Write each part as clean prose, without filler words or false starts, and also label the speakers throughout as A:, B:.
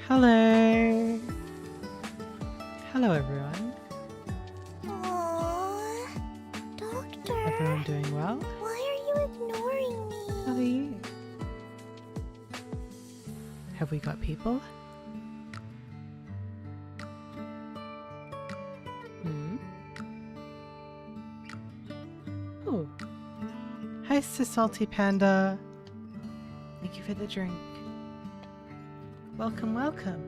A: Hello. Hello, everyone.
B: Aww. Doctor.
A: Everyone doing well?
B: Why are you ignoring me?
A: How are you? Have we got people? Oh. Hi, Salty Panda. Thank you for the drink. Welcome, welcome.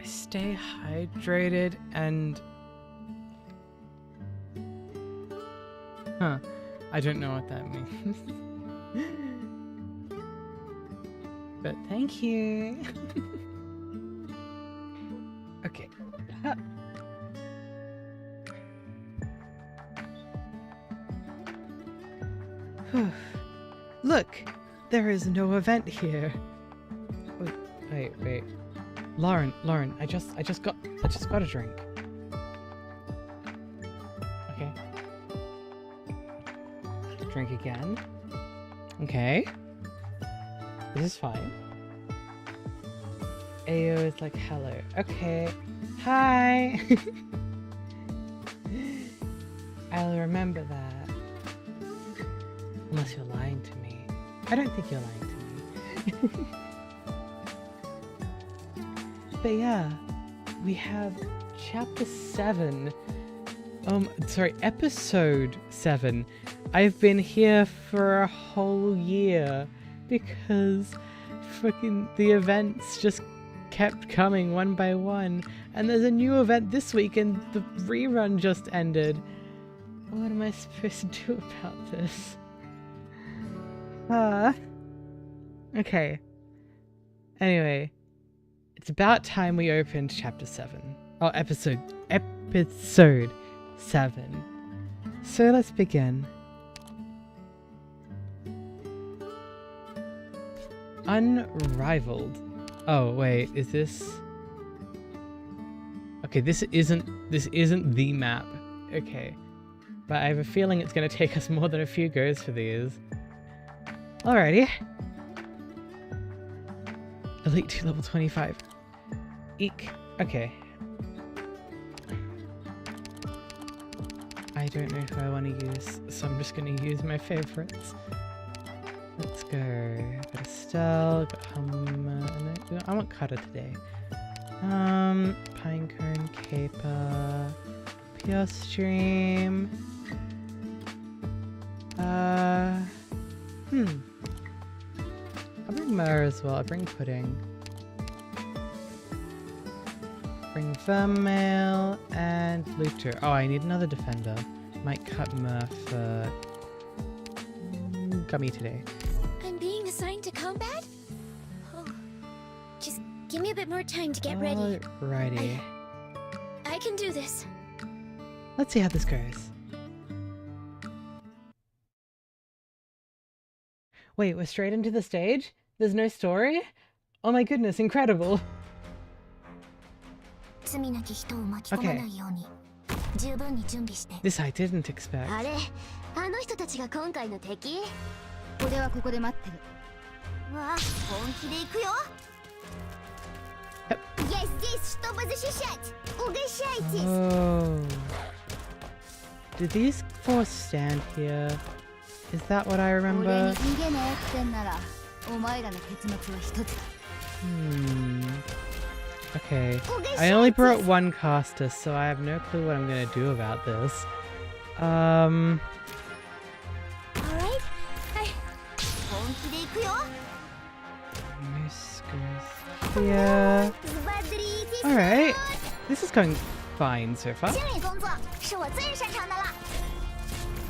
A: Stay hydrated and... Huh. I don't know what that means. But thank you. Okay. Ha. Look, there is no event here. Wait. Lauren, I just got a drink. Okay. Drink again. Okay. This is fine. Ayo is like hello. Okay. Hi. I'll remember that. Unless you're lying to me. I don't think you're lying to me. But yeah, we have chapter 7. Sorry, episode 7. I've been here for a whole year because freaking the events just kept coming one by one. And there's a new event this week and the rerun just ended. What am I supposed to do about this? Okay. Anyway, it's about time we opened chapter 7. Oh, episode 7. So let's begin. Unrivaled. Oh wait, is this? Okay, this isn't the map. Okay, but I have a feeling it's gonna take us more than a few goes for these. Alrighty. Elite 2 level 25. Eek. Okay. I don't know if I want to use, so I'm just going to use my favorites. Let's go. Got Estelle, got no, I want Cutter today. Pinecone, Caper, Pure Stream. I'll bring Mer as well. I'll bring Pudding. Bring 𝍊🼼 and Looter. Oh, I need another defender. Might cut Mer for Gummy today.
B: I'm being assigned to combat? Oh, just give me a bit more time to get ready.
A: Alrighty.
B: I can do this.
A: Let's see how this goes. Wait, we're straight into the stage? There's no story? Oh my goodness, incredible! Okay. This I didn't expect. Oh. Do these four stand here? Is that what I remember? Okay. I only brought one caster, so I have no clue what I'm gonna do about this. Alright. Yeah. Alright. This is going fine so far.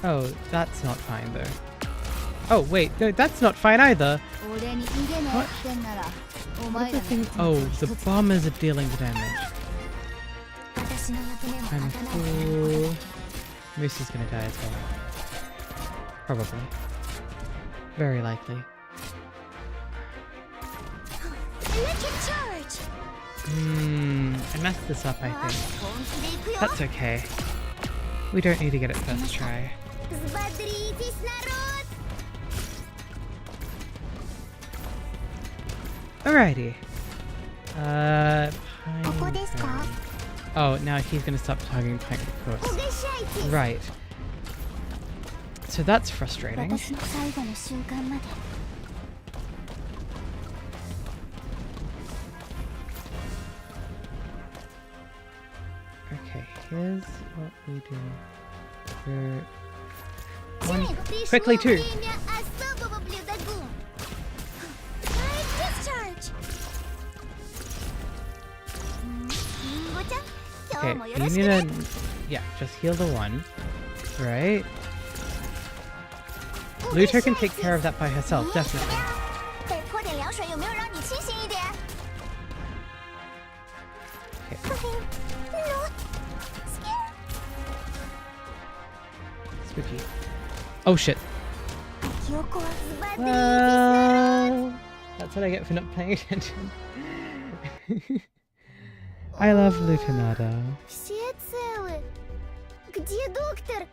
A: Oh, that's not fine though. Oh wait, no, that's not fine either. What? What are the things? Oh, the bombers are dealing the damage. I'm cool. Moose is gonna die as well. Probably. Very likely. I messed this up, I think. That's okay. We don't need to get it first try.
B: Взбодритесь, народ!
A: Alrighty. Oh, now he's gonna stop targeting Pine, of course.
B: Угощайтесь!
A: Right. So that's frustrating.
B: 私の最後の瞬間まで
A: Okay, here's what we do. One, quickly two.
B: Время особого блюдогу. Right discharge. Бутя,
A: Okay,
B: 今日もよ
A: you
B: ろし
A: need
B: く
A: to,
B: ね
A: yeah, just heal the one, right? Luto can take care of that by herself, definitely.
B: 再泼点凉水有没有让你清醒一点
A: Spooky. Oh shit.
B: 記憶はвзбодритесь, народ.
A: Well, that's what I get for not paying attention. I love Lutonado.
B: Все целы. Где доктор?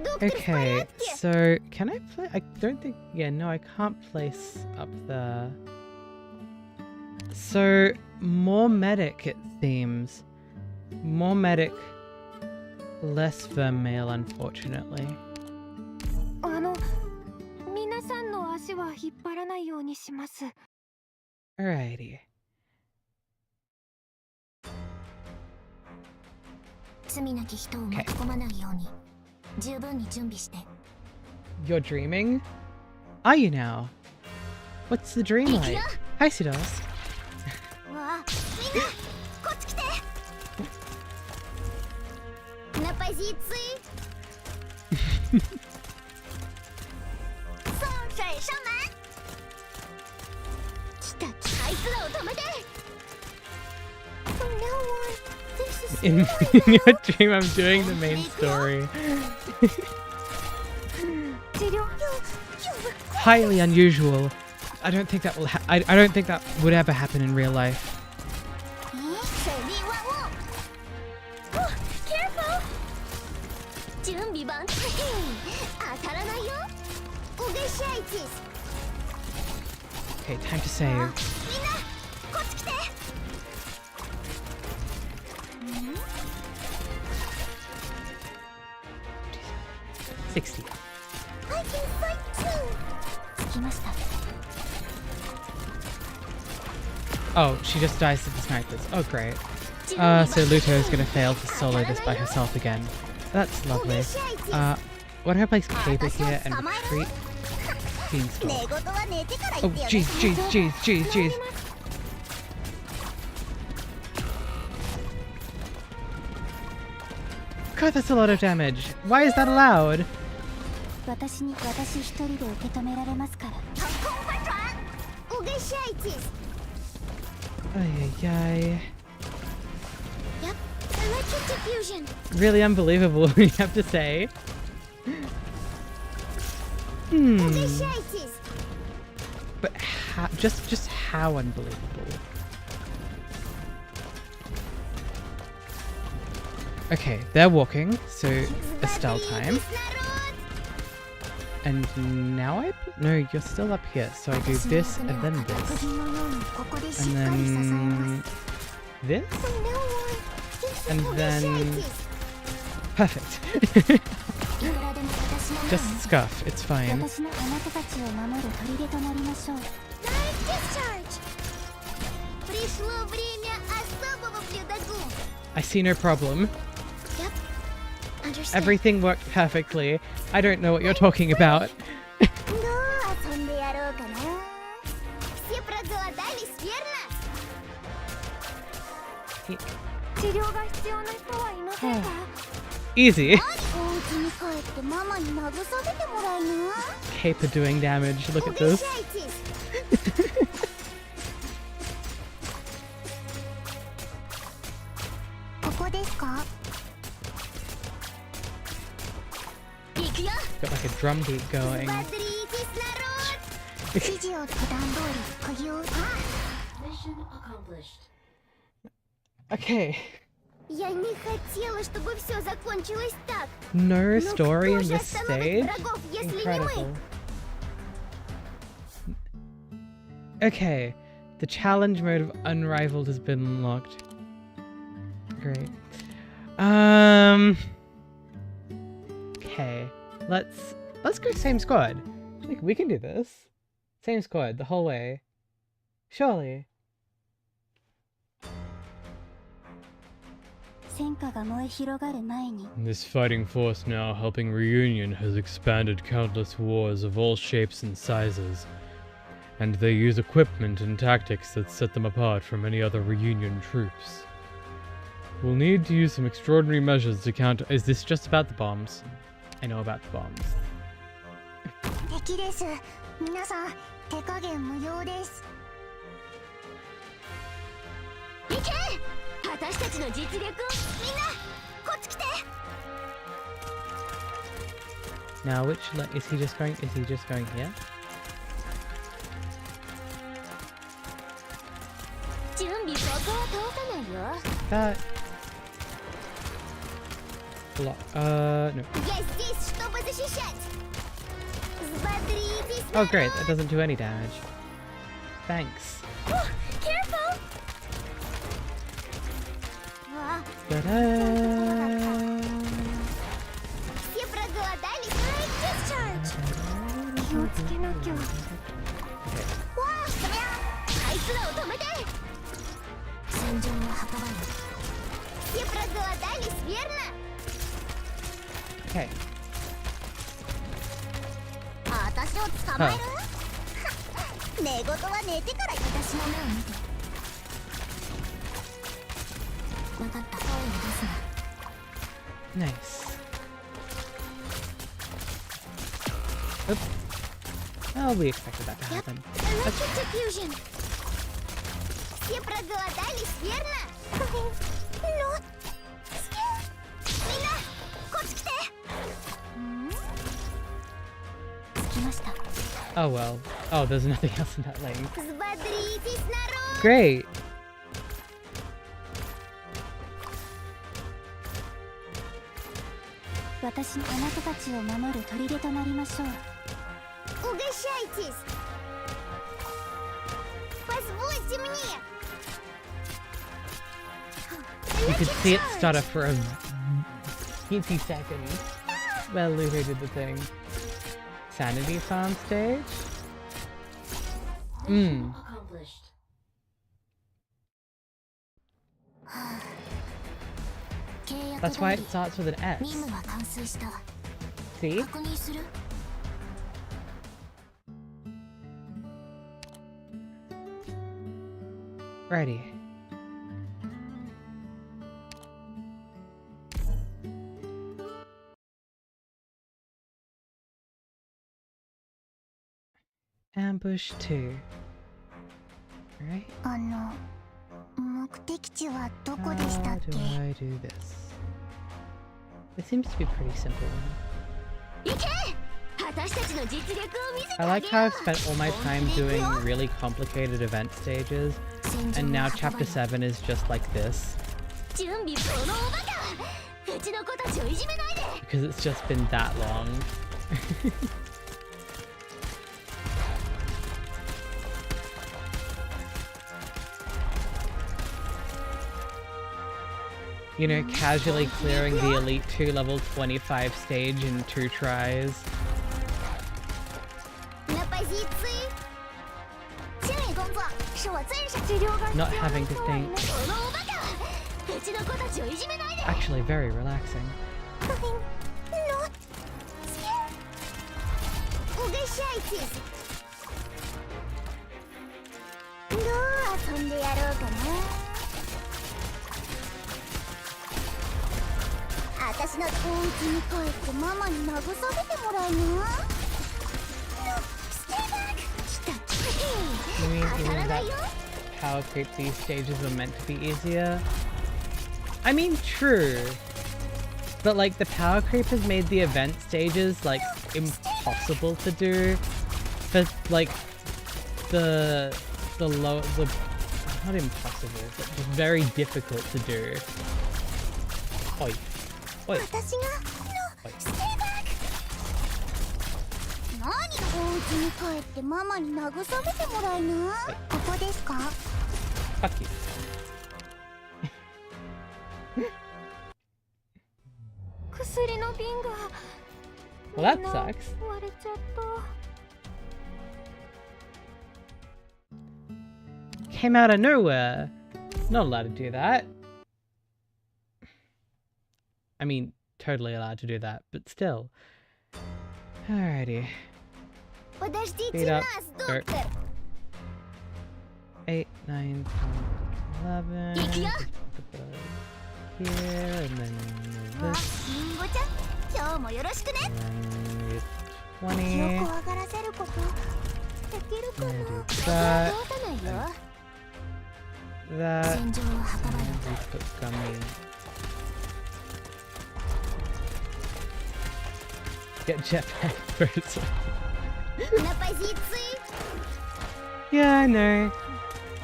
B: Доктор в
A: Okay,
B: порядке?
A: so can I play? I don't think. Yeah, no, I can't place up there. So more medic, it seems. More medic, less 𝍊𝑋𝑼𝑍, unfortunately.
B: 皆さんの足は引っ張らないようにします。
A: Alrighty.
B: 罪なき人を巻き込まないように十分に準備して。
A: You're dreaming? Are you now? What's the dream like? Hi, Sidos.
B: わあ、みんなこっち来て。На позиции. 送水上门。来た、あいつらを止めて。From now on, this is
A: In your dream, I'm doing the main story.
B: 治療。
A: Highly unusual. I don't think that will. I don't think that would ever happen in real life.
B: 水力万物。Oh, careful. 準備万端。当たらないよ。Угощайтесь.
A: Okay, time to save.
B: みんなこっち来て。
A: 60.
B: I can fight too. 着きました。
A: Oh, she just dies to the snipers. Oh, great. So Luto is gonna fail to solo this by herself again. That's lovely. What if I place Caper here and retreat? Beanstalk.
B: 寝言は寝てから
A: Oh,
B: 言ってよね。
A: jeez. God, that's a lot of damage. Why is that allowed?
B: 私一人で受け止められますから。Угощайтесь.
A: Ay.
B: Yep, electric diffusion.
A: Really unbelievable, you have to say.
B: Угощайтесь.
A: But how, just how unbelievable. Okay, they're walking, so Estelle time.
B: Взбодритесь, народ.
A: And now no, you're still up here, so I do this and then this. And then this? And then... Perfect. Just scuff, it's fine. I see no problem.
B: Yep. Understood.
A: Everything worked perfectly. I don't know what you're talking about.
B: Все проголодались, верно?
A: Easy.
B: お家に帰ってママに慰めてもらうな。
A: Caper doing damage. Look at this.
B: Угощайтесь. ここですか？行くよ。
A: Got like a drum beat going.
B: Взбодритесь, народ. 指示を普段通り釘を打つ。
A: Okay.
B: Я не хотела, чтобы все закончилось так.
A: No
B: Но
A: story
B: кто
A: in
B: же
A: this
B: остановит
A: stage?
B: врагов, если не мы?
A: Incredible. Okay, the challenge mode of Unrivaled has been unlocked. Great. Okay, let's go same squad. We can do this. Same squad the whole way. Surely. This fighting force now helping Reunion has expanded countless wars of all shapes and sizes. And they use equipment and tactics that set them apart from any other Reunion troops. We'll need to use some extraordinary measures to counter— Is this just about the bombs? I know about the bombs.
B: 敵です。皆さん、手加減無用です。行け！私たちの実力をみんなこっち来て。
A: Now which is he just going here?
B: 準備ここは通さないよ。
A: That no.
B: Я здесь, чтобы защищать. Взбодритесь.
A: Oh great, that doesn't do any damage. Thanks.
B: Careful.
A: Ta-da!
B: Все проголодались. Discharge. 気をつけなきゃ。わあ、あいつらを止めて。戦場の墓場に。Все проголодались, верно?
A: Okay.
B: 私を捕まえる？寝言は寝てから私の目を見て。分かった。声を出すな。
A: Nice. Oops. Oh, we expected that to happen.
B: Electric diffusion. Все проголодались, верно? Ну, Мина, こっち来て。着きました。
A: Oh well. Oh, there's nothing else in that lane.
B: Взбодритесь, народ.
A: Great.
B: 私、あなたたちを守る砦となりましょう。Угощайтесь. Позвольте мне.
A: You could see it stutter for a teensy second. Well, Ludo did the thing. Sanity farm stage?
C: Accomplished.
A: That's why it starts with an S.
B: 任務は完遂した。
A: See?
B: 確認する。
A: Ready. Ambush 2. Right?
B: 目的地はどこでした
A: How
B: っ
A: do
B: け？
A: I do this? It seems to be pretty simple.
B: 行け！私たちの実力を見せて
A: I
B: あ
A: like
B: げよ
A: how
B: う。
A: I've spent all my time doing really complicated event stages, and now chapter 7 is just like this,
B: 準備このおバカ。うちの子たちをいじめないで。
A: because it's just been that long. You know, casually clearing the Elite 2 level 25 stage in 2 tries.
B: На позиции. 清理工作是我最擅长。
A: Not having to think.
B: このおバカ。うちの子たちをいじめないで。
A: Actually, very relaxing.
B: Угощайтесь. どう遊んでやろうかな。私のお家に帰ってママに慰めてもらうの。Stay back. 来た。
A: You mean
B: 当たらないよ。
A: power creep these stages were meant to be easier? I mean, true. But like the power creep has made the event stages like impossible to do. For like the not impossible, but just very difficult to do. Oi. Oi.
B: 私がステイバック。何？お家に帰ってママに慰めてもらいな。ここですか？
A: Fuck you.
B: 薬の瓶が
A: Well, that sucks.
B: 割れちゃった。
A: Came out of nowhere. Not allowed to do that. I mean, totally allowed to do that, but still. Alrighty.
B: Подождите
A: Speed up.
B: нас,
A: Go.
B: доктор.
A: 8, 9, 10, 11. Here, and then this.
B: リンゴちゃん、今日もよろしくね。
A: And
B: 記
A: 20.
B: 憶を上がらせることできるかな。
A: And do
B: 通
A: that.
B: さないよ。
A: That.
B: 戦場を測ら
A: And
B: ない。
A: we put gummy. Get jetpack first.
B: На позиции.
A: Yeah, I know.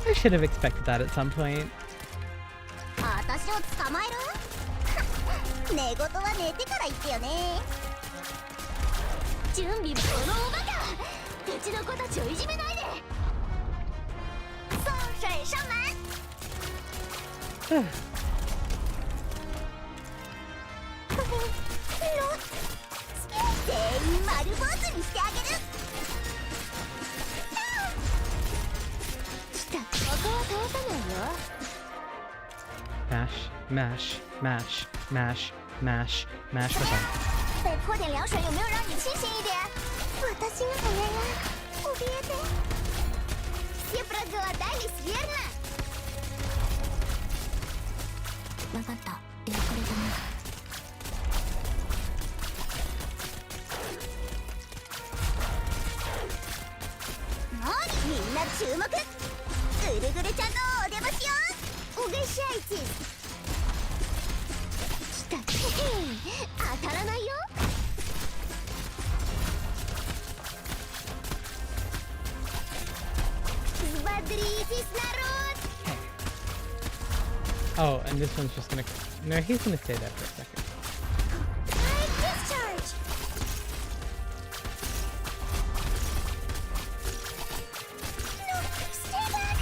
A: I should have expected that at some point.
B: 私を捕まえる？寝言は寝てから言ってよね。準備はこのおバカ。うちの子たちをいじめないで。送水上门。全員丸坊主にしてあげる。来た。ここは通さないよ。
A: Mash, mash, mash, mash, mash, mash for fun.
B: 再泼点凉水，有没有让你清醒一点？私が早や。怯えて。𝍊𓋼𓍊𓋼���� верно？分かった。出遅れたね。何？みんな注目。ぐるぐるちゃんのお出ましよ。Угощайтесь。来た。当たらないよ。Взбодритесь, народ!
A: Oh, and this one's just gonna... No, he's gonna stay there for a second.
B: High discharge! No, stay back!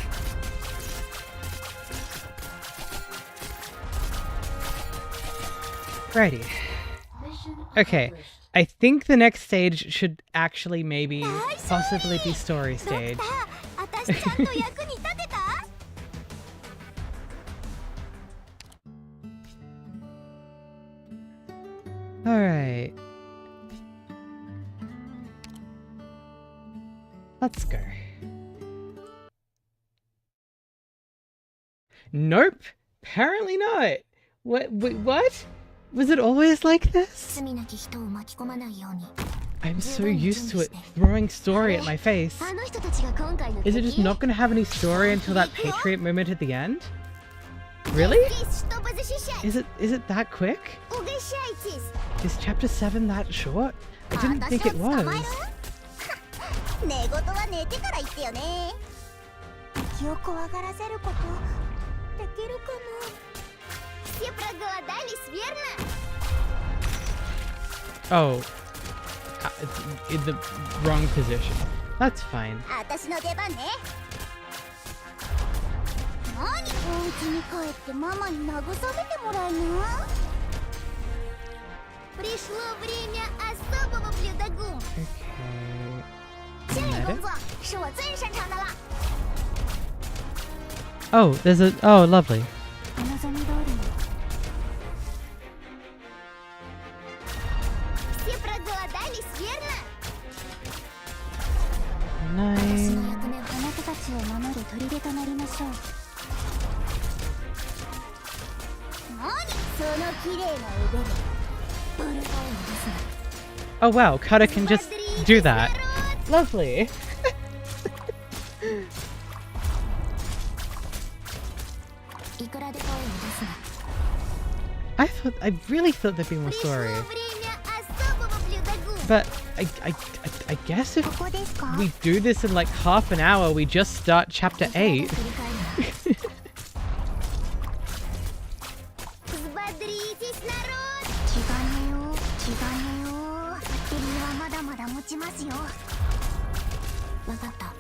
A: Righty. Okay, I think the next stage should actually maybe possibly be story stage.
B: 私ちゃんと役に立てた？
A: Alright. Let's go. Nope. Apparently not. What? Wait, what? Was it always like this?
B: 罪なき人を巻き込まないように。
A: I'm so used to it throwing story at my face.
B: あの人たちが今回の
A: Is it just not gonna have any story until that Patriot moment at the end? Really? Is it that quick? Is chapter 7 that short? I didn't think it was.
B: 寝言は寝てから言ってよね。気を怖がらせることできるかな。𝍊🋼🍊🋼🍊 верно?
A: Oh, it's in the wrong position. That's fine.
B: 私の出番ね。何？お家に帰ってママに慰めてもらいな。Пришло время особого блюда-гум.
A: Okay.
B: 这类工作是我最擅长的了。
A: Oh, there's a... Oh, lovely.
B: お望み通りに。𝍊🋼🍊�泌верно? 私
A: Nice.
B: の役目はあなたたちを守る砦となりましょう。何？その綺麗な腕でブルゴーンですね。
A: Oh wow, Kata can just do that. Lovely.
B: いくらでゴーンですね。
A: I really thought there'd be more story.
B: Пришло время особого блюда-гум.
A: But I guess if
B: ここですか？
A: we do this in like half an hour, we just start chapter 8.
B: 𝍊𝑋𝑑𝑟𝑖𝑠IS narod! 違うねよ、違うねよ。バッテリーはまだまだ持ちますよ。わかった。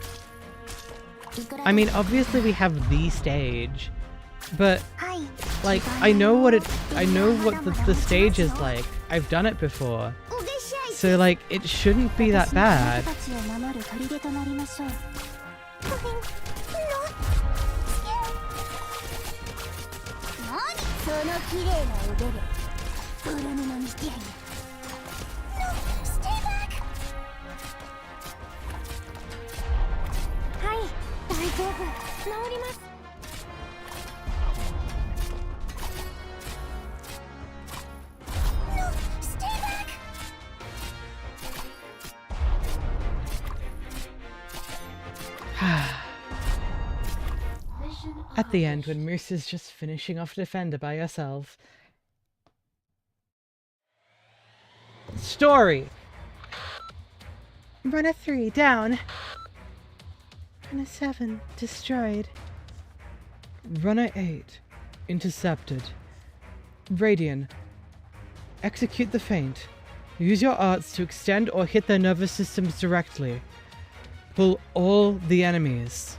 A: I mean, obviously we have the stage, but like I know what the stage is like. I've done it before, so like it shouldn't be that bad. At the end, when Moose's just finishing off Defender by herself. Story! Runner 3 down. Runner 7 destroyed. Runner 8 intercepted. Radian, execute the feint. Use your arts to extend or hit their nervous systems directly. Pull all the enemies.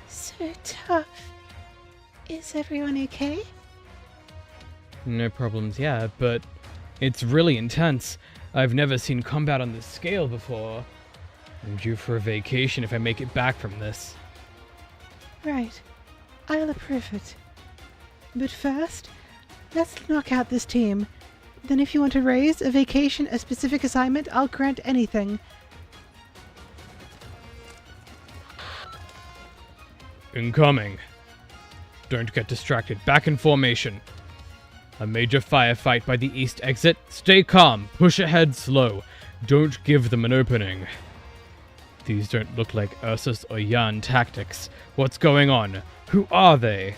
A: So tough. Is everyone okay? No problems, yeah, but it's really intense. I've never seen combat on this scale before. I'm due for a vacation if I make it back from this. Right. I'll approve it. But first, let's knock out this team. Then if you want a raise, a vacation, a specific assignment, I'll grant anything. Incoming. Don't get distracted. Back in formation. A major firefight by the east exit. Stay calm. Push ahead slow. Don't give them an opening. These don't look like Ursus or Jan tactics. What's going on? Who are they?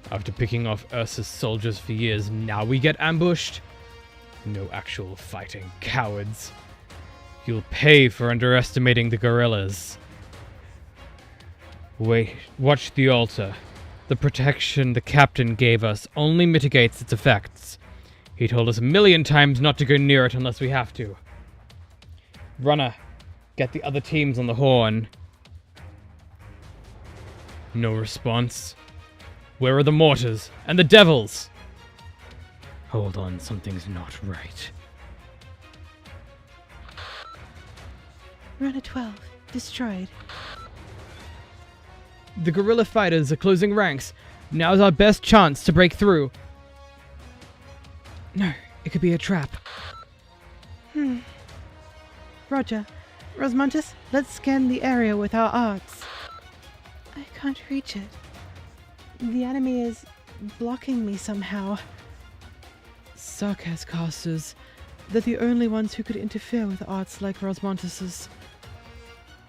A: After picking off Ursus soldiers for years, now we get ambushed? No actual fighting, cowards. You'll pay for underestimating the guerrillas. Wait, watch the altar. The protection the captain gave us only mitigates its effects. He told us 1,000,000 times not to go near it unless we have to. Runner, get the other teams on the horn. No response. Where are the mortars and the devils? Hold on, something's not right. Runner 12, destroyed. The guerrilla fighters are closing ranks. Now's our best chance to break through. No, it could be a trap. Roger. Rosmontis, let's scan the area with our arcs. I can't reach it. The enemy is blocking me somehow. Sarkaz casters. They're the only ones who could interfere with arts like Rosmontis's.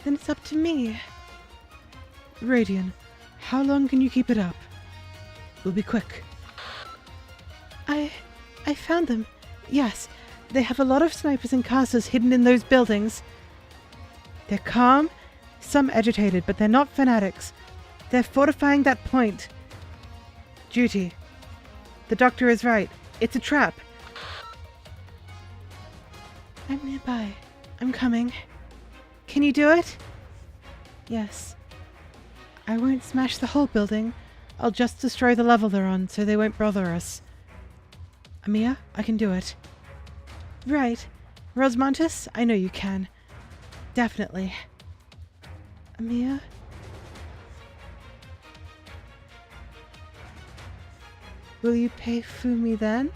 A: Then it's up to me. Radian, how long can you keep it up? We'll be quick. I found them. Yes, they have a lot of snipers and casters hidden in those buildings. They're calm, some agitated, but they're not fanatics. They're fortifying that point. Duty. The doctor is right. It's a trap. I'm nearby. I'm coming. Can you do it? Yes. I won't smash the whole building. I'll just destroy the level they're on so they won't bother us. Amia, I can do it. Right. Rosmontis, I know you can. Definitely. Amia? Will you pay Fumi then?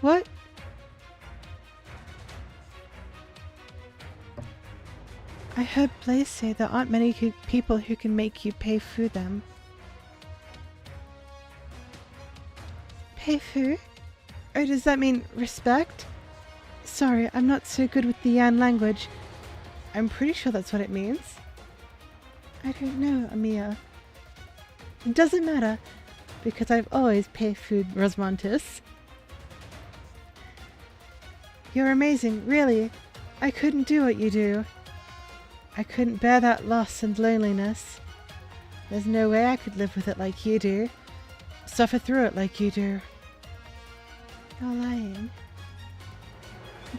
A: What? I heard Blaze say there aren't many people who can make you pay for them. Pay for? Or does that mean respect? Sorry, I'm not so good with the Yan language. I'm pretty sure that's what it means. I don't know, Amia. It doesn't matter, because I've always paid food Rosmontis. You're amazing, really. I couldn't do what you do. I couldn't bear that loss and loneliness. There's no way I could live with it like you do. Suffer through it like you do. You're lying.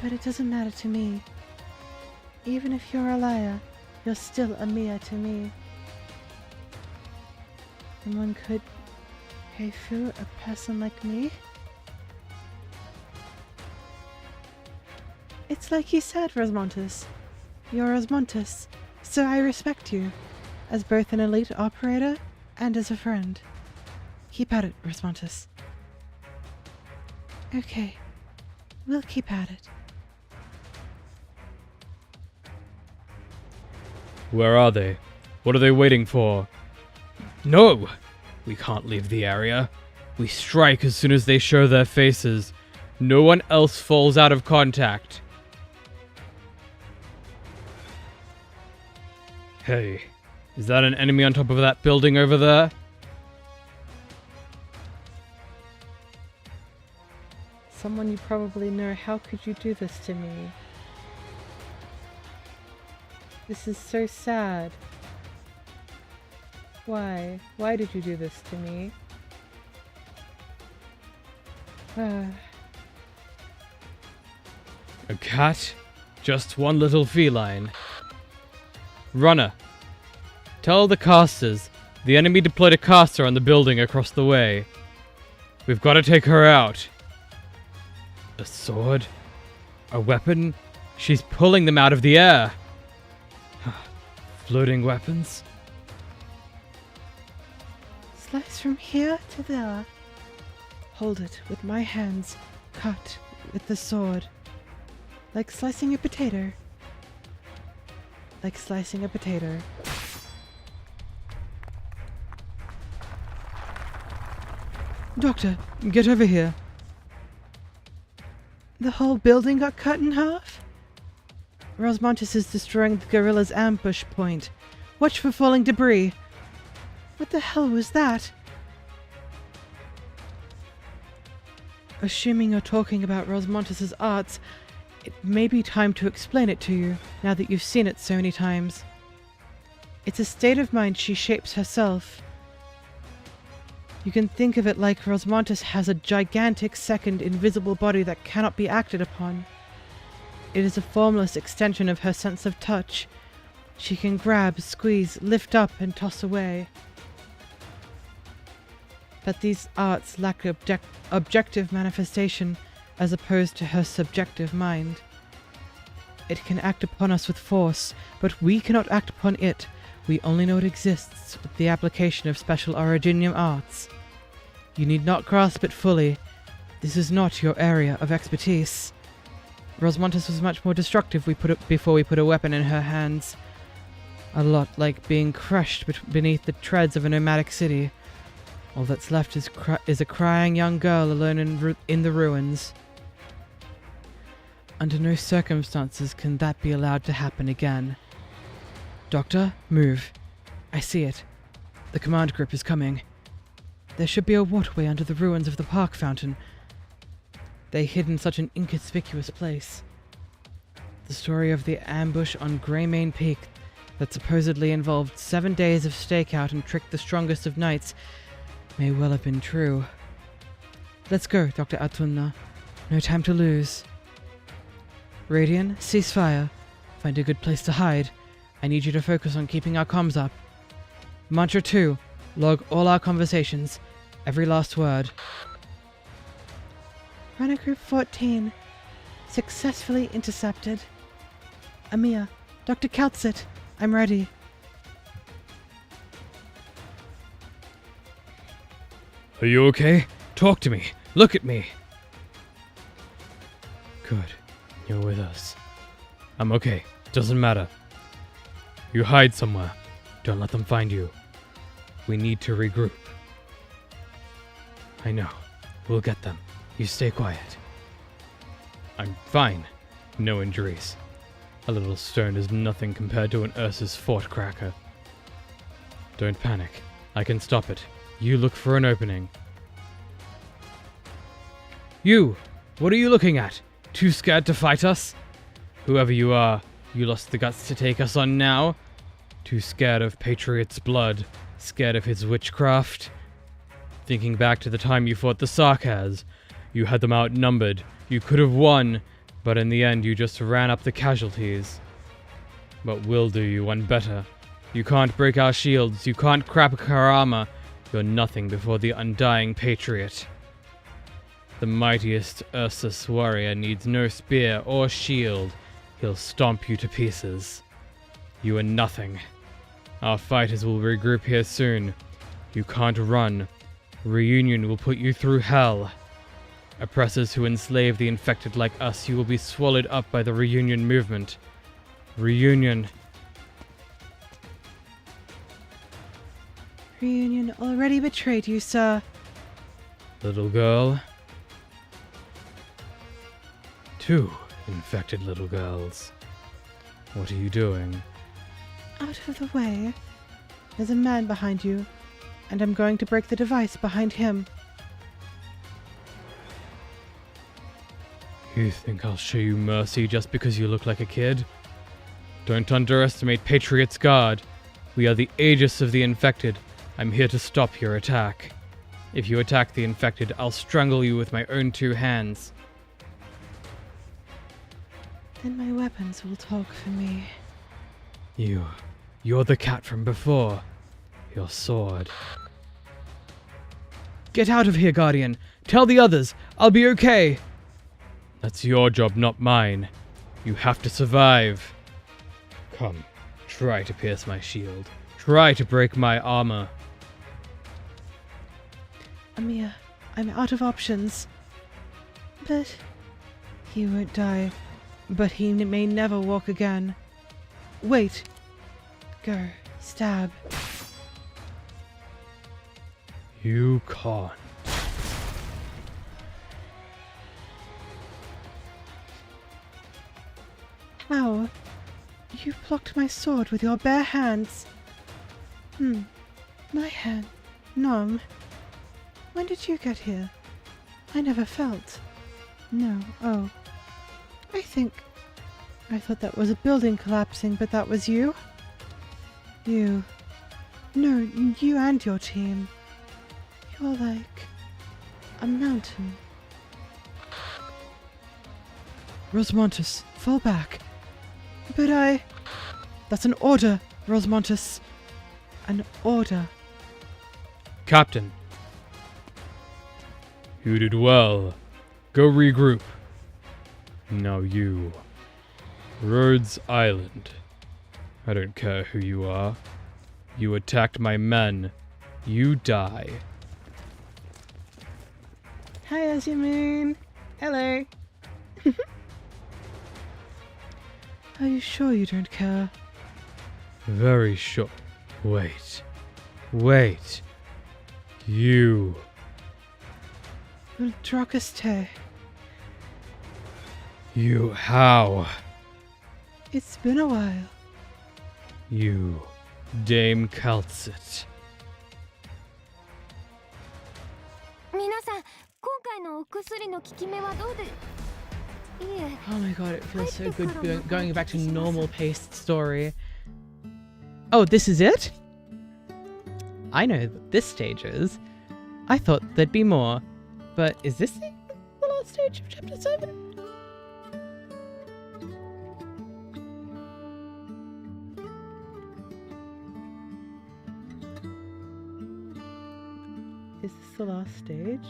A: But it doesn't matter to me. Even if you're a liar, you're still a Mia to me. Someone could pay for a person like me? It's like you said, Rosmontis. You're Rosmontis, so I respect you, as both an elite operator and as a friend. Keep at it, Rosmontis. Okay, we'll keep at it.
C: Where are they? What are they waiting for? No! We can't leave the area. We strike as soon as they show their faces. No one else falls out of contact. Hey, is that an enemy on top of that building over there?
A: Someone you probably know. How could you do this to me? This is so sad. Why? Why did you do this to me?
C: A cat? Just one little feline. Runner. Tell the casters. The enemy deployed a caster on the building across the way. We've got to take her out. A sword? A weapon? She's pulling them out of the air. Floating weapons?
A: Slice from here to there. Hold it with my hands. Cut with the sword. Like slicing a potato. Like slicing a potato. Doctor, get over here. The whole building got cut in half? Rosmontis is destroying the guerrilla's ambush point. Watch for falling debris. What the hell was that? Assuming you're talking about Rosmontis' arts, it may be time to explain it to you, now that you've seen it so many times. It's a state of mind she shapes herself. You can think of it like Rosmontis has a gigantic second invisible body that cannot be acted upon. It is a formless extension of her sense of touch. She can grab, squeeze, lift up, and toss away. But these arts lack objective manifestation as opposed to her subjective mind. It can act upon us with force, but we cannot act upon it. We only know it exists with the application of special Originium arts. You need not grasp it fully. This is not your area of expertise. Rosmontis was much more destructive before we put a weapon in her hands. A lot like being crushed beneath the treads of a nomadic city. All that's left is a crying young girl alone in the ruins. Under no circumstances can that be allowed to happen again. Doctor, move. I see it. The command group is coming. There should be a waterway under the ruins of the park fountain. They hid in such an inconspicuous place. The story of the ambush on Greymane Peak that supposedly involved 7 days of stakeout and tricked the strongest of knights may well have been true. Let's go, Dr. Autunna. No time to lose. Radian, cease fire. Find a good place to hide. I need you to focus on keeping our comms up. Mantra 2. Log all our conversations. Every last word. Runner Group 14. Successfully intercepted. Amia, Dr. Kaltzit, I'm ready.
C: Are you okay? Talk to me. Look at me. Good. You're with us. I'm okay. Doesn't matter. You hide somewhere. Don't let them find you. We need to regroup. I know. We'll get them. You stay quiet. I'm fine. No injuries. A little stone is nothing compared to an Ursa's fort cracker. Don't panic. I can stop it. You look for an opening. You! What are you looking at? Too scared to fight us? Whoever you are, You lost the guts to take us on now? Too scared of Patriot's blood? Scared of his witchcraft? Thinking back to the time you fought the 𝍊🋼🍊, you had them outnumbered. You could have won, but in the end you just ran up the casualties. But we'll do you one better. You can't break our shields, you can't crack our armor. You're nothing before the undying Patriot. The mightiest Ursus warrior needs no spear or shield. He'll stomp you to pieces. You are nothing. Our fighters will regroup here soon. You can't run. Reunion will put you through hell. Oppressors who enslave the infected like us, you will be swallowed up by the Reunion movement. Reunion.
A: Reunion already betrayed you, sir.
C: Little girl. 2 infected little girls. What are you doing?
A: Out of the way. There's a man behind you, and I'm going to break the device behind him.
C: You think I'll show you mercy just because you look like a kid? Don't underestimate Patriot's guard. We are the Aegis of the infected. I'm here to stop your attack. If you attack the infected, I'll strangle you with my own 2 hands.
A: Then my weapons will talk for me.
C: You're the cat from before. Your sword. Get out of here, Guardian. Tell the others. I'll be okay. That's your job, not mine. You have to survive. Come, try to pierce my shield. Try to break my armor.
A: Amir, I'm out of options. But he won't die. But he may never walk again. Wait. Go. Stab.
C: You can't.
A: How? You plucked my sword with your bare hands. My hand. Numb. When did you get here? I never felt. No. Oh. I thought that was a building collapsing, but that was you? You. No, you and your team. You're like a mountain. Rosmontus, fall back. But That's an order, Rosmontus. An order.
C: Captain. You did well. Go regroup. Now you. Rhodes Island. I don't care who you are. You attacked my men. You die.
A: Hi, Azimoon. Hello. Are you sure you don't care?
C: Very sure. Wait. Wait. You.
A: Uldrakaste.
C: You how?
A: It's been a while.
C: You. Dame Calcit.
B: 皆さん、今回のお薬の効き目はどうで？いえ。
A: Oh my god, it feels so good going back to normal paced story. Oh, this is it? I know what this stage is. I thought there'd be more. But is this the last stage of chapter 7? Is this the last stage?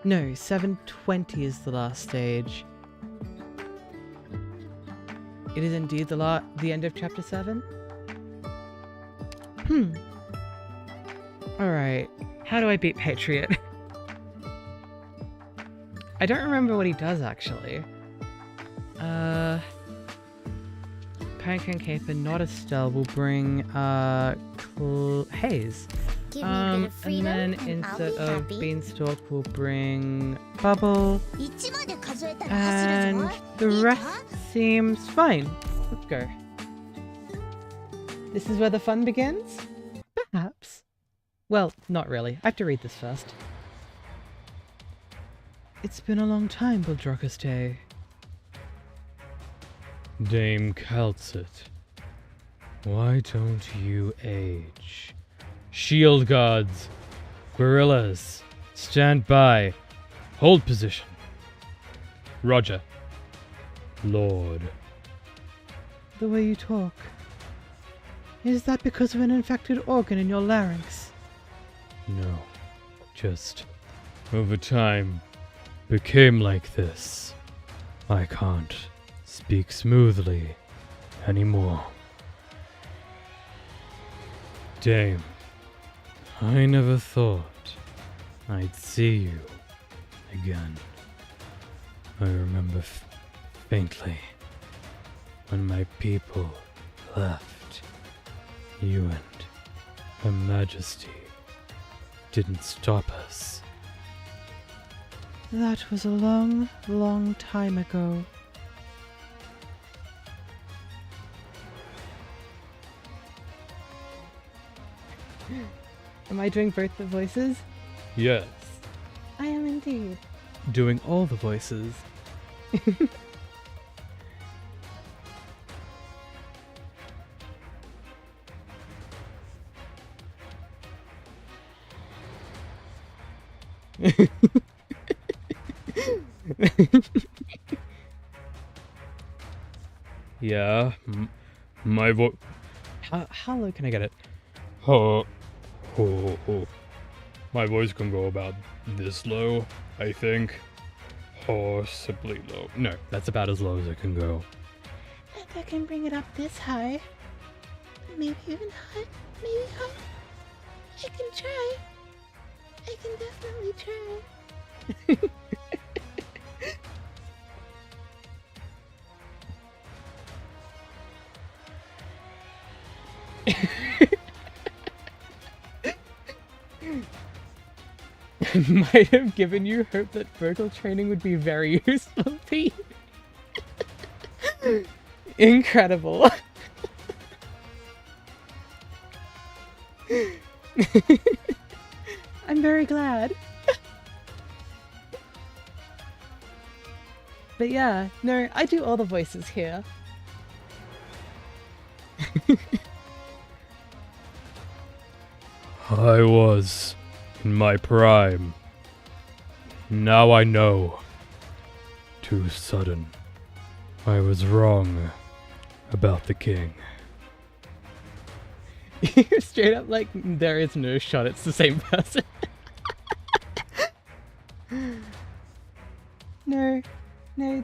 A: No, 720 is the last stage. It is indeed the end of chapter 7? Alright, how do I beat Patriot? I don't remember what he does, actually. Pancake and Caper, not Estelle, will bring, Haze.
B: Give me a bit of freedom,
A: And then
B: and I'll
A: instead
B: be
A: of
B: happy.
A: Beanstalk, we'll bring Bubble.
B: 1まで数えたら走るぞ。
A: And the
B: いいか？
A: rest seems fine. Let's go. This is where the fun begins? Perhaps. Well, not really. I have to read this first. It's been a long time, 𝍊🋼🍊🍊.
C: Dame Calcit, why don't you age? Shield guards, guerrillas, stand by, hold position. Roger. Lord.
A: The way you talk. Is that because of an infected organ in your larynx?
C: No, just over time became like this. I can't speak smoothly anymore. Dame, I never thought I'd see you again. I remember faintly when my people left. You and Her Majesty didn't stop us.
A: That was a long, long time ago. Am I doing both the voices?
C: Yes.
A: I am indeed. Doing all the voices.
C: Yeah, my voice.
A: How low can I get it?
C: Oh. My voice can go about this low, I think. Possibly low. No, that's about as low as it can go.
A: And I can bring it up this high. Maybe even high. Maybe high. I can try. I can definitely try. Might have given you hope that vocal training would be very useful, Pete. Incredible. I'm very glad. But yeah, no, I do all the voices here.
C: I was in my prime. Now I know. Too sudden. I was wrong about the king.
A: You're straight up like, there is no shot, it's the same person. No,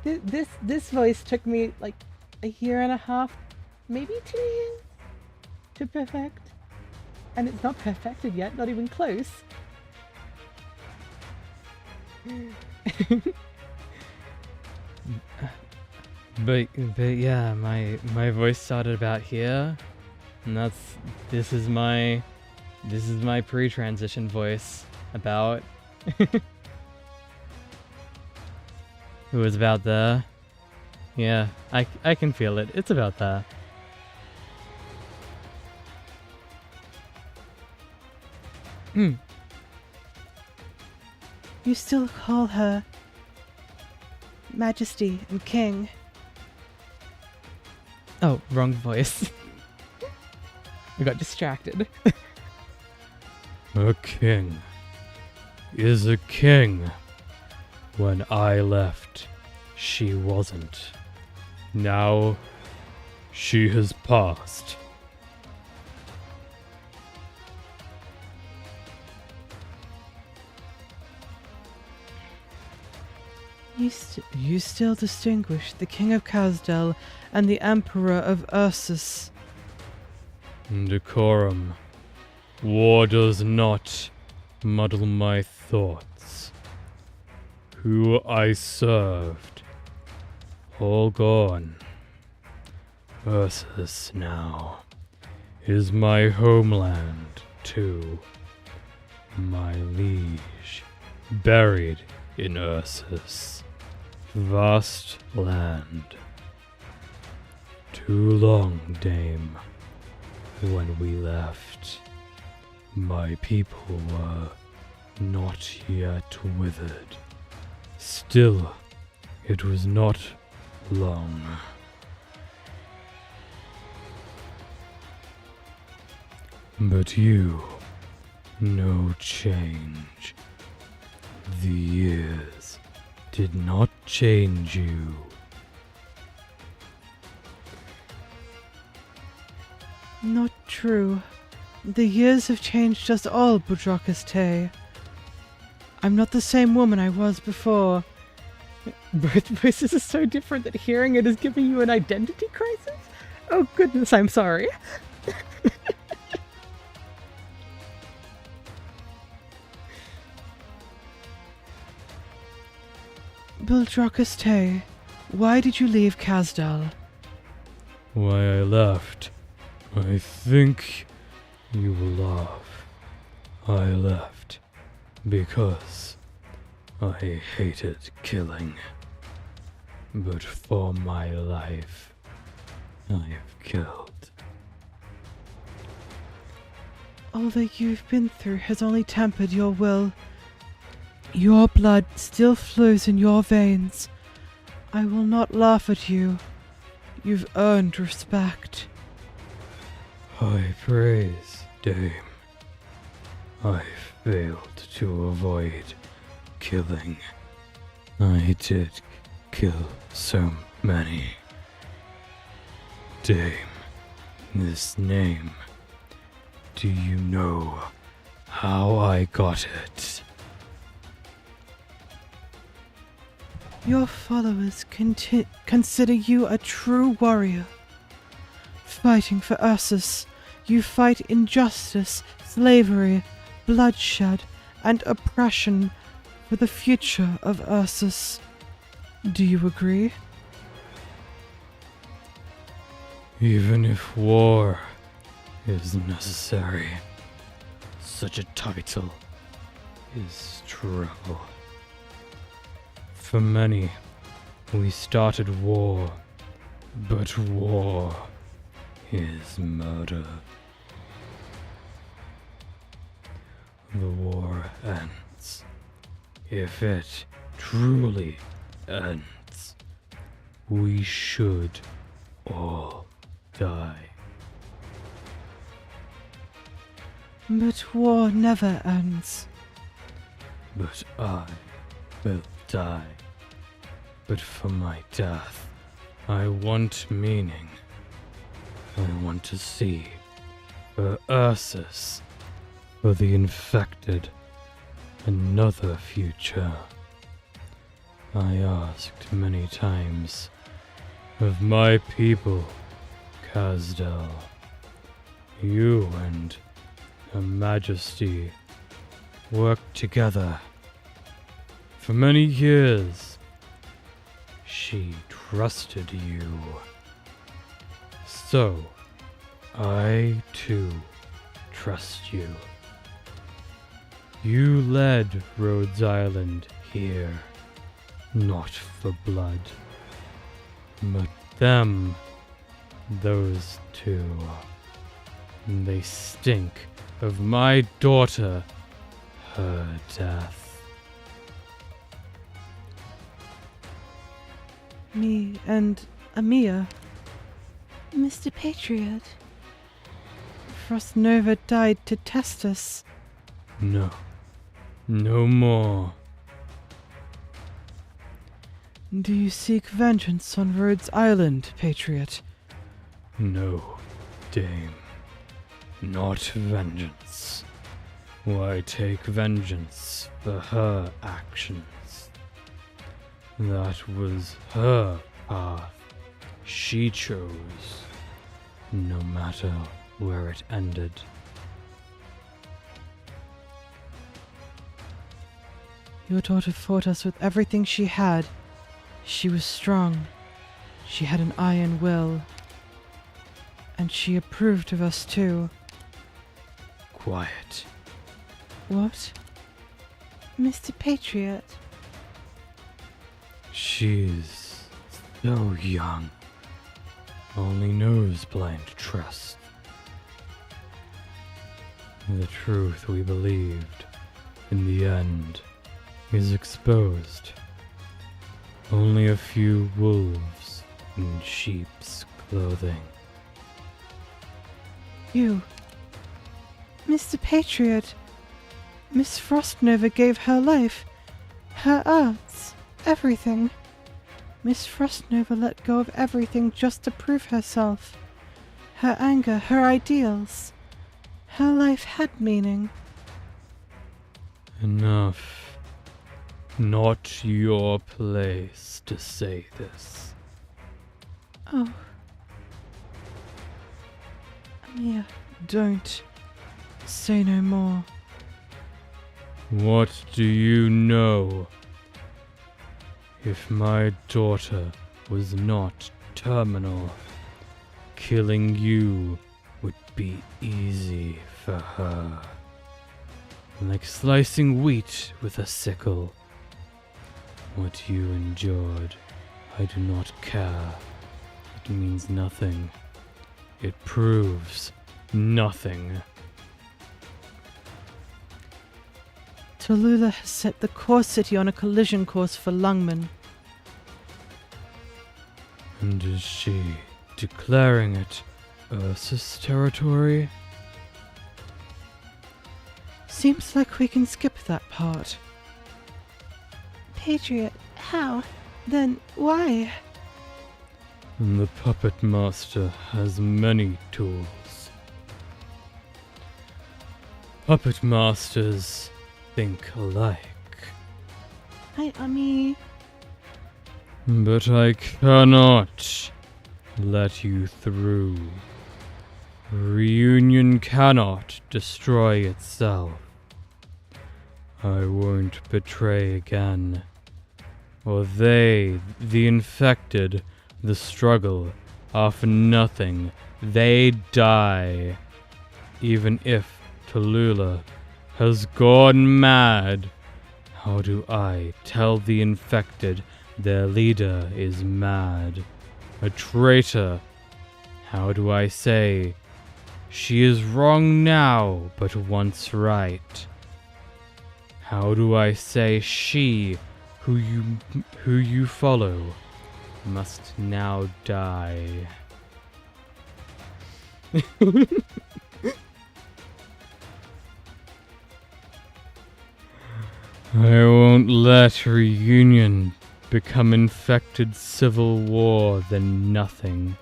A: this voice took me like a year and a half, maybe 2 years to perfect. And it's not perfected yet, not even close. But yeah, my voice started about here, and this is my pre-transition voice about. It was about there. Yeah, I can feel it. It's about there. You still call her Majesty and King. Oh, wrong voice. I got distracted.
C: A king is a king. When I left, she wasn't. Now, she has passed.
A: You still distinguish the King of Khaz'dal and the Emperor of Ursus.
C: Decorum. War does not muddle my thoughts. Who I served. All gone. Ursus now is my homeland too. My liege, buried in Ursus. Vast land. Too long, dame. When we left, my people were not yet withered. Still, it was not long. But you, no change. The years did not change you.
A: Not true. The years have changed us all, 𝍊🼼🍊🍊. I'm not the same woman I was before. Both voices are so different that hearing it is giving you an identity crisis? Oh goodness, I'm sorry. 𝍊🼼🍊🍊, why did you leave Kasdal?
C: Why I left? I think you will laugh. I left because I hated killing. But for my life, I have killed.
A: All that you've been through has only tempered your will. Your blood still flows in your veins. I will not laugh at you. You've earned respect.
C: High praise, Dame. I failed to avoid killing. I did kill so many. Dame, this name, do you know how I got it?
A: Your followers consider you a true warrior. Fighting for Ursus, you fight injustice, slavery, bloodshed, and oppression for the future of Ursus. Do you agree?
C: Even if war is necessary, such a title is trouble. For many, we started war, but war is murder. The war ends. If it truly ends, we should all die.
A: But war never ends.
C: But I will die. But for my death, I want meaning. I want to see, for Ursus, for the infected, another future. I asked many times of my people, Kasdal. You and Her Majesty worked together. For many years, she trusted you. So, I too trust you. You led Rhodes Island here, not for blood, but them, those two. They stink of my daughter, her death.
A: Me and Amia. Mr. Patriot. 𝍊🼼🍊🍊 died to test us.
C: No. No more.
A: Do you seek vengeance on Rhodes Island, Patriot?
C: No, Dame. Not vengeance. Why take vengeance for her actions? That was her path. She chose. No matter where it ended.
A: Your daughter fought us with everything she had. She was strong. She had an iron will. And she approved of us too.
C: Quiet.
A: What? Mr. Patriot?
C: She's so young. Only knows blind trust. The truth we believed, in the end, is exposed Only a few wolves in sheep's clothing.
D: You. Mr. Patriot. Miss Frostnova gave her life, her arts, everything. Miss Frostnova let go of everything just to prove herself. Her anger, her ideals. Her life had meaning.
C: Enough. Not your place to say this.
D: Oh. Mia, don't. Say no more.
C: What do you know? If my daughter was not terminal, killing you would be easy for her. Like slicing wheat with a sickle. What you endured, I do not care. It means nothing. It proves nothing.
D: Tallulah has set the core city on a collision course for Lungmen.
C: And is she declaring it Ursus territory?
D: Seems like we can skip that part. Patriot, how? Then why?
C: And the puppet master has many tools. Puppet masters think alike. But I cannot let you through. Reunion cannot destroy itself. I won't betray again. Or they, the infected, the struggle, are for nothing. They die. Even if Tallulah has gone mad, how do I tell the infected their leader is mad? A traitor. How do I say she is wrong now, but once right? How do I say she, who you follow, must now die? I won't let reunion become infected civil war than nothing.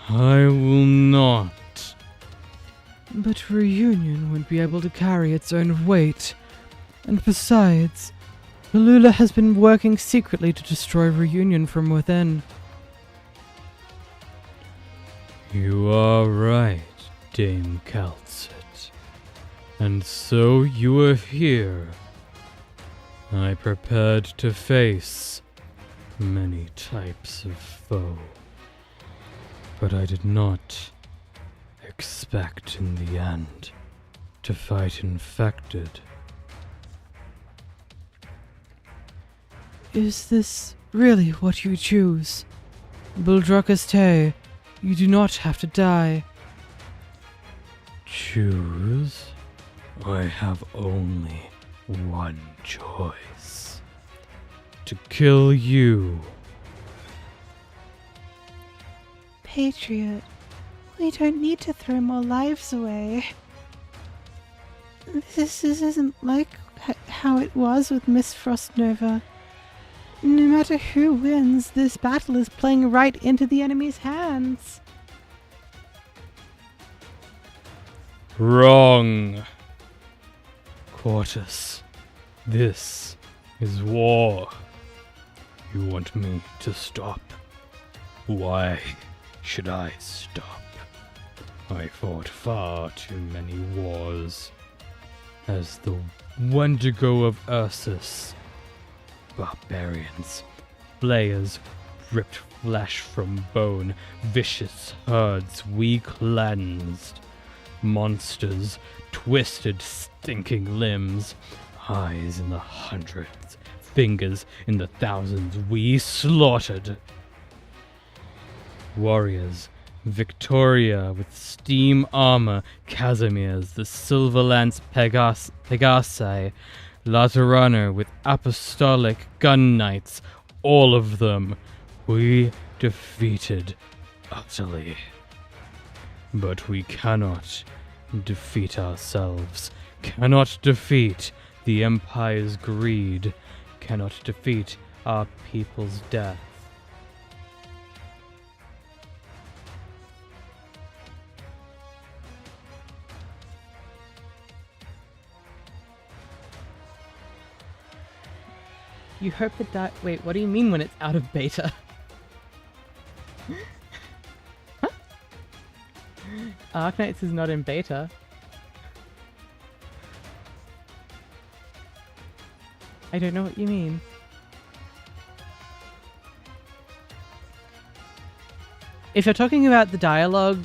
C: I will not.
D: But reunion won't be able to carry its own weight. And besides, Tallulah has been working secretly to destroy reunion from within.
C: You are right, Dame Calcit. And so you are here. I prepared to face many types of foe. But I did not expect in the end to fight infected.
D: Is this really what you choose? 𝍊🼼🍊, you do not have to die.
C: Choose? I have only one choice. To kill you.
D: Patriot, we don't need to throw more lives away. This isn't like how it was with Miss Frostnova. No matter who wins, this battle is playing right into the enemy's hands.
C: Wrong. Quartus, this is war. You want me to stop? Why should I stop? I fought far too many wars. As the Wendigo of Ursus. Barbarians, flayers, ripped flesh from bone, vicious herds we cleansed. Monsters, twisted, stinking limbs, eyes in the hundreds, fingers in the thousands we slaughtered. Warriors, Victoria with steam armor, Casimirs, the Silver Lance Pegasi, Autunna with apostolic gun knights, all of them, we defeated utterly. But we cannot defeat ourselves, cannot defeat the Empire's greed, cannot defeat our people's death.
A: You hope that wait, what do you mean when it's out of beta? Huh? Arknights is not in beta. I don't know what you mean. If you're talking about the dialogue...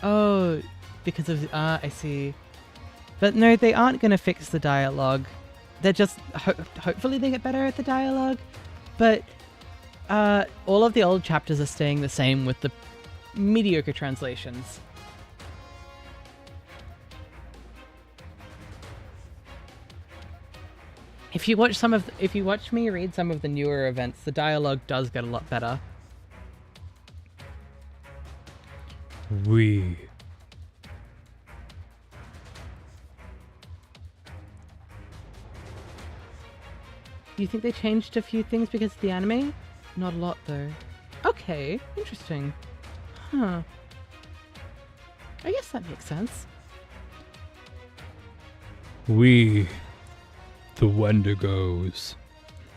A: Oh, because of... I see. But no, they aren't going to fix the dialogue. They're just... hopefully they get better at the dialogue. But all of the old chapters are staying the same with the mediocre translations. If you watch me read some of the newer events, the dialogue does get a lot better.
C: We...
A: Do you think they changed a few things because of the anime? Not a lot, though. Okay, interesting. Huh. I guess that makes sense.
C: We, the Wendigos,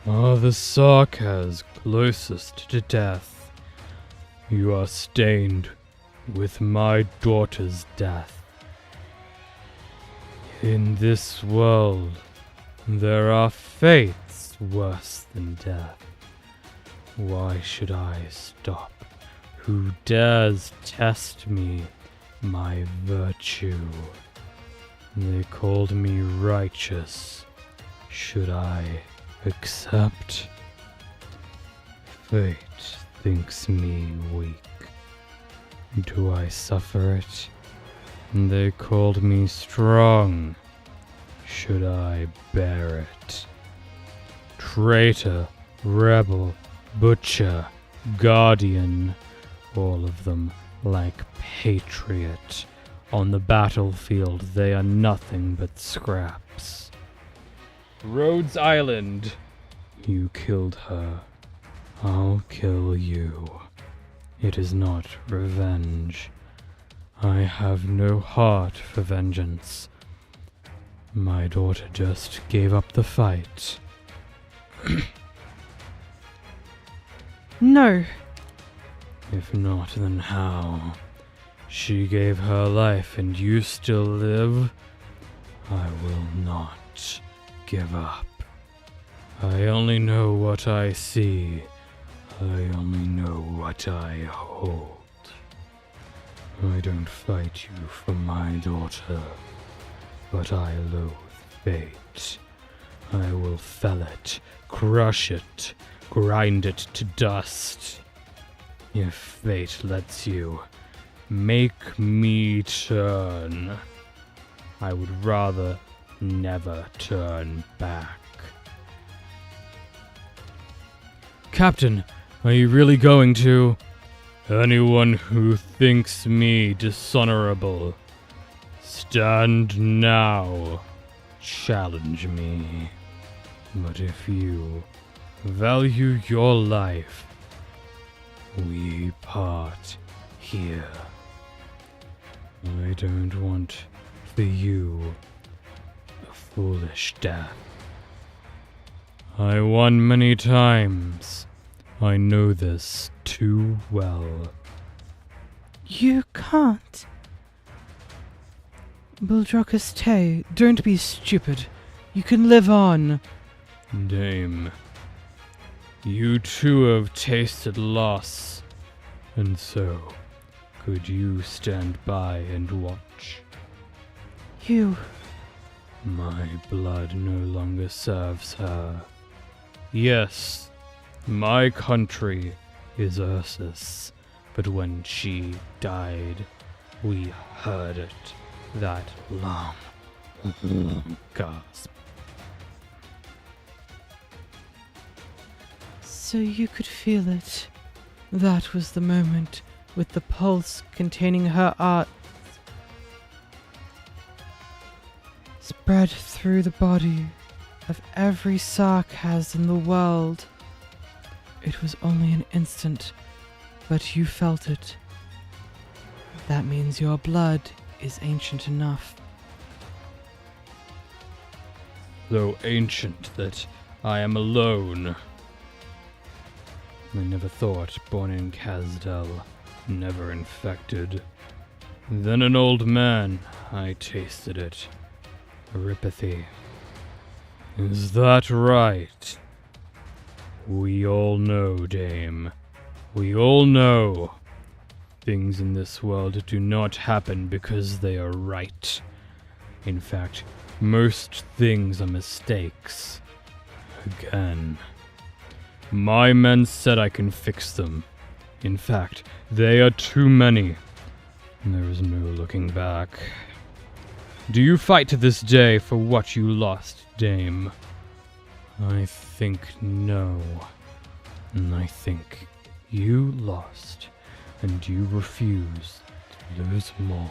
C: are the Sarkas closest to death. You are stained with my daughter's death. In this world, there are fates worse than death. Why should I stop? Who dares test me, my virtue? They called me righteous. Should I accept? Fate thinks me weak. Do I suffer it? They called me strong. Should I bear it? Traitor, rebel, butcher, guardian, all of them like Patriot. On the battlefield, they are nothing but scraps. Rhodes Island. You killed her. I'll kill you. It is not revenge. I have no heart for vengeance. My daughter just gave up the fight.
A: No.
C: If not, then how? She gave her life and you still live? I will not give up. I only know what I see. I only know what I hold. I don't fight you for my daughter, but I loathe fate. I will fell it, crush it, grind it to dust. If fate lets you, make me turn. I would rather never turn back. Captain, are you really going to? Anyone who thinks me dishonorable, stand now. Challenge me. But if you value your life, we part here. I don't want for you a foolish death. I won many times. I know this too well.
D: You can't. 𝍊🋼🍊🍊, don't be stupid. You can live on.
C: Dame, you too have tasted loss, and so could you stand by and watch?
D: You...
C: My blood no longer serves her. Yes, my country is Ursus, but when she died, we heard it that long gasp.
D: So you could feel it. That was the moment, with the pulse containing her art spread through the body of every Sarkaz in the world. It was only an instant, but you felt it. That means your blood is ancient enough.
C: So ancient that I am alone. I never thought, born in Kazdel, never infected. Then an old man, I tasted it. 𝍊🼼🍊. Is that right? We all know, Dame. We all know. Things in this world do not happen because they are right. In fact, most things are mistakes. Again. My men said I can fix them. In fact, they are too many. There is no looking back. Do you fight to this day for what you lost, Dame? I think no. And I think you lost, and you refuse to lose more.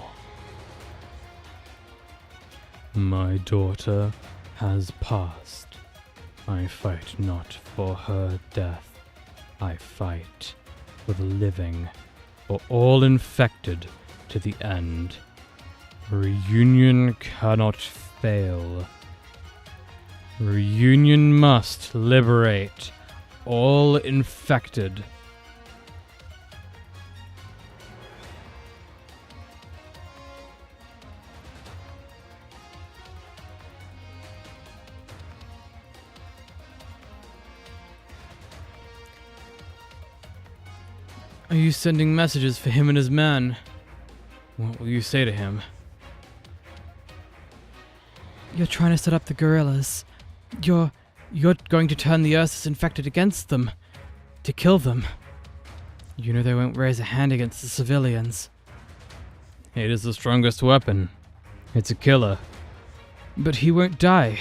C: My daughter has passed. I fight not for her death. I fight for the living, for all infected to the end. Reunion cannot fail. Reunion must liberate all infected.
A: Are you sending messages for him and his men? What will you say to him?
D: You're trying to set up the guerrillas. You're going to turn the Ursus infected against them. To kill them. You know they won't raise a hand against the civilians.
C: It is the strongest weapon. It's a killer.
D: But he won't die.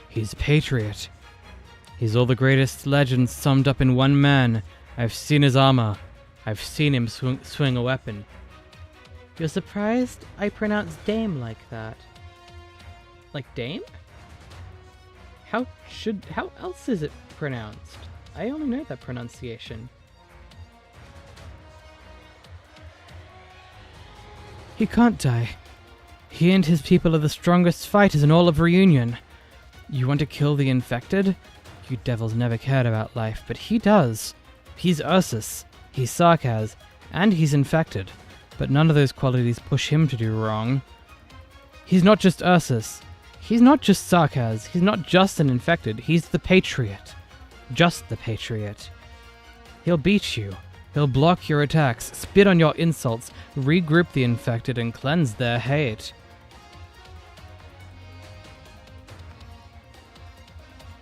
D: He's Patriot. He's all the greatest legends summed up in one man. I've seen his armor. I've seen him swing a weapon.
A: You're surprised I pronounce Dame like that? Like Dame? How else is it pronounced? I only know that pronunciation.
D: He can't die. He and his people are the strongest fighters in all of Reunion. You want to kill the infected? You devils never cared about life, but he does. He's Ursus, he's Sarkaz, and he's infected. But none of those qualities push him to do wrong. He's not just Ursus. He's not just Sarkaz. He's not just an infected. He's the Patriot. Just the Patriot. He'll beat you. He'll block your attacks, spit on your insults, regroup the infected, and cleanse their hate.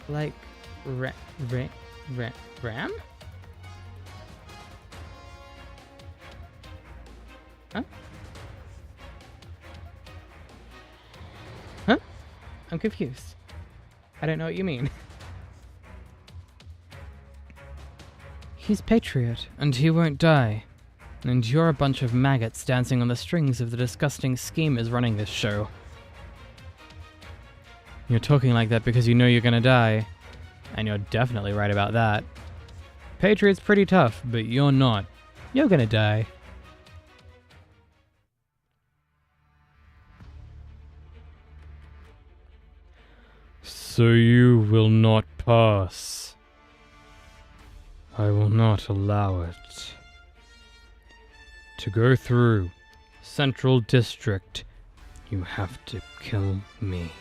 A: Like Ram? Huh? Huh? I'm confused. I don't know what you mean.
D: He's Patriot, and he won't die. And you're a bunch of maggots dancing on the strings of the disgusting schemers running this show. You're talking like that because you know you're gonna die. And you're definitely right about that. Patriot's pretty tough, but you're not. You're gonna die.
C: So you will not pass. I will not allow it. To go through Central District, you have to kill me.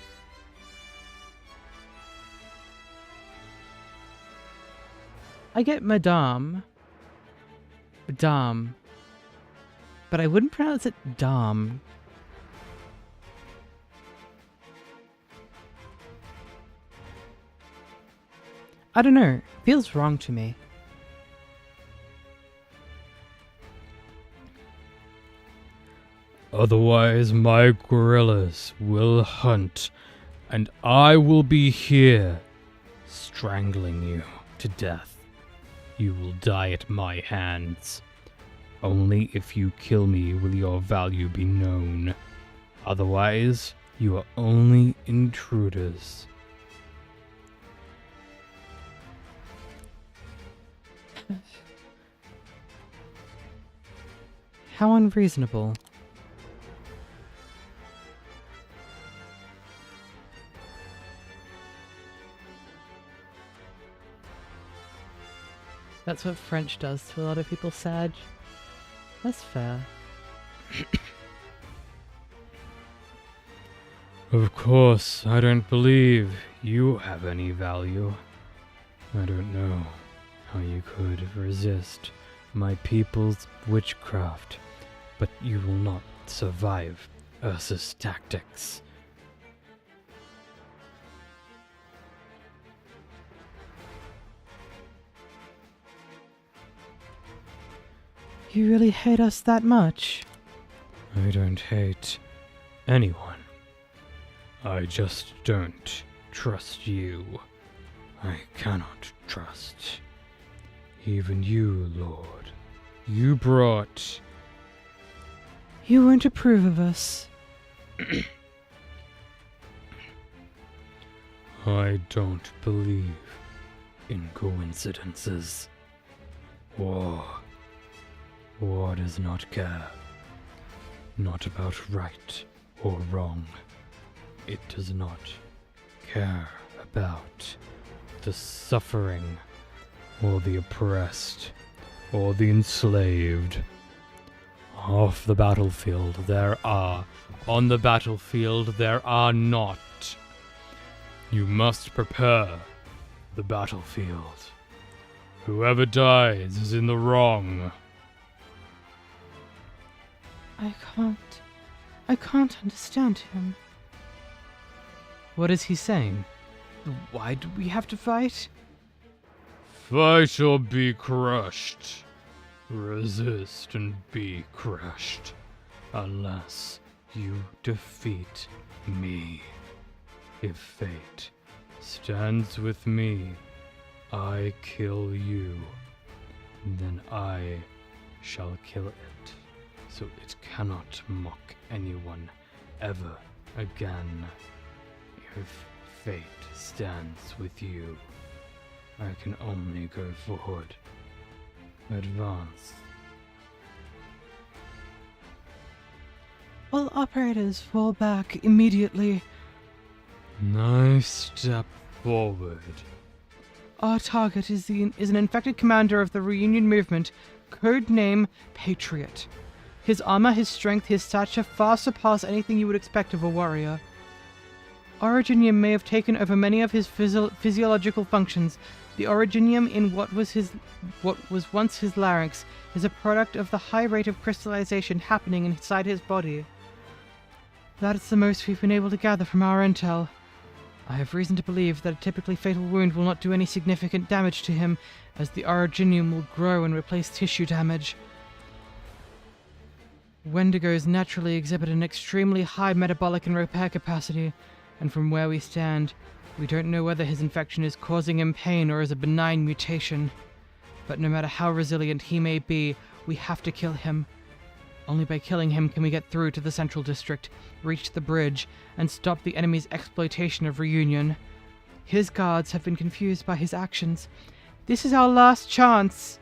D: I get Madame. Dom. But I wouldn't pronounce it Dom. I don't know. Feels wrong to me.
C: Otherwise, my gorillas will hunt, and I will be here, strangling you to death. You will die at my hands. Only if you kill me will your value be known. Otherwise, you are only intruders.
A: How unreasonable. That's what French does to a lot of people, Sag. That's fair.
C: Of course, I don't believe you have any value. I don't know how you could resist my people's witchcraft, but you will not survive Ursa's tactics.
A: You really hate us that much?
C: I don't hate anyone. I just don't trust you. I cannot trust even you, Lord. You brought...
A: You won't approve of us.
C: I don't believe in coincidences. War does not care. Not about right or wrong. It does not care about the suffering, or the oppressed, or the enslaved. Off the battlefield there are, on the battlefield there are not. You must prepare the battlefield. Whoever dies is in the wrong.
A: I can't understand him. What is he saying? Why do we have to fight?
C: Fight or be crushed. Resist and be crushed. Unless you defeat me. If fate stands with me, I kill you. Then I shall kill it, so it cannot mock anyone ever again. If fate stands with you, I can only go forward. Advance.
A: All operators fall back immediately.
C: Nice step forward.
A: Our target is an infected commander of the Reunion movement, code name Patriot. His armor, his strength, his stature far surpass anything you would expect of a warrior. Originium may have taken over many of his physiological functions. The originium in what was once his larynx is a product of the high rate of crystallization happening inside his body. That's the most we've been able to gather from our intel. I have reason to believe that a typically fatal wound will not do any significant damage to him, as the originium will grow and replace tissue damage. Wendigos naturally exhibit an extremely high metabolic and repair capacity, and from where we stand, we don't know whether his infection is causing him pain or is a benign mutation. But no matter how resilient he may be, we have to kill him. Only by killing him can we get through to the Central District, reach the bridge, and stop the enemy's exploitation of Reunion. His guards have been confused by his actions. This is our last chance!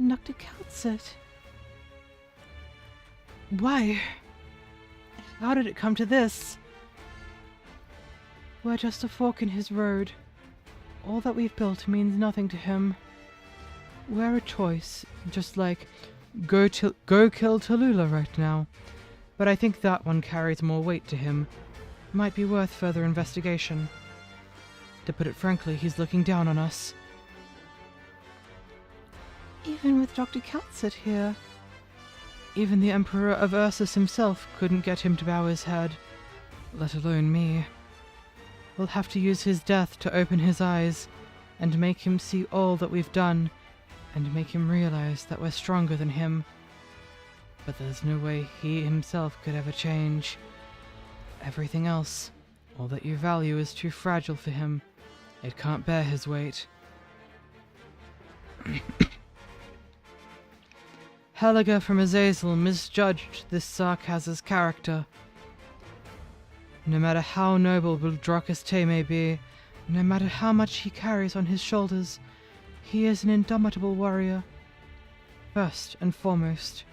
A: Dr. Kaltzit. Why? How did it come to this? We're just a fork in his road. All that we've built means nothing to him. We're a choice, just like go kill Tallulah right now. But I think that one carries more weight to him. Might be worth further investigation. To put it frankly, he's looking down on us. Even with Dr. Kaltzit here, even the Emperor of Ursus himself couldn't get him to bow his head, let alone me. We'll have to use his death to open his eyes, and make him see all that we've done, and make him realize that we're stronger than him.
D: But there's no way he himself could ever change. Everything else, all that you value, is too fragile for him. It can't bear his weight. Helga from Azazel misjudged this Sarkaz's character. No matter how noble 𝍊🼼🍊 may be, no matter how much he carries on his shoulders, he is an indomitable warrior. First and foremost.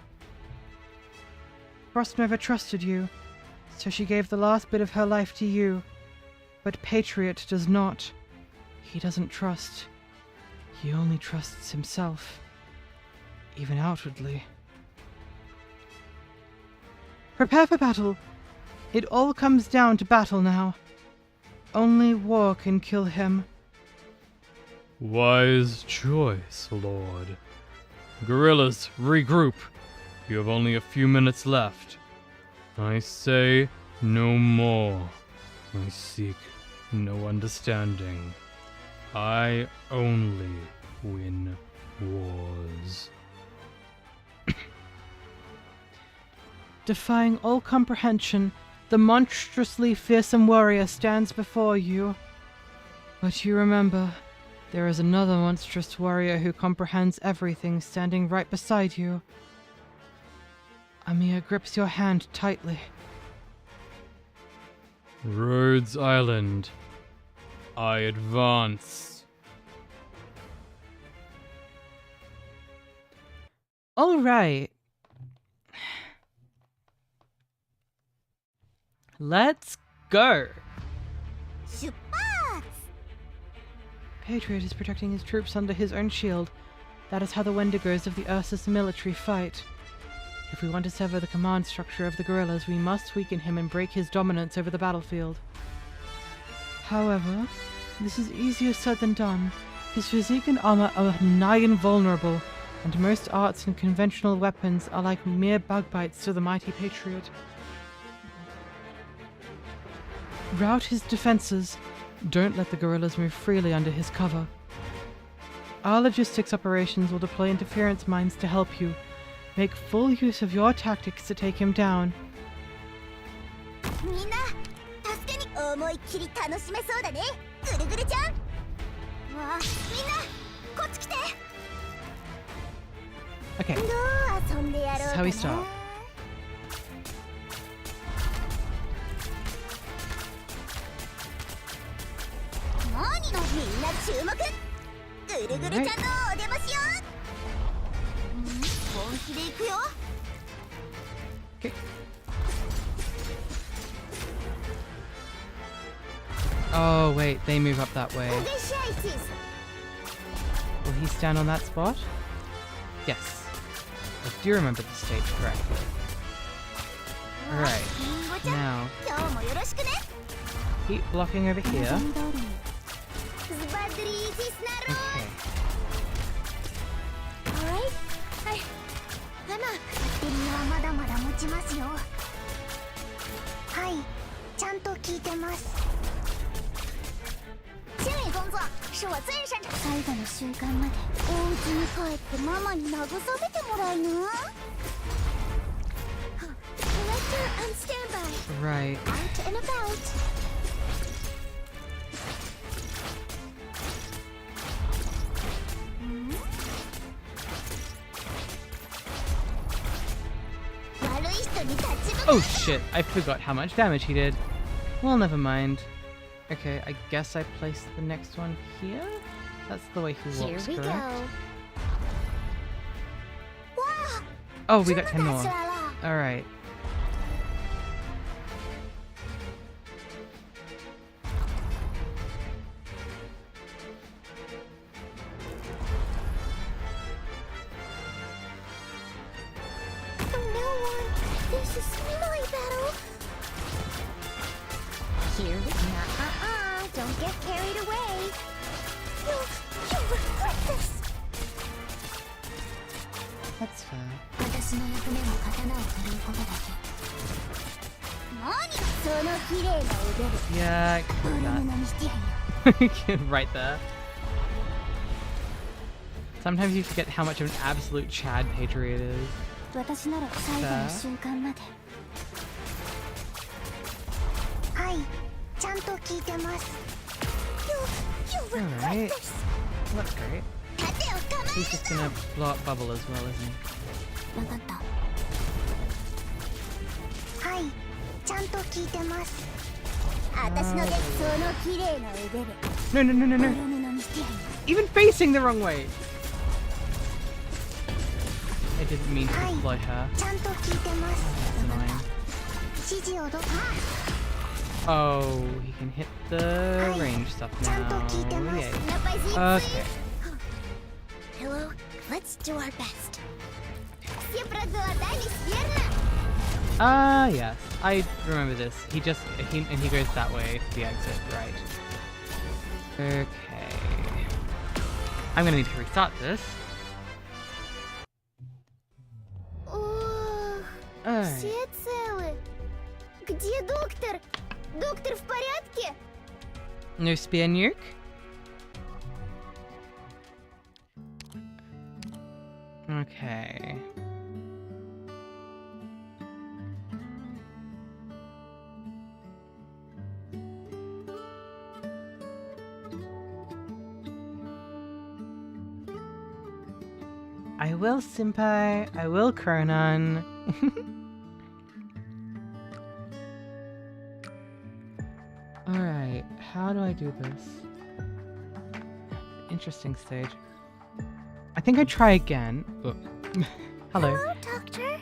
D: 𝍊🼼🍊 trusted you, so she gave the last bit of her life to you. But Patriot does not. He doesn't trust. He only trusts himself. Even outwardly. Prepare for battle. It all comes down to battle now. Only war can kill him.
C: Wise choice, Lord. Guerrillas, regroup. You have only a few minutes left. I say no more. I seek no understanding. I only win wars.
D: Defying all comprehension, the monstrously fearsome warrior stands before you. But you remember, there is another monstrous warrior who comprehends everything standing right beside you. Amir grips your hand tightly.
C: Rhodes Island. I advance.
D: All right. Let's go.
B: 出発
D: Patriot is protecting his troops under his own shield. That is how the Wendigos of the Ursus military fight. If we want to sever the command structure of the guerrillas, we must weaken him and break his dominance over the battlefield. However, this is easier said than done. His physique and armor are nigh invulnerable, and most arts and conventional weapons are like mere bug bites to the mighty Patriot. Rout his defenses. Don't let the guerrillas move freely under his cover. Our logistics operations will deploy interference mines to help you. Make full use of your tactics to take him down.
B: みんな助けに思いっきり楽しめそうだねぐるぐるちゃんわあみんなこっち来て
D: Okay,
B: どう遊んでやろう
D: this is
B: か
D: how
B: な
D: we start.
B: 何のみんな注目ぐるぐるちゃんのお出ましよ本気で行くよ
D: Okay. Oh wait, they move up that way.
B: お願いします
D: Will he stand on that spot? Yes. I do remember the stage correctly. Alright,
B: リンゴちゃん
D: now
B: 今日もよろしくね
D: keep blocking over here.
B: ズバッドリージスナロ
D: Okay.
B: ーはいはいママバッテリーはまだまだ持ちますよはいちゃんと聞いてます清理工作是我最擅长最後の瞬間までお家に帰ってママに慰めてもらいな Lecture on standby
D: Right.
B: out and about
D: Oh shit, I forgot how much damage he did. Well, never mind. Okay, I guess I placed the next one here? That's the way he
B: Here
D: walks,
B: we go.
D: correct?
B: Wow!
D: Oh, we got 10 more.
B: そうだ
D: Alright.
B: From now on, this is my battle. Here we go. Don't get carried away. You'll regret this.
D: That's fair.
B: 私の役目は刀を振るうことだけ。何その綺麗な腕で
D: Yeah, I can
B: ボロ
D: do
B: 布にしてやるよ。
D: that. Right there. Sometimes you forget how much of an absolute Chad Patriot is.
B: 私なら最後の瞬間まで。はい、ちゃんと聞いてます。You were
A: Alright.
B: this.
A: Well, that's great.
B: 盾を構
A: He's just gonna blow up Bubble as well, isn't
B: え。わかった。はい、ちゃんと聞いてます。私のその綺麗な腕で
A: he? No, no, no, no,
B: 泥
A: no.
B: 布にしてやる。
A: Even facing the wrong way! I didn't mean to deploy her.
B: ちゃんと聞いてます。
A: That's annoying.
B: 指示を
A: Oh, he can hit the range stuff
B: ちゃんと
A: now.
B: 聞いてます。
A: Yay. Okay.
B: Hello, let's do our best. Все проголодались, верно?
A: Yes. I remember this. He goes that way to the exit, right. Okay. I'm gonna need to restart this.
B: Ох,
A: Alright.
B: все целы. Где доктор? Доктор в порядке?
A: No spear nuke? Okay. I will, Senpai. I will, Kronon. Alright, how do I do this? Interesting stage. I think I try again. Oh. Hello.
B: Hello, doctor.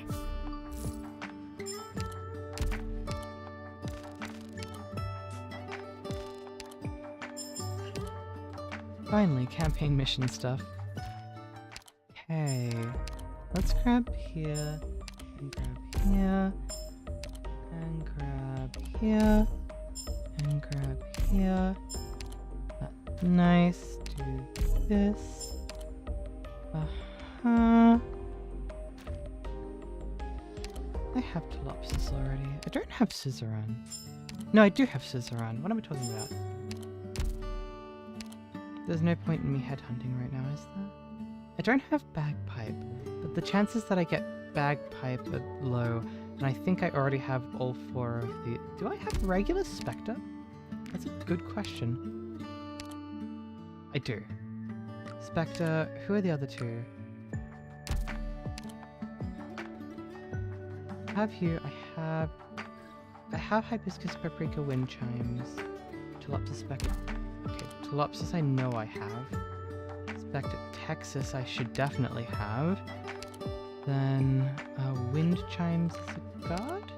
A: Finally, campaign mission stuff. Okay, let's grab here, and grab here, and grab here, and grab here. That's nice. Do this. I have Telopsis already. I don't have Scissoran. No, I do have Scissoran. What am I talking about? There's no point in me headhunting right now, is there? I don't have Bagpipe, but the chances that I get Bagpipe are low, and I think I already have all four of the... Do I have regular Spectre? That's a good question. I do. Spectre, who are the other two? I have you, I have Hibiscus Paprika Wind Chimes. Telopsis Spectre. Okay, Telopsis I know I have. Spectre Texas I should definitely have. Then, Wind Chimes is a god?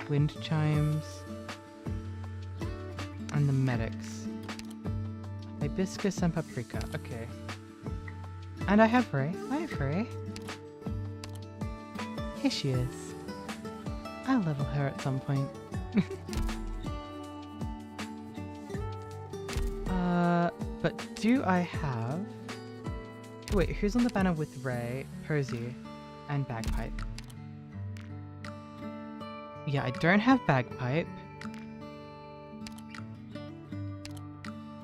A: Wind Chimes. And the medics. Hibiscus and Paprika, okay. And I have Ray. I have Ray. Here she is. I'll level her at some point. But do I have... Wait, who's on the banner with Ray, Posey, and Bagpipe? Yeah, I don't have Bagpipe.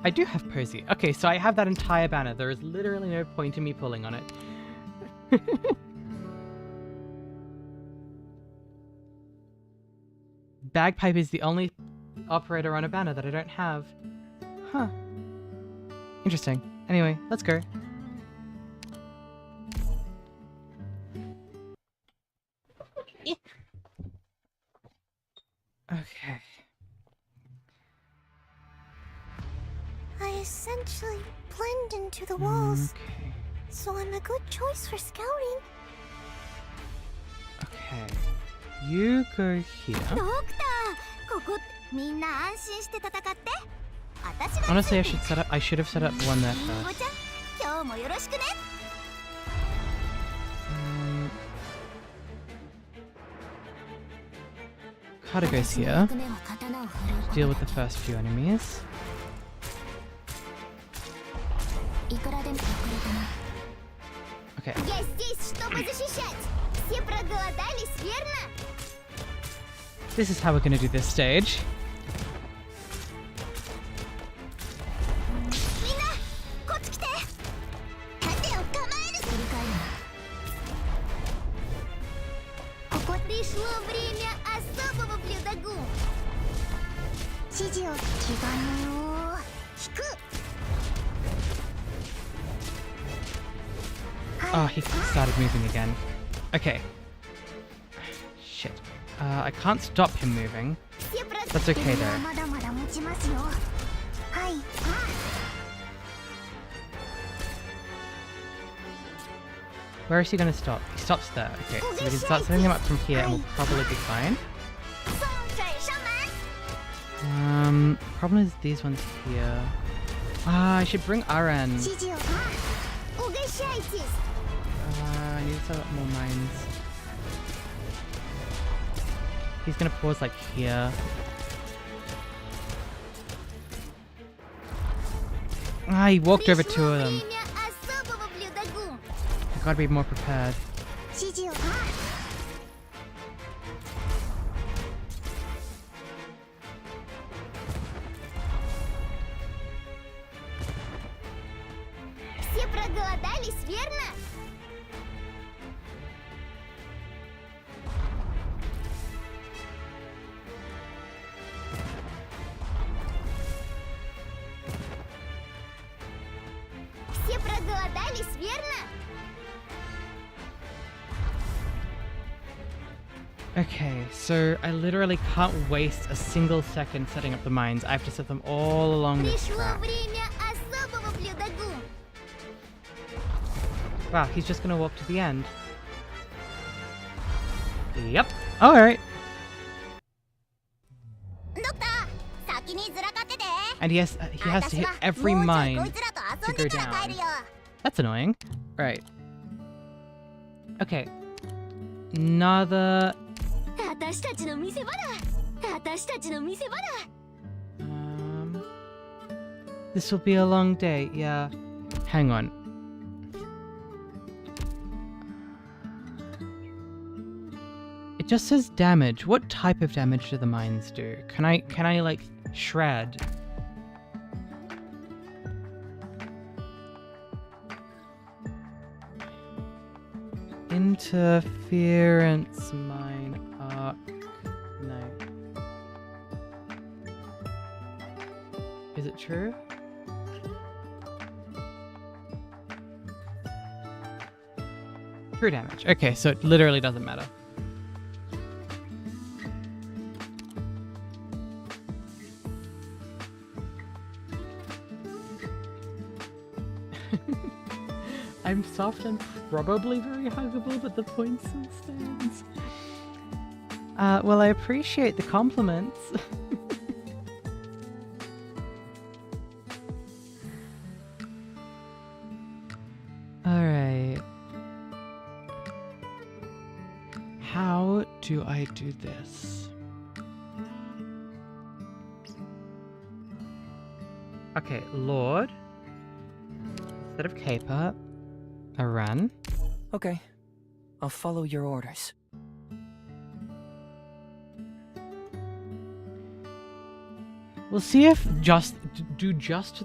A: I do have Posey. Okay, so I have that entire banner. There is literally no point in me pulling on it. Bagpipe is the only operator on a banner that I don't have. Huh. Interesting. Anyway, let's go. Okay.
B: I essentially blend into the walls,
A: Okay.
B: so I'm a good choice for scouting.
A: Okay. You go here.
B: ドクター、ここみんな安心して戦って。私が
A: Honestly, I should have set up one there
B: りんご
A: first.
B: ちゃん、今日もよろしくね。
A: Carter goes here.
B: 目は刀を振るうこと
A: Deal with the first few enemies.
B: いくらでも遅れたな。
A: Okay.
B: Я здесь, чтобы защищать. Все проголодались, верно?
A: This is how we're gonna do this stage.
B: みんな、こっち来て。盾を構える время особого блюдогу. 指示を聞き金を引く。
A: Oh, he started moving again. Okay. Shit. I can't stop him moving. That's okay though.
B: まだまだ持ちますよ。はい。
A: Where is he gonna stop? He stops there. Okay, so we can start setting him up from here and we'll probably be fine.
B: 送水上门。
A: Problem is these ones here. Ah, I should bring Aran.
B: 指示を。Угощайтесь.
A: I need to set up more mines. He's gonna pause like here. Ah, he walked over two of them.
B: Время особого блюдогу.
A: I gotta be more prepared.
B: 指示を。 Все проголодались, верно? Все проголодались, верно?
A: Okay, so I literally can't waste a single second setting up the mines. I have to set them all along this
B: Пришло
A: track.
B: время особого блюдогу.
A: Wow, he's just gonna walk to the end. Yep. Alright.
B: ドクター、先にずらかってて。
A: And he has to hit every
B: もうちょい
A: mine
B: こいつらと遊んでから帰るよ。
A: That's annoying. Right. Okay. Another...
B: 私たちの見せ場だ。私たちの見せ場だ。
A: This will be a long day, yeah. Hang on. It just says damage. What type of damage do the mines do? Can I like shred? Interference mine Arknight. Is it true? True damage. Okay, so it literally doesn't matter. I'm soft and probably very huggable, but the point still stands. Well, I appreciate the compliments. Alright. How do I do this? Okay, Lord. Instead of caper, a run.
E: Okay. I'll follow your orders.
A: We'll see if just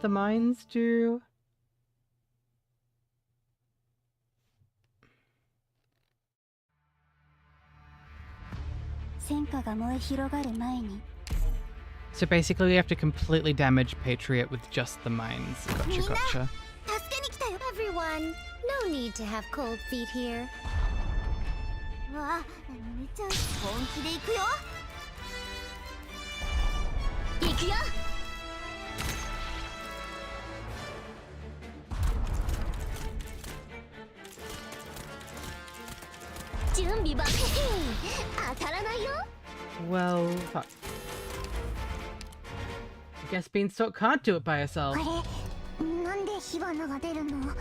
A: the mines do. So basically we have to completely damage Patriot with just the mines. Gotcha, gotcha.
B: Everyone, no need to have cold feet here. わあ、めっちゃ本気で行くよ。行くよ。準備万全。当たらないよ。
A: Well, fuck. I guess Beanstalk can't do it by herself.
B: あれ、なんで火花が出るの？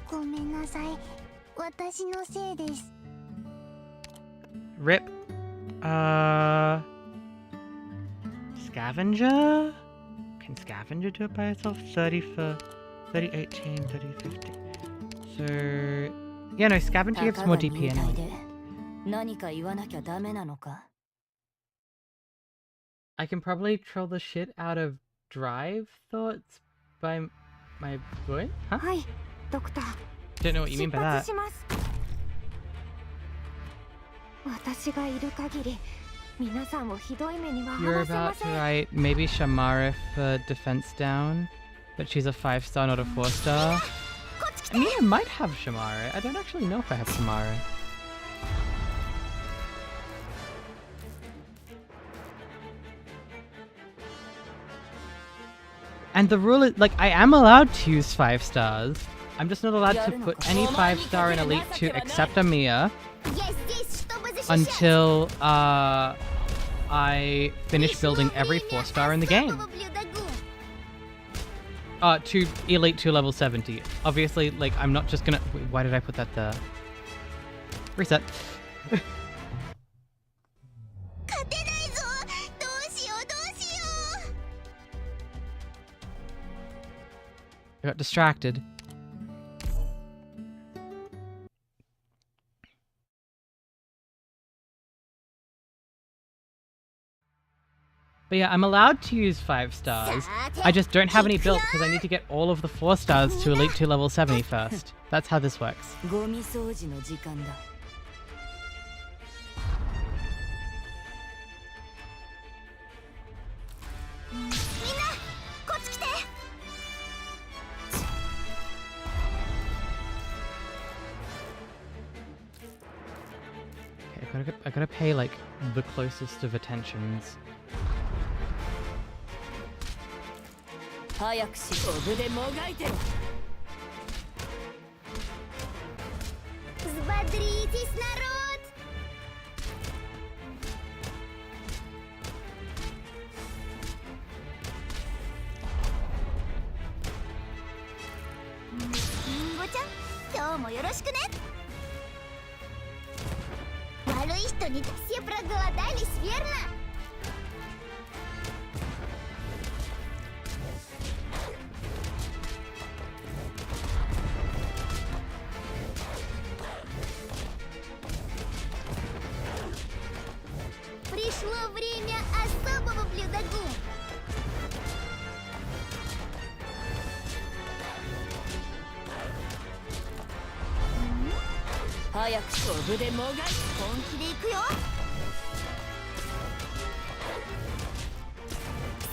B: ごめんなさい。私のせいです。
A: Rip. Scavenger? Can Scavenger do it by itself? 30 for 30, 18, 30, 50. So... Yeah, no, Scavenger gives more DP anyway.
F: 何か言わなきゃダメなのか?
A: I can probably troll the shit out of drive thoughts by my boy? Huh?
B: はい、ドクター。
A: Don't know what you mean by that.
B: 出発します。私がいる限り皆さんをひどい目には
A: You're
B: 遭わせま
A: about
B: せ
A: to
B: ん
A: write maybe Shamara for defense down, but she's a 5-star, not a 4-star.
B: こっち来
A: I
B: て
A: mean, I might have Shamara. I don't actually know if I have Shamara. And the rule is, like, I am allowed to use 5 stars. I'm just not allowed to put any 5-star in Elite 2 except Amiya
B: Я здесь, чтобы защищать.
A: until I finish building every 4-star in the game.
B: Особого блюдогу.
A: To Elite 2 level 70. Obviously, like, I'm not just gonna... Wait, why did I put that there? Reset.
B: 勝てないぞ。どうしようどうしよう。
A: I got distracted. But yeah, I'm allowed to use 5 stars. I just don't have any built because I need to get all of the 4 stars to Elite 2 level 70 first. That's how this works.
F: ゴミ掃除の時間だ。
B: みんなこっち来て。
A: Okay, I gotta pay like the closest of attentions.
F: 早くし、コブでもがいてろ。
B: Взбодритесь, народ. Ringo-chan, 今日もよろしくね。悪い人にвсе проголодались, верно? Пришло время особого блюдогу.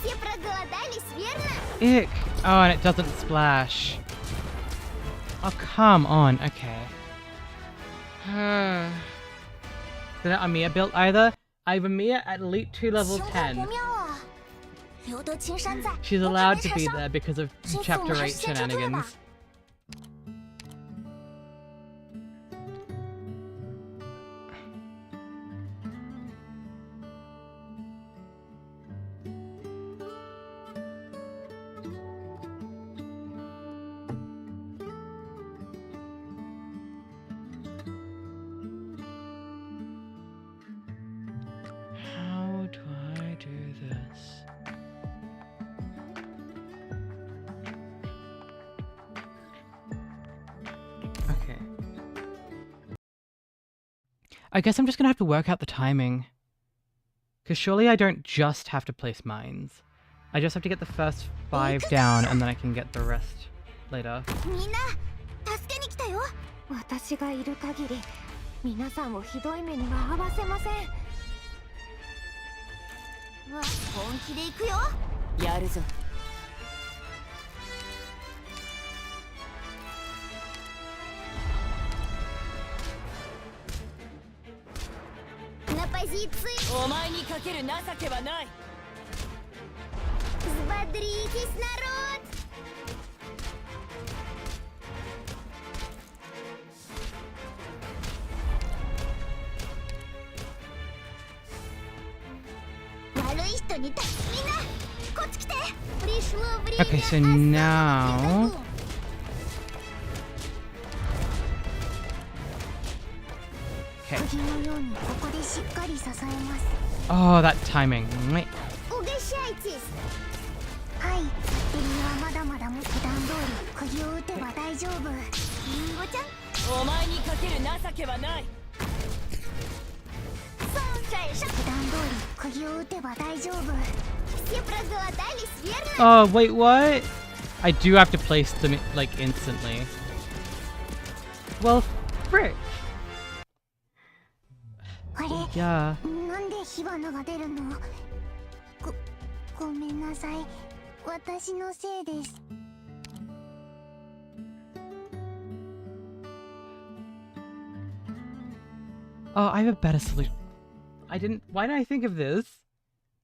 B: Все проголодались, верно?
A: Ick! Oh, and it doesn't splash. Oh, come on. Okay. Is that Amiya built either? I have Amiya at Elite 2 level 10. She's allowed to be there because of Chapter 8 shenanigans. How do I do this? Okay. I guess I'm just gonna have to work out the timing. Because surely I don't just have to place mines. I just have to get the first 5 down and then I can get the rest later.
B: みんな助けに来たよ。私がいる限り皆さんをひどい目には合わせません。本気で行くよ。
F: やるぞ。
B: На позиции.
F: お前にかける情けはない。
B: Взбодритесь, народ.
A: Okay, so now... Okay. Oh, that timing. Wait.
B: はい、エリはまだまだもっと段通り釘を打てば大丈夫。リンゴちゃん、
F: お前にかける情けはない。
B: 段通り釘を打てば大丈夫。Все проголодались, верно?
A: Oh, wait, what? I do have to place them, like, instantly. Well, frick. Yeah.
B: なんで火花が出るの？ごめんなさい。私のせいです。
A: Oh, I have a better solution. Why did I think of this?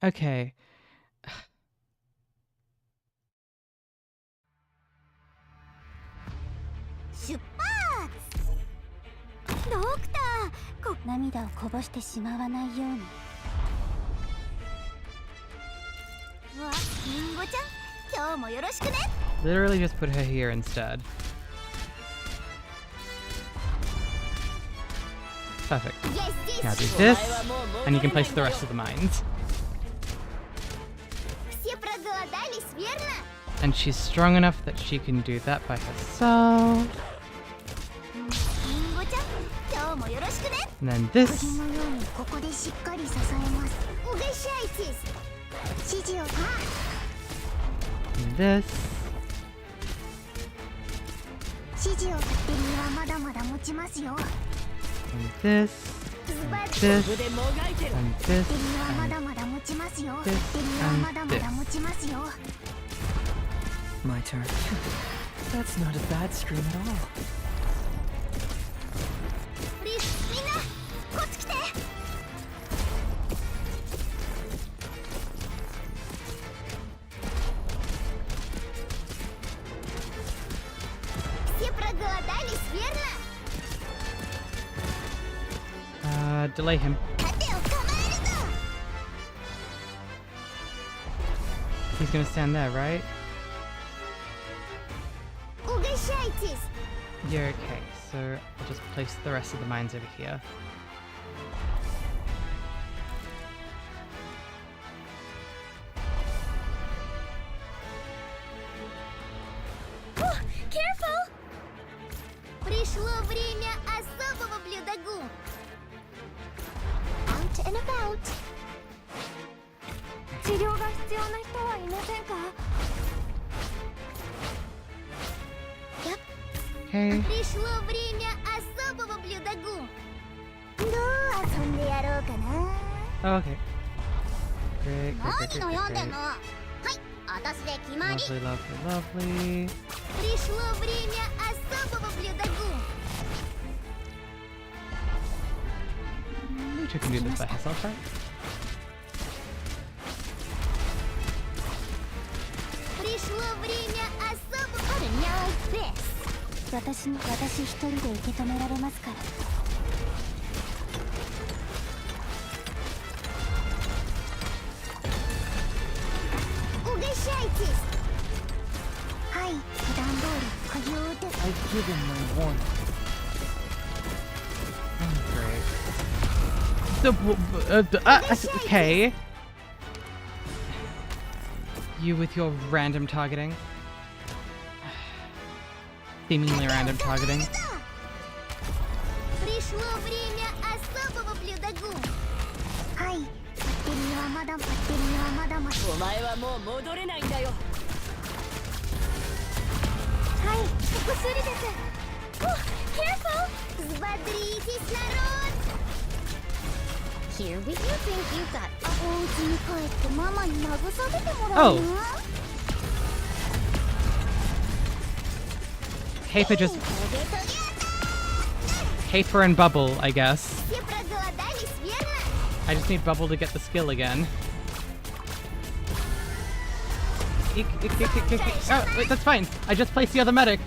A: Okay.
B: 出発！ドクター、涙をこぼしてしまわないように。うわ、リンゴちゃん、今日もよろしくね。
A: Literally just put her here instead. Perfect. Now do this, and you can place the rest of the mines.
B: Все проголодались, верно?
A: And she's strong enough that she can do that by herself.
B: リンゴちゃん、今日もよろしくね。
A: And then this.
B: 鳥のようにここでしっかり支えます。Угощайтесь. 指示を。
A: And this.
B: 指示を勝手にはまだまだ持ちますよ。
A: And this. And this.
F: 腕もがいてる
A: And
B: 勝
A: this.
B: 手にはまだまだ持ちますよ。
A: this
B: 勝手にはまだまだ持ちますよ。
E: My turn. That's not a bad scream at all.
B: リス、みんなこっち来て。 Все проголодались, верно?
A: Delay him.
B: 盾を構えるぞ。
A: He's gonna stand there, right?
B: Угощайтесь.
A: Yeah, okay. So I'll just place the rest of the mines over here.
B: Careful. Пришло время особого блюдогу. Out and about. 治療が必要な人はいませんか?
A: Okay.
B: Пришло время особого блюдогу. どう遊んでやろうかな?
A: Oh, okay. Great, great, great,
B: 何
A: great,
B: 悩ん
A: great,
B: で
A: great.
B: んの? はい、私で決まり.
A: Lovely, lovely, lovely.
B: Пришло время особого блюдогу.
A: Lucha can do this by herself, right?
B: Пришло время особого... Now this. 私一人で受け止められますから. Угощайтесь. はい、段ボール、不要です.
E: I've given my warning.
A: Great. Okay. You with your random targeting. Seemingly random targeting.
B: Пришло время особого блюдогу. はい、バッテリーはまだ。
F: お前はもう戻れないんだよ
B: はい、お薬です。Oh, careful! Взбодритесь, народ! Here we go. You think you've got... お家に帰ってママに慰めてもらうな。
A: Caper just... Caper and Bubble, I guess.
B: Все проголодались, верно?
A: I just need Bubble to get the skill again. Oh, wait, that's fine. I just placed the other medic.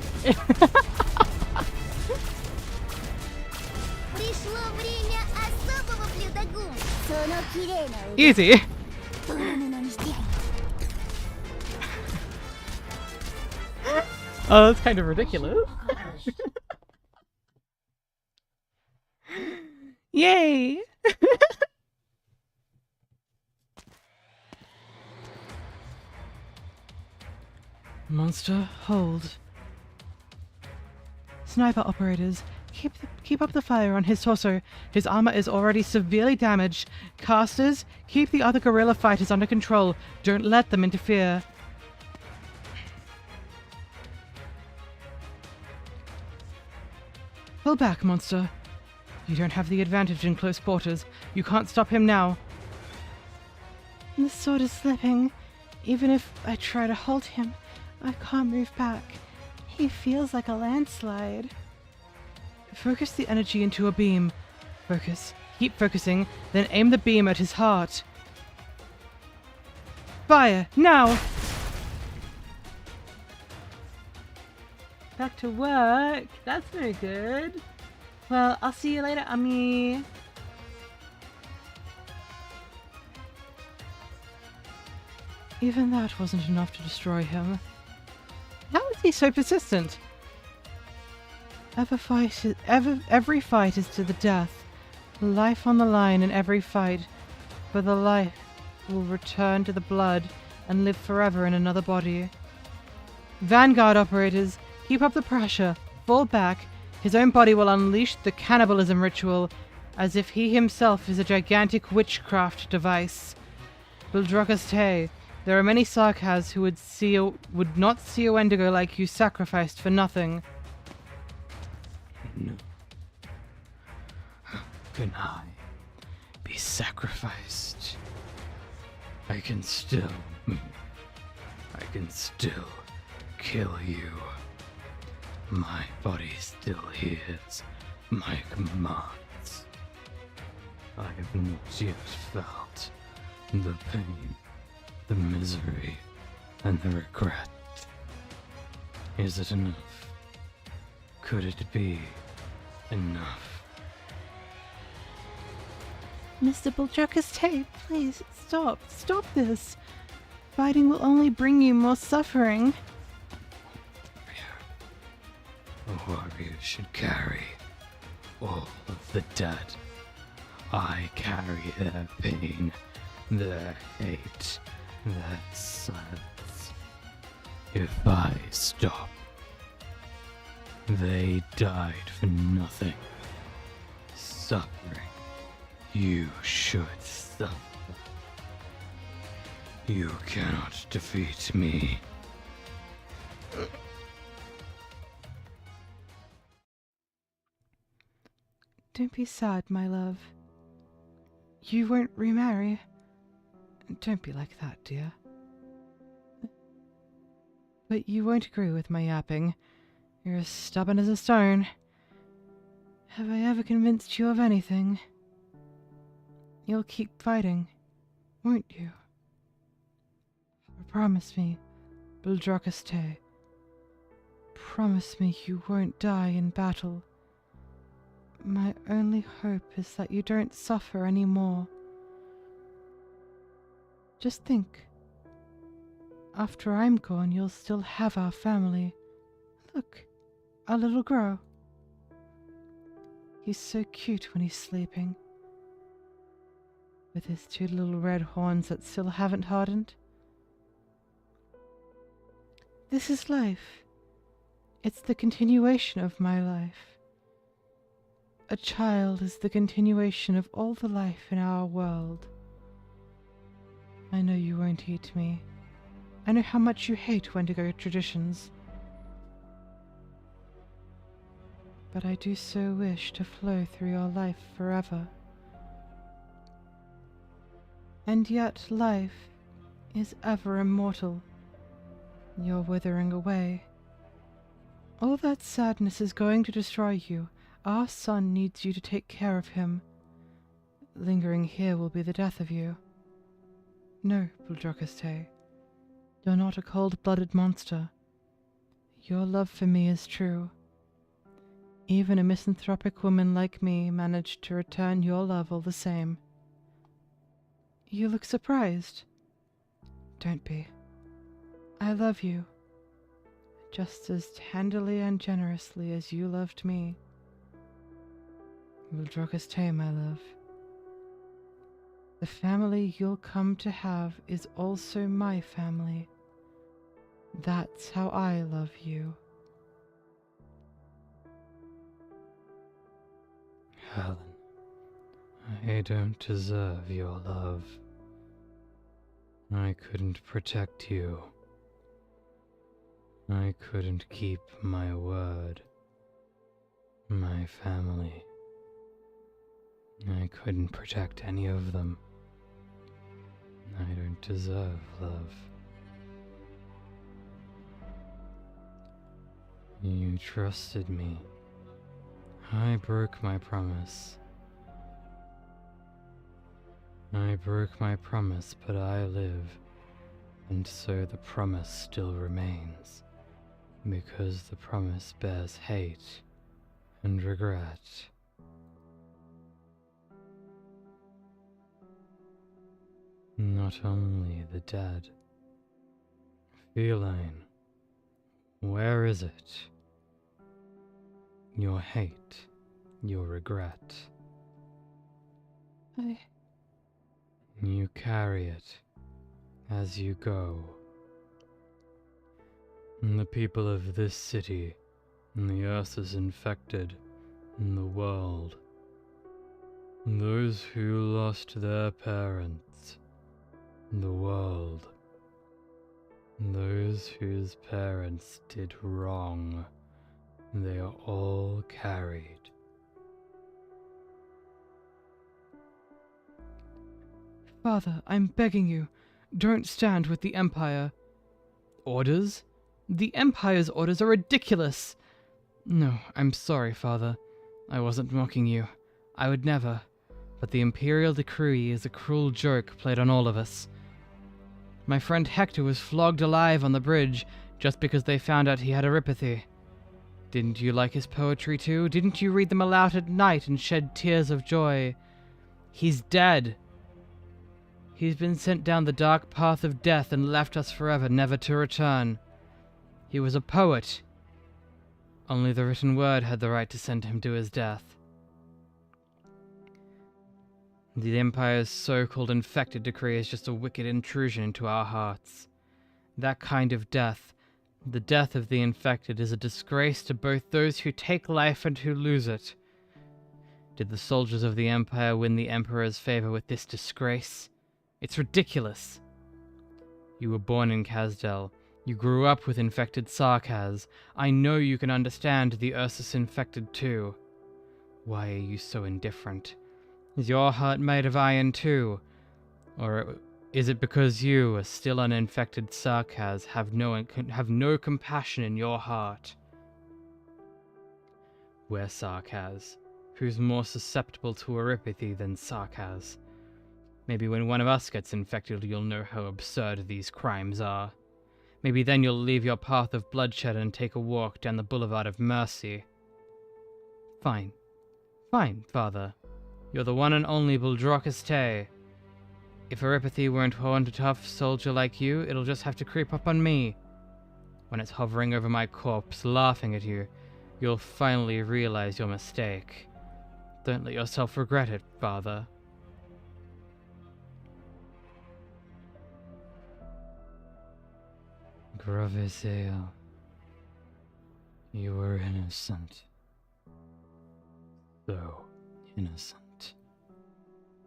B: Пришло время особого блюдогу. その綺麗な腕
A: Easy.
B: どの布にしてやる。
A: Oh, that's kind of ridiculous. Yay! Monster, hold. Sniper operators, keep up the fire on his torso. His armor is already severely damaged. Casters, keep the other guerrilla fighters under control. Don't let them interfere. Pull back, monster. You don't have the advantage in close quarters. You can't stop him now.
D: The sword is slipping. Even if I try to hold him, I can't move back. He feels like a landslide.
A: Focus the energy into a beam. Focus. Keep focusing, then aim the beam at his heart. Fire! Now! Back to work. That's no good. Well, I'll see you later, Ami. Even that wasn't enough to destroy him. How is he so persistent? Every fight is to the death. Life on the line in every fight. For the life will return to the blood and live forever in another body. Vanguard operators, keep up the pressure. Fall back. His own body will unleash the cannibalism ritual as if he himself is a gigantic witchcraft device. 𝍊🼼🍊, there are many Sarkaz who would not see a Wendigo like you sacrificed for nothing. No. How can I be sacrificed? I can still kill you. My body still hears my commands. I have not yet felt the pain, the misery, and the regret. Is it enough? Could it be enough?
D: Mr. 𝍊🼼🍊, please, stop. Stop this. Fighting will only bring you more suffering.
A: A warrior should carry all of the dead. I carry their pain, their hate, their silence. If I stop, they died for nothing. Suffering. You should suffer. You cannot defeat me.
D: Don't be sad, my love. You won't remarry.
A: Don't be like that, dear.
D: But you won't agree with my yapping. You're as stubborn as a stone. Have I ever convinced you of anything? You'll keep fighting, won't you? Promise me, 𝍊🼼🍊. Promise me you won't die in battle. My only hope is that you don't suffer anymore. Just think. After I'm gone, you'll still have our family. Look, our little girl. He's so cute when he's sleeping. With his two little red horns that still haven't hardened. This is life. It's the continuation of my life. A child is the continuation of all the life in our world. I know you won't eat me. I know how much you hate Wendigo traditions. But I do so wish to flow through your life forever. And yet life is ever immortal. You're withering away. All that sadness is going to destroy you. Our son needs you to take care of him. Lingering here will be the death of you. No, 𝍊🼼🍊. You're not a cold-blooded monster. Your love for me is true. Even a misanthropic woman like me managed to return your love all the same. You look surprised. Don't be. I love you, just as tenderly and generously as you loved me. 𝍊🼼🍊, my love. The family you'll come to have is also my family. That's how I love you.
A: Helen, I don't deserve your love. I couldn't protect you. I couldn't keep my word. My family
C: I couldn't protect any of them. I don't deserve love. You trusted me. I broke my promise. I broke my promise, but I live, and so the promise still remains, because the promise bears hate and regret. Not only the dead. Feline, where is it? Your hate, your regret. You carry it as you go. And the people of this city, and the earth is infected, and the world. Those who lost their parents, the world. Those whose parents did wrong, they are all carried.
A: Father, I'm begging you, don't stand with the Empire. Orders? The Empire's orders are ridiculous! No, I'm sorry, Father. I wasn't mocking you. I would never. But the Imperial decree is a cruel joke played on all of us. My friend Hector was flogged alive on the bridge just because they found out he had 𝍊🋼🍊. Didn't you like his poetry too? Didn't you read them aloud at night and shed tears of joy? He's dead. He's been sent down the dark path of death and left us forever, never to return. He was a poet. Only the written word had the right to send him to his death. The Empire's so-called infected decree is just a wicked intrusion into our hearts. That kind of death, the death of the infected, is a disgrace to both those who take life and who lose it. Did the soldiers of the Empire win the Emperor's favor with this disgrace? It's ridiculous. You were born in Kazdel. You grew up with infected Sarkaz. I know you can understand the Ursus infected too. Why are you so indifferent? Is your heart made of iron too? Or is it because you, a still uninfected Sarkaz, have no compassion in your heart? We're Sarkaz. Who's more susceptible to 𝍊🋼🍊 than Sarkaz? Maybe when one of us gets infected, you'll know how absurd these crimes are. Maybe then you'll leave your path of bloodshed and take a walk down the Boulevard of Mercy. Fine. Fine, Father. You're the one and only 𝍊🋼🍊 Te. If 𝍊🋼🍊 weren't one tough soldier like you, it'll just have to creep up on me. When it's hovering over my corpse, laughing at you, you'll finally realize your mistake. Don't let yourself regret it, Father.
C: 𝍊🋼🍊, you were innocent. So innocent.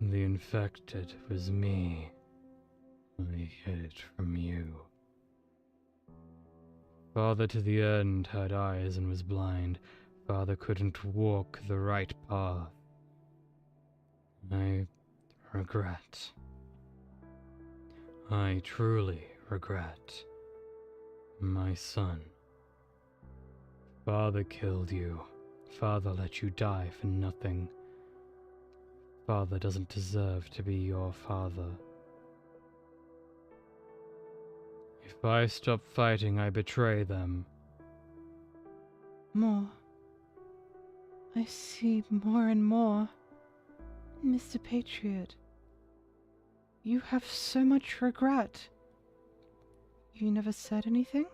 C: The infected was me. I hid it from you. Father to the end had eyes and was blind. Father couldn't walk the right path. I regret. I truly regret. My son. Father killed you. Father let you die for nothing. Father doesn't deserve to be your father. If I stop fighting, I betray them.
D: More. I see more and more. Mr. Patriot, you have so much regret. You never said anything?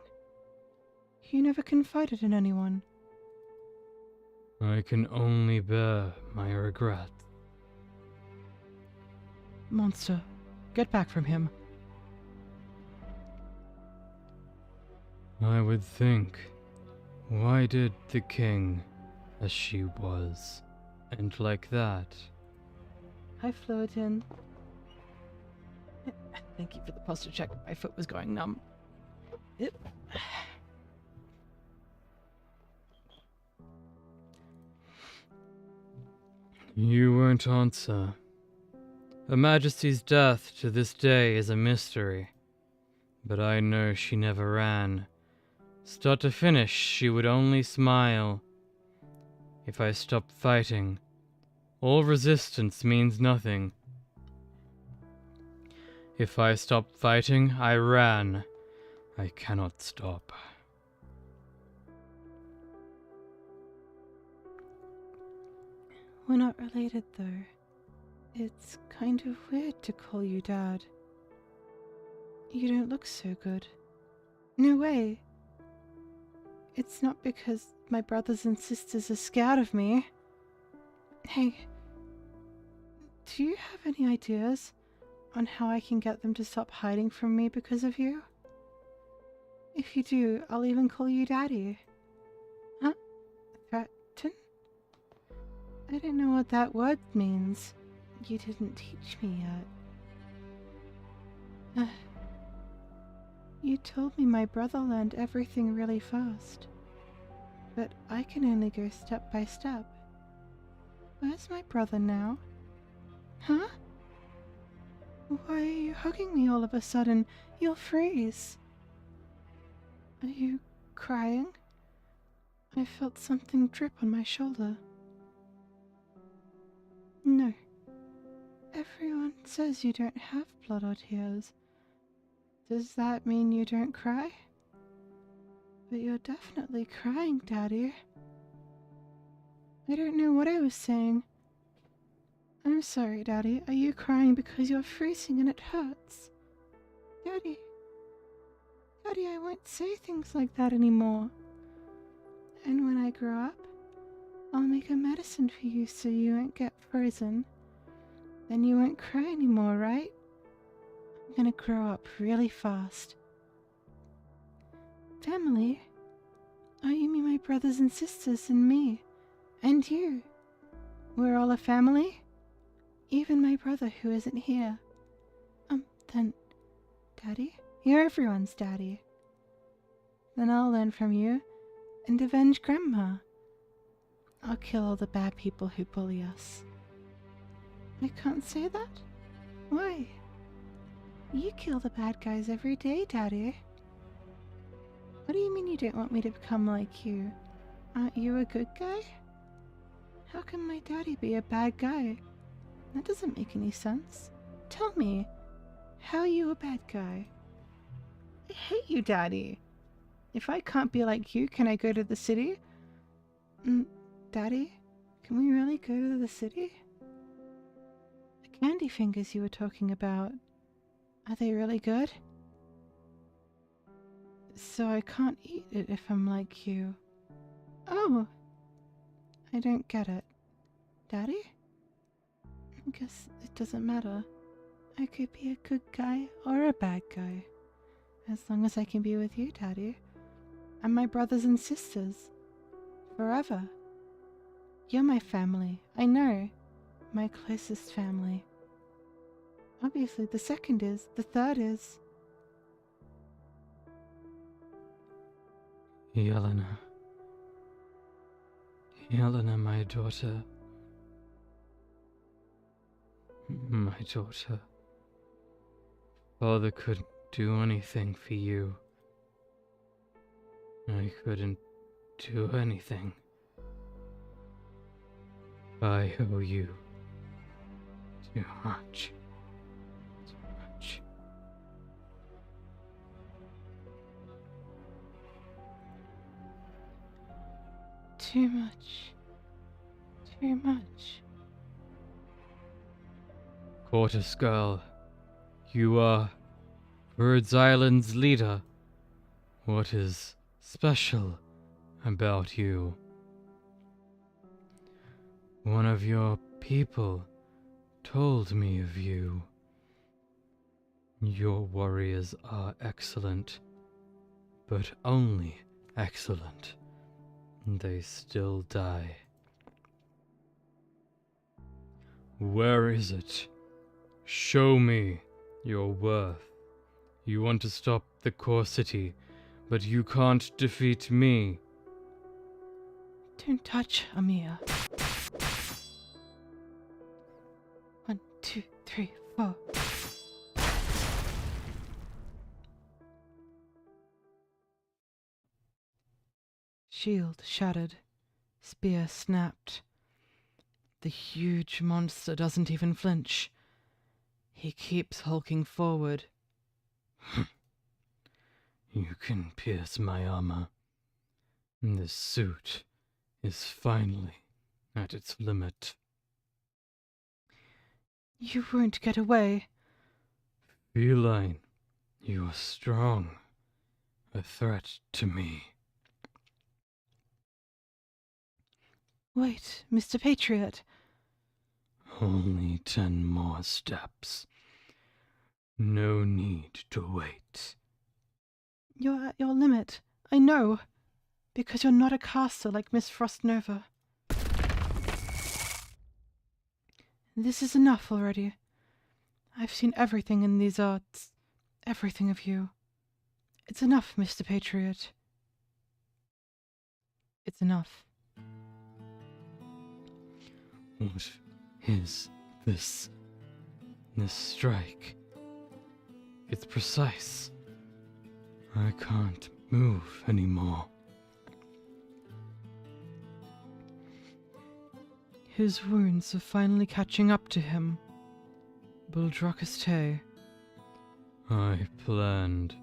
D: You never confided in anyone.
C: I can only bear my regret.
D: Monster, get back from him.
C: I would think, why did the king, as she was, end like that?
D: Hi, 𝍊🋼🍊. Thank you for the posture check. My foot was going numb. Yep.
C: You won't answer. Her Majesty's death to this day is a mystery, but I know she never ran. Start to finish, she would only smile. If I stop fighting, all resistance means nothing. If I stop fighting, I ran. I cannot stop.
D: We're not related, though. It's kind of weird to call you Dad. You don't look so good. No way. It's not because my brothers and sisters are scared of me. Hey, do you have any ideas on how I can get them to stop hiding from me because of you? If you do, I'll even call you Daddy. Huh? Threaten? I don't know what that word means. You didn't teach me yet. You told me my brother learned everything really fast. But I can only go step by step. Where's my brother now? Huh? Why are you hugging me all of a sudden? You'll freeze. Are you crying? I felt something drip on my shoulder. No. Everyone says you don't have blood or tears. Does that mean you don't cry? But you're definitely crying, Daddy. I don't know what I was saying. I'm sorry, Daddy. Are you crying because you're freezing and it hurts? Daddy. Daddy, I won't say things like that anymore. And when I grow up, I'll make a medicine for you so you won't get frozen. Then you won't cry anymore, right? I'm gonna grow up really fast. Family? Oh, you mean my brothers and sisters and me? And you? We're all a family? Even my brother who isn't here. Then, Daddy? You're everyone's daddy. Then I'll learn from you and avenge Grandma. I'll kill all the bad people who bully us. I can't say that? Why? You kill the bad guys every day, Daddy. What do you mean you don't want me to become like you? Aren't you a good guy? How can my daddy be a bad guy? That doesn't make any sense. Tell me, how are you a bad guy? I hate you, Daddy. If I can't be like you, can I go to the city? Daddy, can we really go to the city? The candy fingers you were talking about, are they really good? So I can't eat it if I'm like you. Oh, I don't get it. Daddy? I guess it doesn't matter. I could be a good guy or a bad guy. As long as I can be with you, Daddy. And my brothers and sisters. Forever. You're my family, I know. My closest family. Obviously, the second is, the third is.
C: Yelena. Yelena, my daughter. My daughter. Father couldn't do anything for you. I couldn't do anything. I owe you too much. Too much.
D: Too much. Too much.
C: Quartus girl, you are Bird's Island's leader. What is special about you? One of your people told me of you. Your warriors are excellent, but only excellent. They still die. Where is it? Show me your worth. You want to stop the core city, but you can't defeat me.
D: Don't touch Amir. 2, 3, 4. Shield shattered. Spear snapped. The huge monster doesn't even flinch. He keeps hulking forward.
C: You can pierce my armor. This suit is finally at its limit.
D: You won't get away.
C: Feline, you are strong. A threat to me.
D: Wait, Mr. Patriot.
C: Only 10 more steps. No need to wait.
D: You're at your limit. I know. Because you're not a caster like Miss 𝍊🼼🍊. This is enough already. I've seen everything in these arts. Everything of you. It's enough, Mr. Patriot. It's enough.
C: What is this? This strike? It's precise. I can't move anymore.
D: His wounds are finally catching up to him. 𝍊🼼🍊🍊.
C: I planned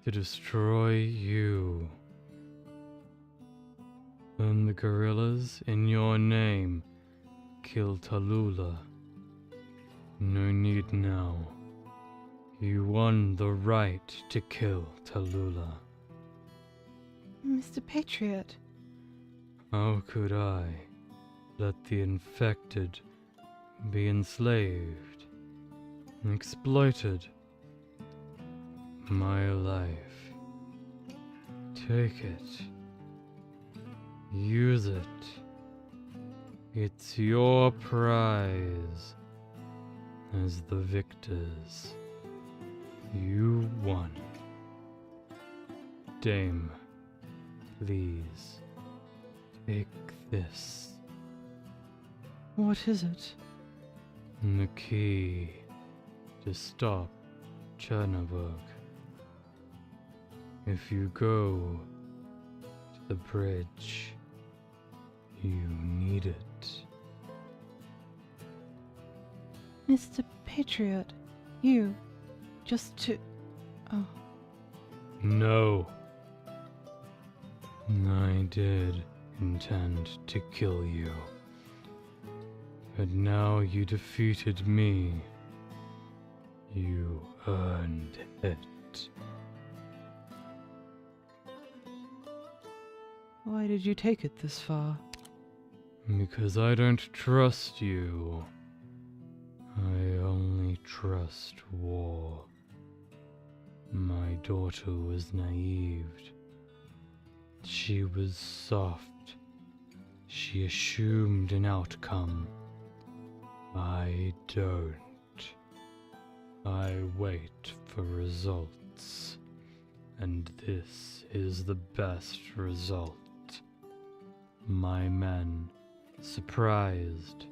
C: to destroy you. When the guerrillas in your name kill Tallulah. No need now. You won the right to kill Tallulah.
D: Mr. Patriot.
C: How could I let the infected be enslaved, exploited? My life. Take it. Use it. It's your prize. As the victors, you won. Dame, please, take this.
D: What is it?
C: The key to stop Chernobyl. If you go to the bridge, you need it.
D: Mr. Patriot, you, just to... Oh.
C: No. I did intend to kill you. But now you defeated me. You earned it.
D: Why did you take it this far?
C: Because I don't trust you. I only trust war. My daughter was naive. She was soft. She assumed an outcome. I don't. I wait for results. And this is the best result. My men, surprised,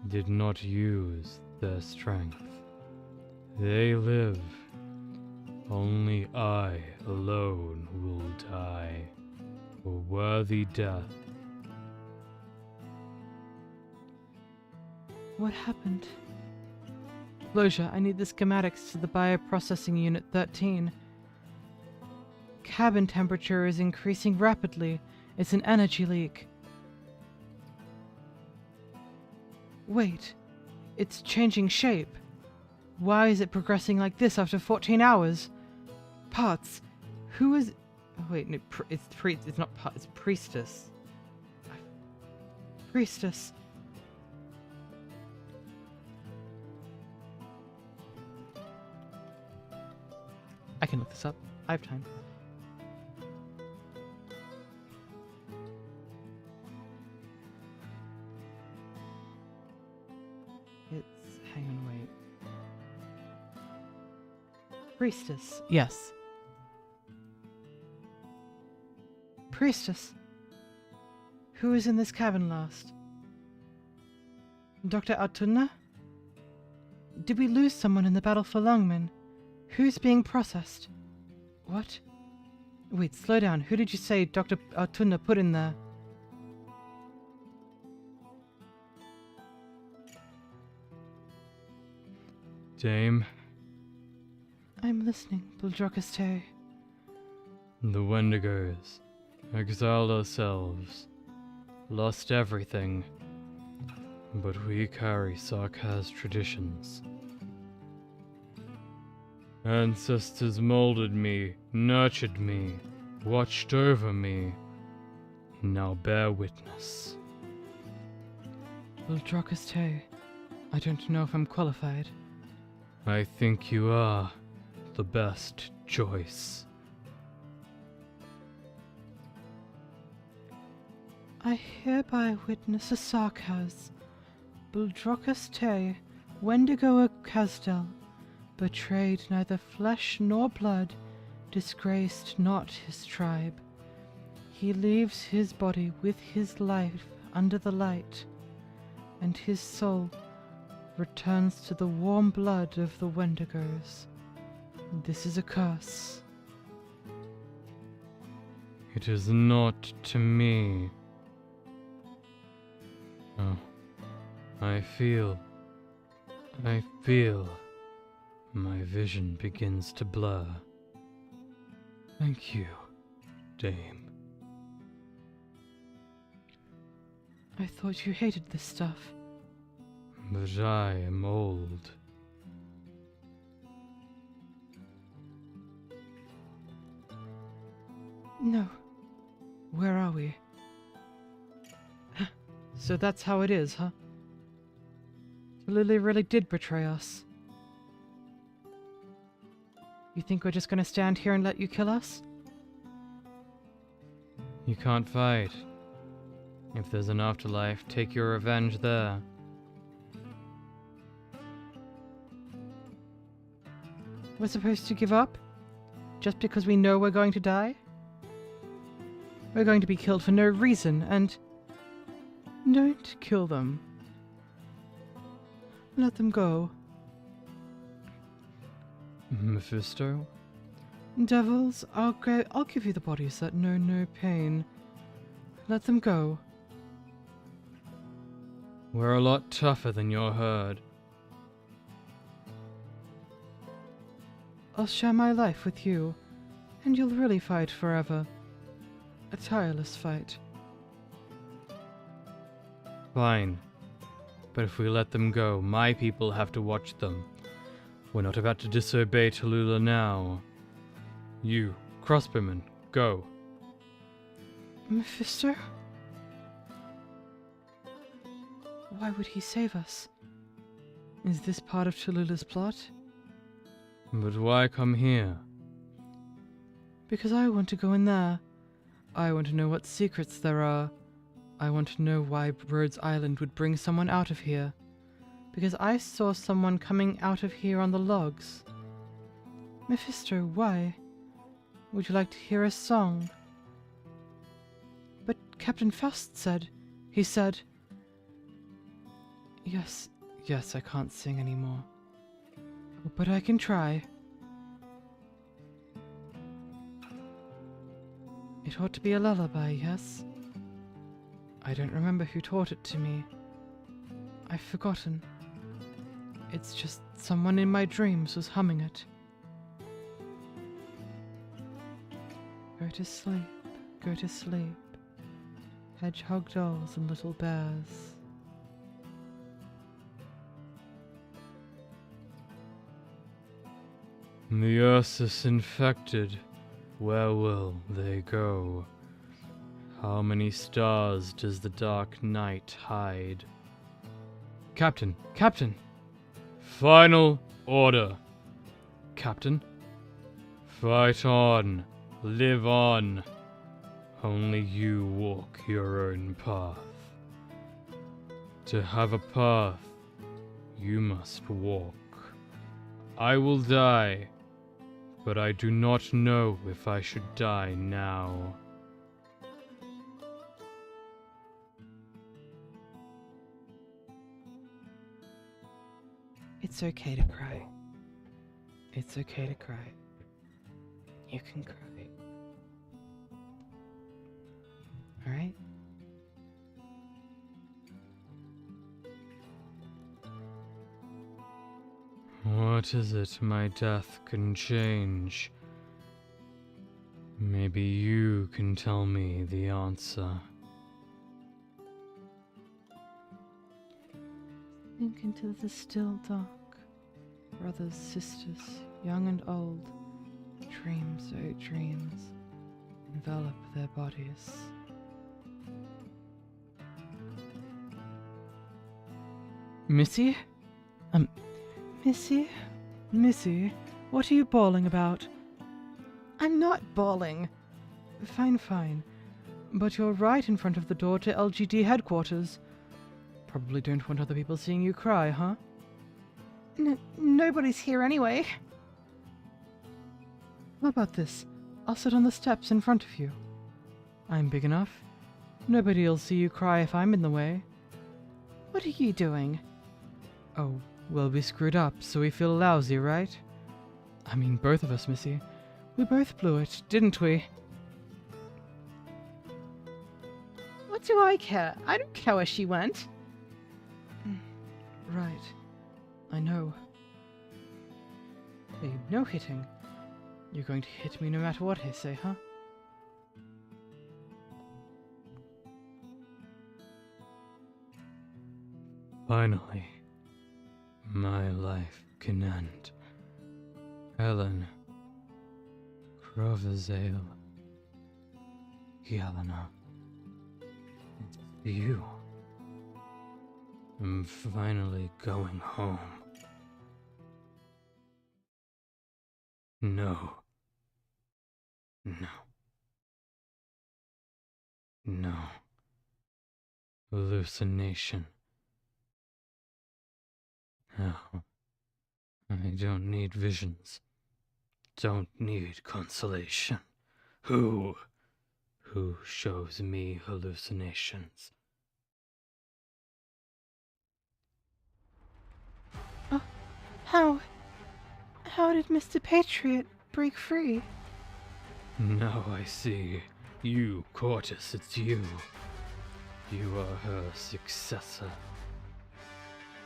C: did not use their strength. They live. Only I alone will die a worthy death.
D: What happened? Closure, I need the schematics to the bioprocessing unit 13. Cabin temperature is increasing rapidly. It's an energy leak. Wait, it's changing shape. Why is it progressing like this after 14 hours? Parts. Who is... Oh wait, no, it's not part, it's priestess. Priestess. I can look this up. I have time. It's... hang on, wait. Priestess. Yes. Priestess. Who was in this cabin last? Dr. Autunna? Did we lose someone in the battle for Lungmen? Who's being processed? What? Wait, slow down. Who did you say Dr. Autunna put in there?
C: Dame,
D: I'm listening, 𝍊🼼🍊.
C: the Wendigos exiled ourselves, lost everything, but we carry 𝍊𝑋𝑼𝑠 traditions. Ancestors molded me, nurtured me, watched over me. Now bear witness.
D: 𝍊🼼🍊, I don't know if I'm qualified.
C: I think you are the best choice.
D: I hereby witness a 𝍊𝑋𝑼𝑠, 𝍊🼼🍊, Wendigo Casdel, betrayed neither flesh nor blood, disgraced not his tribe. He leaves his body with his life under the light, and his soul returns to the warm blood of the Wendigos. This is a curse.
C: It is not to me. Oh, I feel my vision begins to blur. Thank you, Dame.
D: I thought you hated this stuff.
C: But I am old.
D: No. Where are we? So that's how it is, huh? Lily really did betray us. You think we're just gonna stand here and let you kill us?
C: You can't fight. If there's an afterlife, take your revenge there.
D: We're supposed to give up? Just because we know we're going to die? We're going to be killed for no reason, and... Don't kill them. Let them go.
C: Mephisto?
D: Devils, I'll give you the bodies that know no pain. Let them go.
C: We're a lot tougher than your herd.
D: I'll share my life with you, and you'll really fight forever. A tireless fight.
C: Fine. But if we let them go, my people have to watch them. We're not about to disobey Tallulah now. You, crossbowman, go.
D: Mephisto? Why would he save us? Is this part of Tallulah's plot?
C: But why come here?
D: Because I want to go in there. I want to know what secrets there are. I want to know why Rhodes Island would bring someone out of here. Because I saw someone coming out of here on the logs. Mephisto, why? Would you like to hear a song? But Captain Faust said... He said... Yes, I can't sing anymore. But I can try. It ought to be a lullaby, yes? I don't remember who taught it to me. I've forgotten. It's just someone in my dreams was humming it. Go to sleep, go to sleep. Hedgehog dolls and little bears.
C: The earth is infected. Where will they go? How many stars does the dark night hide? Captain! Captain! Final order! Captain? Fight on! Live on! Only you walk your own path. To have a path, you must walk. I will die, but I do not know if I should die now.
D: It's okay to cry. It's okay to cry. You can cry. Alright?
C: What is it my death can change? Maybe you can tell me the answer.
D: Sink into the still dark. Brothers, sisters, young and old, dreams, oh dreams, envelop their bodies.
A: Missy?
D: Missy?
A: Missy, what are you bawling about?
D: I'm not bawling.
A: Fine, fine. But you're right in front of the door to LGD headquarters. Probably don't want other people seeing you cry, huh?
D: Nobody's here anyway.
A: How about this? I'll sit on the steps in front of you. I'm big enough. Nobody'll see you cry if I'm in the way.
D: What are you doing?
A: Oh, well, we screwed up, so we feel lousy, right? I mean, both of us, Missy. We both blew it, didn't we?
D: What do I care? I don't care where she went.
A: Right. I know. Hey, no hitting. You're going to hit me no matter what I say, huh?
C: Finally, my life can end. Ellen, 𝍊🋼🍊🍊, Yelena, it's you. I'm finally going home. No. No. No. Hallucination. No. I don't need visions. Don't need consolation. Who shows me hallucinations?
D: How did Mr. Patriot break free?
C: Now I see. You, Cortus, it's you. You are her successor.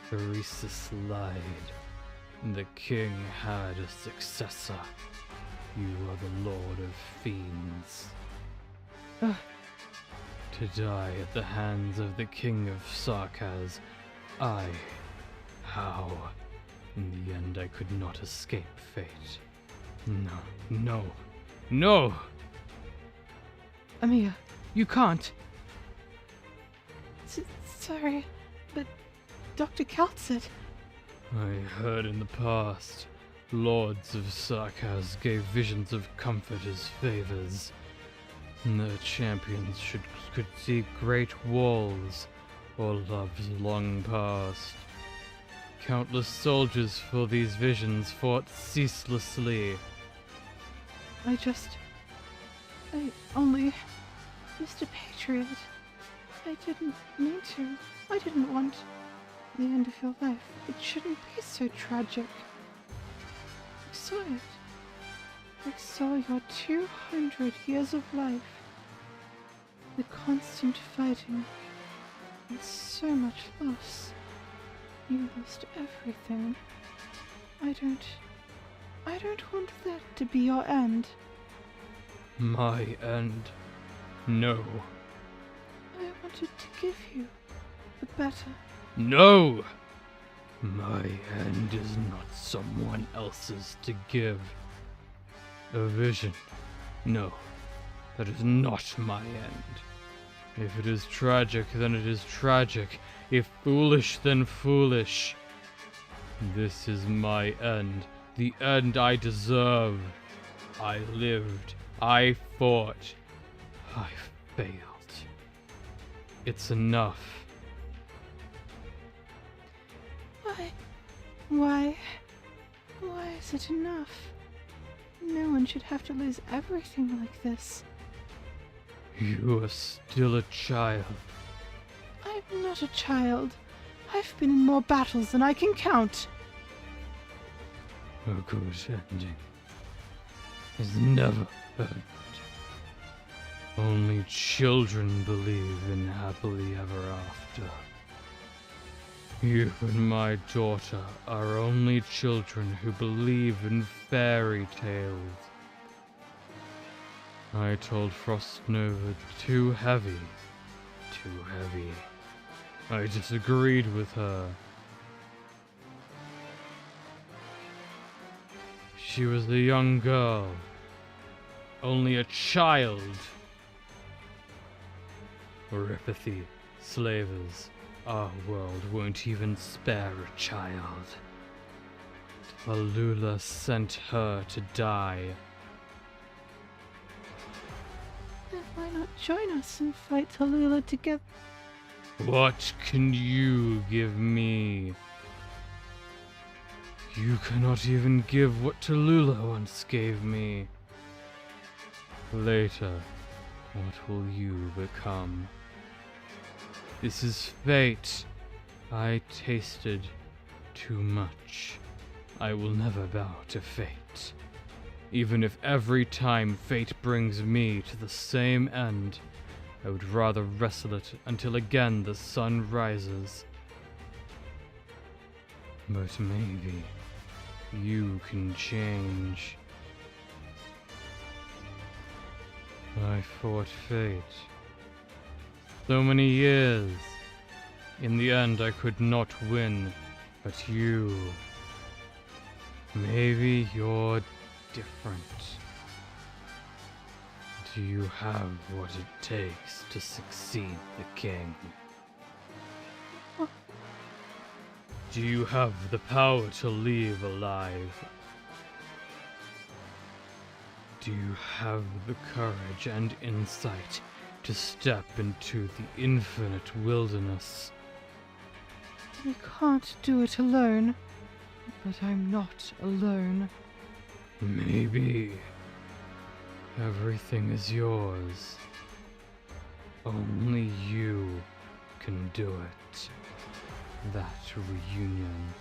C: Theresis lied. The king had a successor. You are the lord of fiends. To die at the hands of the king of 𝍊🋼🍊. How? In the end, I could not escape fate. No.
A: Amiya, you can't.
D: Sorry, but Dr. Kelt said...
C: I heard in the past, lords of 𝍊🋼🍊 gave visions of comfort as favors. Their champions could see great walls, or loves long past. Countless soldiers for these visions fought ceaselessly.
D: I only... Mr. Patriot, I didn't mean to. I didn't want the end of your life. It shouldn't be so tragic. I saw it. I saw your 200 years of life. The constant fighting. And so much loss. You lost everything. I don't want that to be your end.
C: My end? No.
D: I wanted to give you the better.
C: No! My end is not someone else's to give. A vision? No. That is not my end. If it is tragic, then it is tragic. If foolish, then foolish. This is my end. The end I deserve. I lived. I fought. I failed. It's enough.
D: Why is it enough? No one should have to lose everything like this.
C: You are still a child.
D: I'm not a child. I've been in more battles than I can count.
C: A good ending is never heard. Only children believe in happily ever after. You and my daughter are only children who believe in fairy tales. I told Frostnova too heavy. I disagreed with her. She was a young girl. Only a child. Oripathy, slavers, our world won't even spare a child. Tallulah sent her to die.
D: Then why not join us and fight Tallulah together?
C: What can you give me? You cannot even give what Tallulah once gave me. Later, what will you become? This is fate. I tasted too much. I will never bow to fate. Even if every time fate brings me to the same end, I would rather wrestle it until again the sun rises. But maybe you can change. I fought fate. So many years. In the end, I could not win, but you. Maybe you're different. Do you have what it takes to succeed the king? Do you have the power to leave alive? Do you have the courage and insight to step into the infinite wilderness?
D: I can't do it alone, but I'm not alone.
C: Maybe. Everything is yours. Only you can do it. That reunion,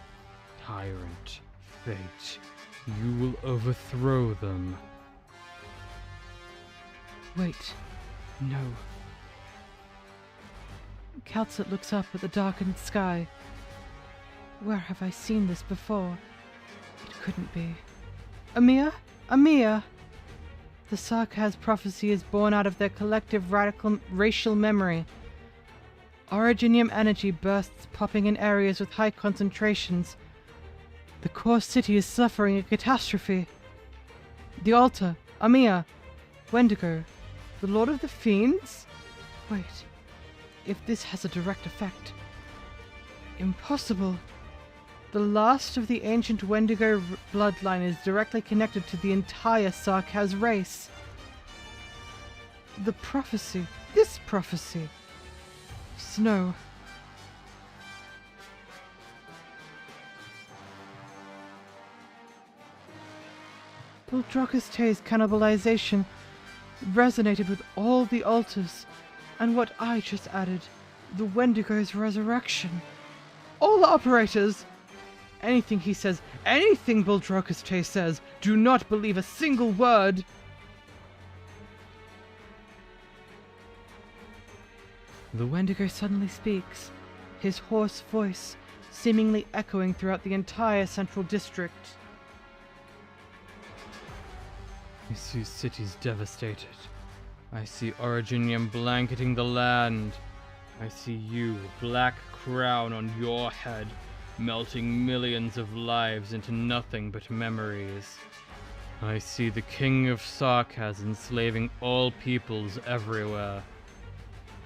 C: tyrant, fate, you will overthrow them.
D: Wait, no. Kaltzit looks up at the darkened sky. Where have I seen this before? It couldn't be. Amir? Amir! The Sarkaz prophecy is born out of their collective racial memory. Originium energy bursts popping in areas with high concentrations. The core city is suffering a catastrophe. The altar, Amir, Wendigo, the Lord of the Fiends? Wait, if this has a direct effect. Impossible. The last of the ancient Wendigo bloodline is directly connected to the entire Sarkaz race. The prophecy, this prophecy. Snow. 𝍊🋼🍊's cannibalization resonated with all the altars, and what I just added, the Wendigo's resurrection. All operators! Anything he says, anything 𝍊🋼🍊 says, do not believe a single word! The Wendigo suddenly speaks, his hoarse voice seemingly echoing throughout the entire central district.
C: I see cities devastated. I see Originium blanketing the land. I see you, black crown on your head, melting millions of lives into nothing but memories. I see the King of Sarkaz enslaving all peoples everywhere.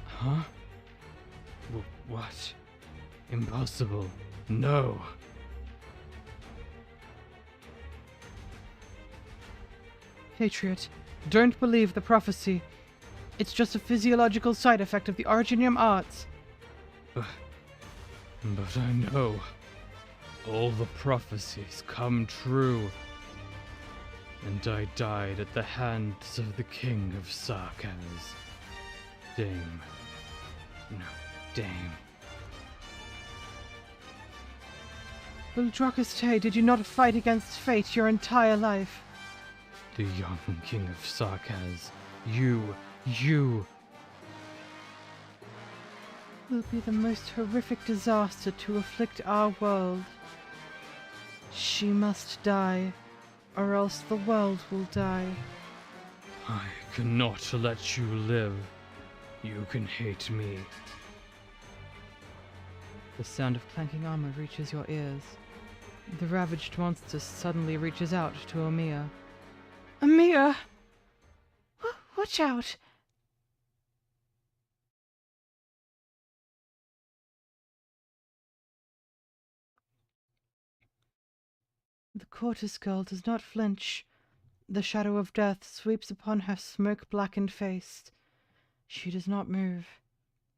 C: Huh? What? Impossible. No.
D: Patriot, don't believe the prophecy. It's just a physiological side effect of the Originium arts.
C: But I know. All the prophecies come true. And I died at the hands of the King of Sarkaz. Dame.
D: 𝍊🋼🍊🍊, did you not fight against fate your entire life?
C: The young king of Sarkaz. You.
D: Will be the most horrific disaster to afflict our world. She must die, or else the world will die.
C: I cannot let you live. You can hate me.
A: The sound of clanking armor reaches your ears. The ravaged monster suddenly reaches out to Omiya.
D: Omiya! Watch out! The Cortis girl does not flinch. The shadow of death sweeps upon her smoke-blackened face. She does not move.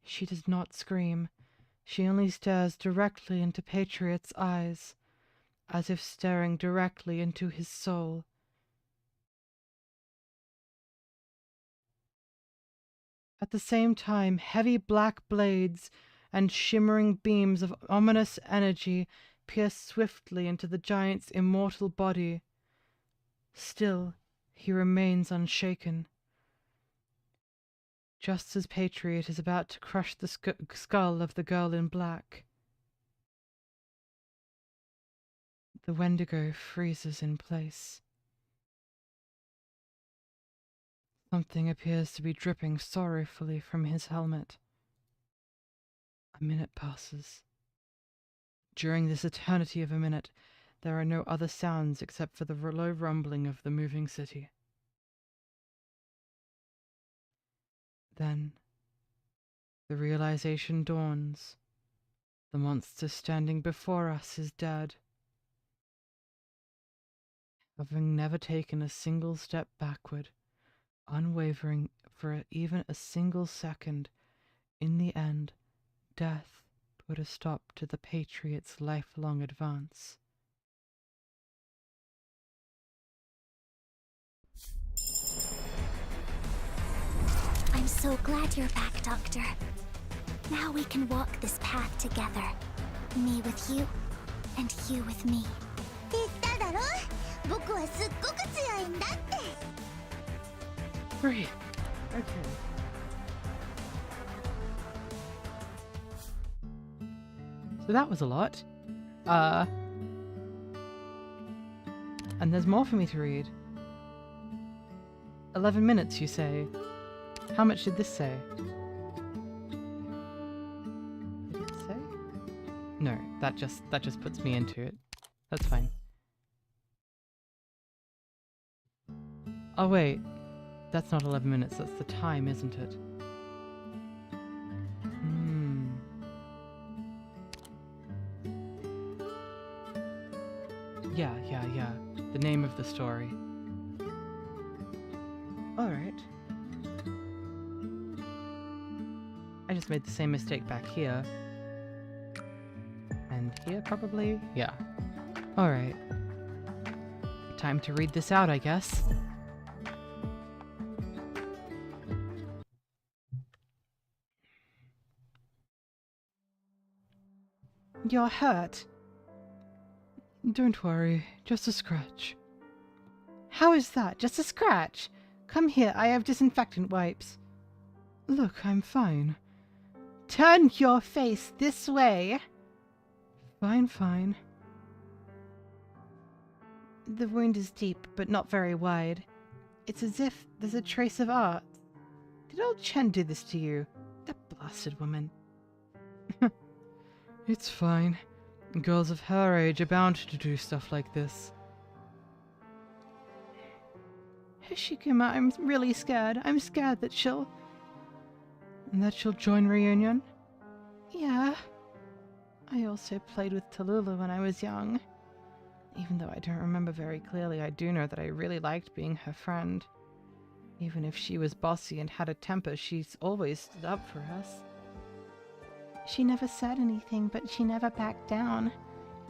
D: She does not scream. She only stares directly into Patriot's eyes, as if staring directly into his soul. At the same time, heavy black blades and shimmering beams of ominous energy pierce swiftly into the giant's immortal body. Still, he remains unshaken. Just as Patriot is about to crush the skull of the girl in black, the Wendigo freezes in place. Something appears to be dripping sorrowfully from his helmet. A minute passes. During this eternity of a minute, there are no other sounds except for the low rumbling of the moving city. Then, the realization dawns. The monster standing before us is dead. Having never taken a single step backward, unwavering for even a single second, in the end, death put a stop to the Patriot's lifelong advance.
B: I'm so glad you're back, Doctor. Now we can walk this path together. Me with you, and you with me. 言っただろ? 僕はすっごく強いんだって.
A: Great. Okay. So that was a lot. And there's more for me to read. 11 minutes, you say? How much did this say? Did it say? No, that just puts me into it. That's fine. Oh wait, that's not 11 minutes, that's the time, isn't it? Yeah. The name of the story. Alright. I just made the same mistake back here. And here, probably? Yeah. Alright. Time to read this out, I guess.
D: You're hurt. Don't worry, just a scratch. How is that? Just a scratch? Come here, I have disinfectant wipes. Look, I'm fine. Turn your face this way. Fine. The wound is deep, but not very wide. It's as if there's a trace of art. Did old Chen do this to you? That blasted woman. It's fine. Girls of her age are bound to do stuff like this. Hishikuma, I'm really scared. I'm scared that she'll join reunion? Yeah. I also played with Tallulah when I was young. Even though I don't remember very clearly, I do know that I really liked being her friend. Even if she was bossy and had a temper, she's always stood up for us. She never said anything, but she never backed down.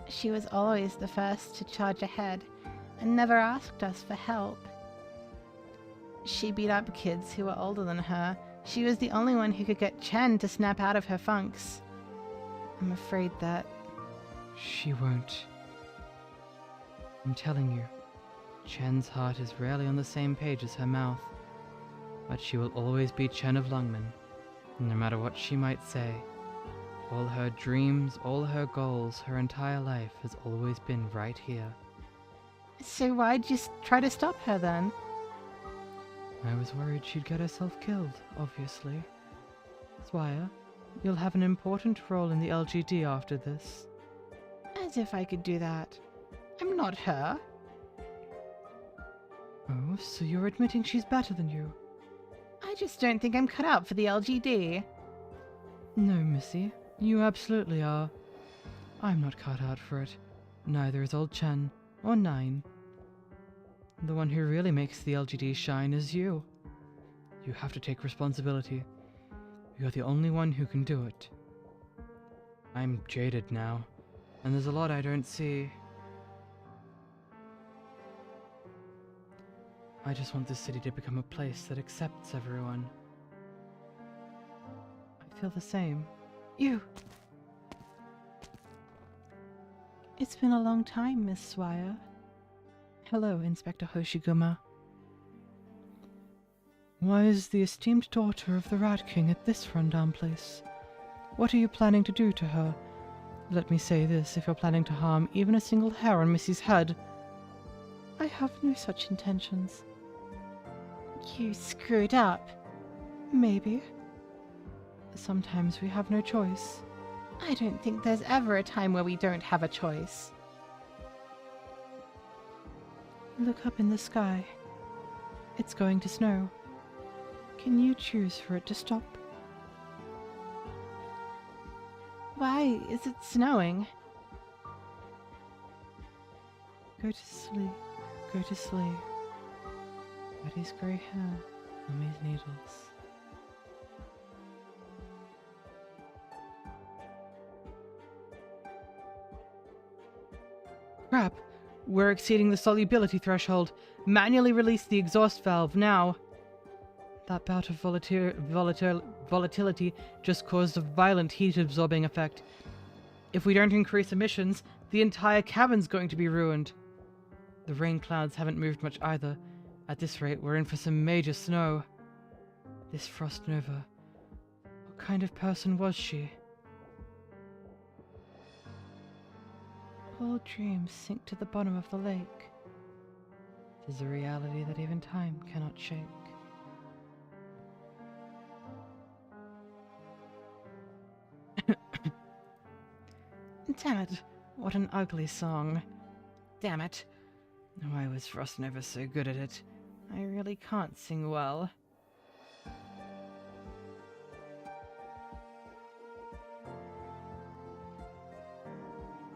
D: She was always the first to charge ahead, and never asked us for help. She beat up kids who were older than her. She was the only one who could get Chen to snap out of her funks. I'm afraid that...
A: She won't.
E: I'm telling you, Chen's heart is rarely on the same page as her mouth, but she will always be Chen of Lungmen, no matter what she might say. All her dreams, all her goals, her entire life has always been right here.
D: So why'd you try to stop her then?
E: I was worried she'd get herself killed, obviously. Swire, you'll have an important role in the LGD after this.
D: As if I could do that. I'm not her.
E: Oh, so you're admitting she's better than you?
D: I just don't think I'm cut out for the LGD.
E: No, Missy, you absolutely are. I'm not cut out for it. Neither is old Chen, or Nine. The one who really makes the LGD shine is you. You have to take responsibility. You're the only one who can do it. I'm jaded now, and there's a lot I don't see. I just want this city to become a place that accepts everyone. I feel the same.
D: You! It's been a long time, Miss Swire. Hello, Inspector Hoshiguma.
E: Why is the esteemed daughter of the Rat King at this rundown place? What are you planning to do to her? Let me say this, if you're planning to harm even a single hair on Missy's head.
D: I have no such intentions. You screwed up.
E: Maybe. Sometimes we have no choice.
D: I don't think there's ever a time where we don't have a choice.
E: Look up in the sky. It's going to snow. Can you choose for it to stop?
D: Why is it snowing?
E: Go to sleep. Go to sleep. Betty's grey hair, Mummy's needles.
A: Crap! We're exceeding the solubility threshold. Manually release the exhaust valve now. That bout of volatility just caused a violent heat-absorbing effect. If we don't increase emissions, the entire cabin's going to be ruined. The rain clouds haven't moved much either. At this rate, we're in for some major snow. This Frost Nova. What kind of person was she?
E: All dreams sink to the bottom of the lake. It is a reality that even time cannot shake.
D: Damn it.
E: What an ugly song. Damn it. Why was Frost Nova so good at it? I really can't sing well.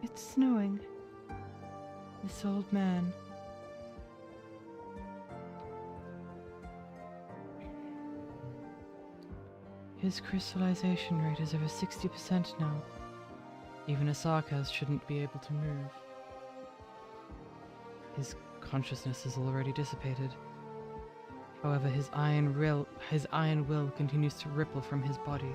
E: It's snowing. This old man. His crystallization rate is over 60% now. Even a Sarkaz shouldn't be able to move. His consciousness is already dissipated. However, his iron will continues to ripple from his body.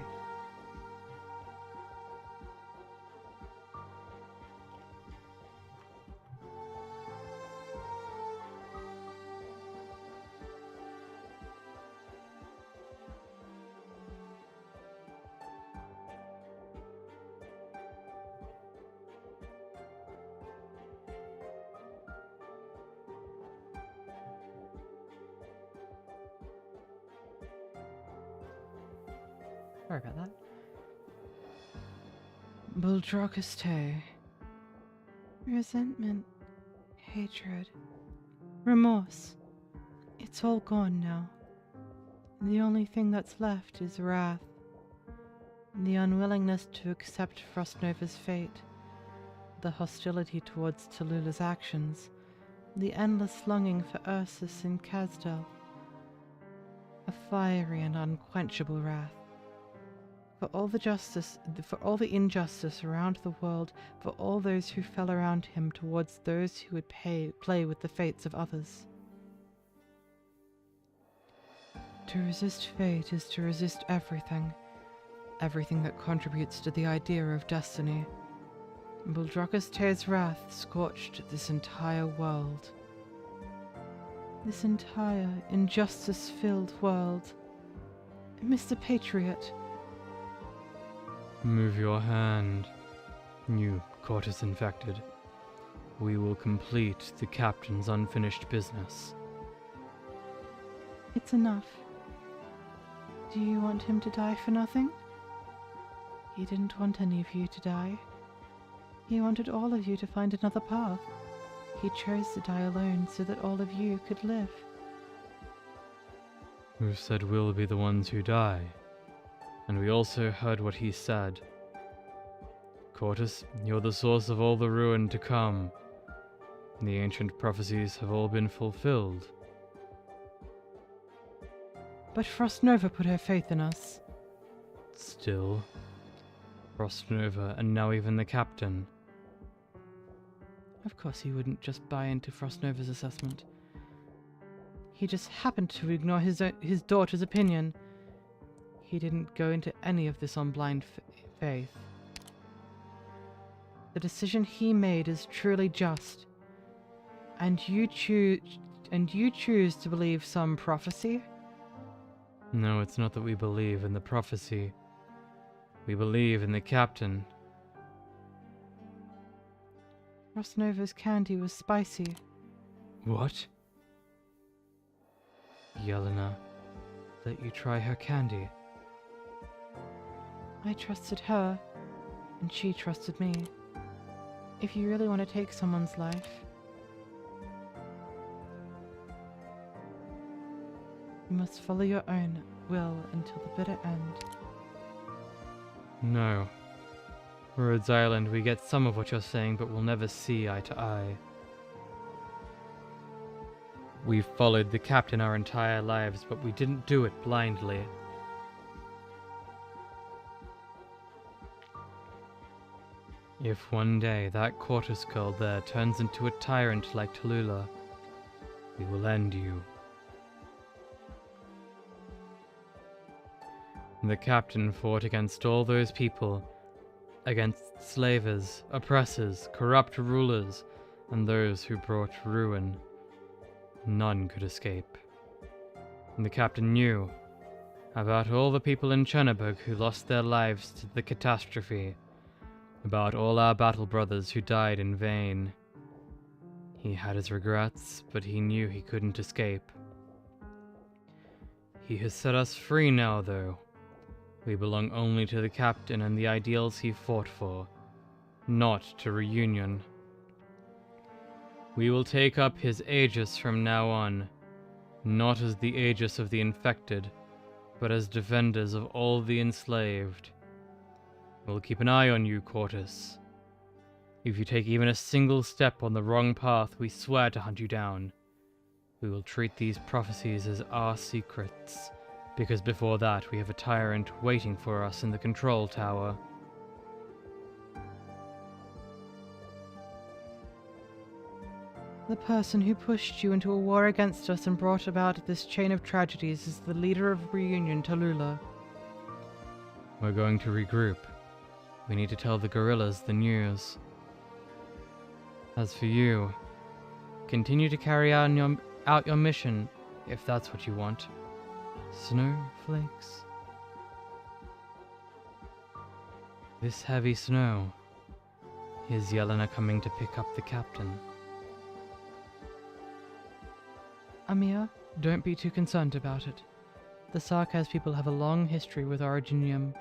E: Sorry about that. Buldrakaste. Resentment. Hatred. Remorse. It's all gone now. The only thing that's left is wrath. The unwillingness to accept Frostnova's fate. The hostility towards Tallulah's actions. The endless longing for Ursus and Kazdel. A fiery and unquenchable wrath. For all the injustice around the world, for all those who fell around him towards those who would play with the fates of others. To resist fate is to resist everything. Everything that contributes to the idea of destiny. Buldrocka's wrath scorched this entire world. This entire injustice-filled world. Mr. Patriot.
C: Move your hand. You, Cortus infected. We will complete the captain's unfinished business.
E: It's enough. Do you want him to die for nothing? He didn't want any of you to die. He wanted all of you to find another path. He chose to die alone so that all of you could live.
C: Who said we'll be the ones who die? And we also heard what he said. Cortus, you're the source of all the ruin to come. The ancient prophecies have all been fulfilled.
E: But Frostnova put her faith in us.
C: Still, Frostnova, and now even the captain.
E: Of course he wouldn't just buy into Frostnova's assessment. He just happened to ignore his daughter's opinion. He didn't go into any of this on blind faith. The decision he made is truly just. And you choose to believe some prophecy?
C: No, it's not that we believe in the prophecy. We believe in the captain.
E: Frostnova's candy was spicy.
C: What? Yelena let you try her candy?
E: I trusted her, and she trusted me. If you really want to take someone's life, you must follow your own will until the bitter end.
C: No. Rhodes Island, we get some of what you're saying, but we'll never see eye to eye. We've followed the captain our entire lives, but we didn't do it blindly. If one day that Cortus girl there turns into a tyrant like Tallulah, we will end you. The captain fought against all those people, against slavers, oppressors, corrupt rulers, and those who brought ruin. None could escape. And the captain knew about all the people in Chernobyl who lost their lives to the catastrophe, about all our battle brothers who died in vain. He had his regrets, but he knew he couldn't escape. He has set us free now, though. We belong only to the captain and the ideals he fought for, not to Reunion. We will take up his aegis from now on, not as the aegis of the infected, but as defenders of all the enslaved. We'll keep an eye on you, Cortus. If you take even a single step on the wrong path, we swear to hunt you down. We will treat these prophecies as our secrets, because before that we have a tyrant waiting for us in the control tower.
E: The person who pushed you into a war against us and brought about this chain of tragedies is the leader of Reunion, Tallulah.
C: We're going to regroup. We need to tell the guerrillas the news. As for you, continue to carry out your mission, if that's what you want. Snowflakes. This heavy snow. Is Yelena coming to pick up the captain?
E: Amir, don't be too concerned about it. The Sarkaz people have a long history with Originium.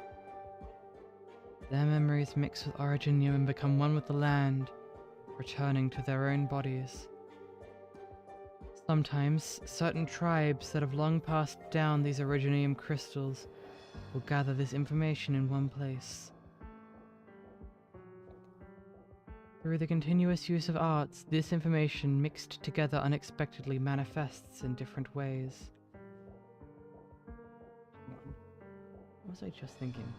E: Their memories mix with Originium and become one with the land, returning to their own bodies. Sometimes, certain tribes that have long passed down these Originium crystals will gather this information in one place. Through the continuous use of arts, this information mixed together unexpectedly manifests in different ways. Hang on. What was I just thinking?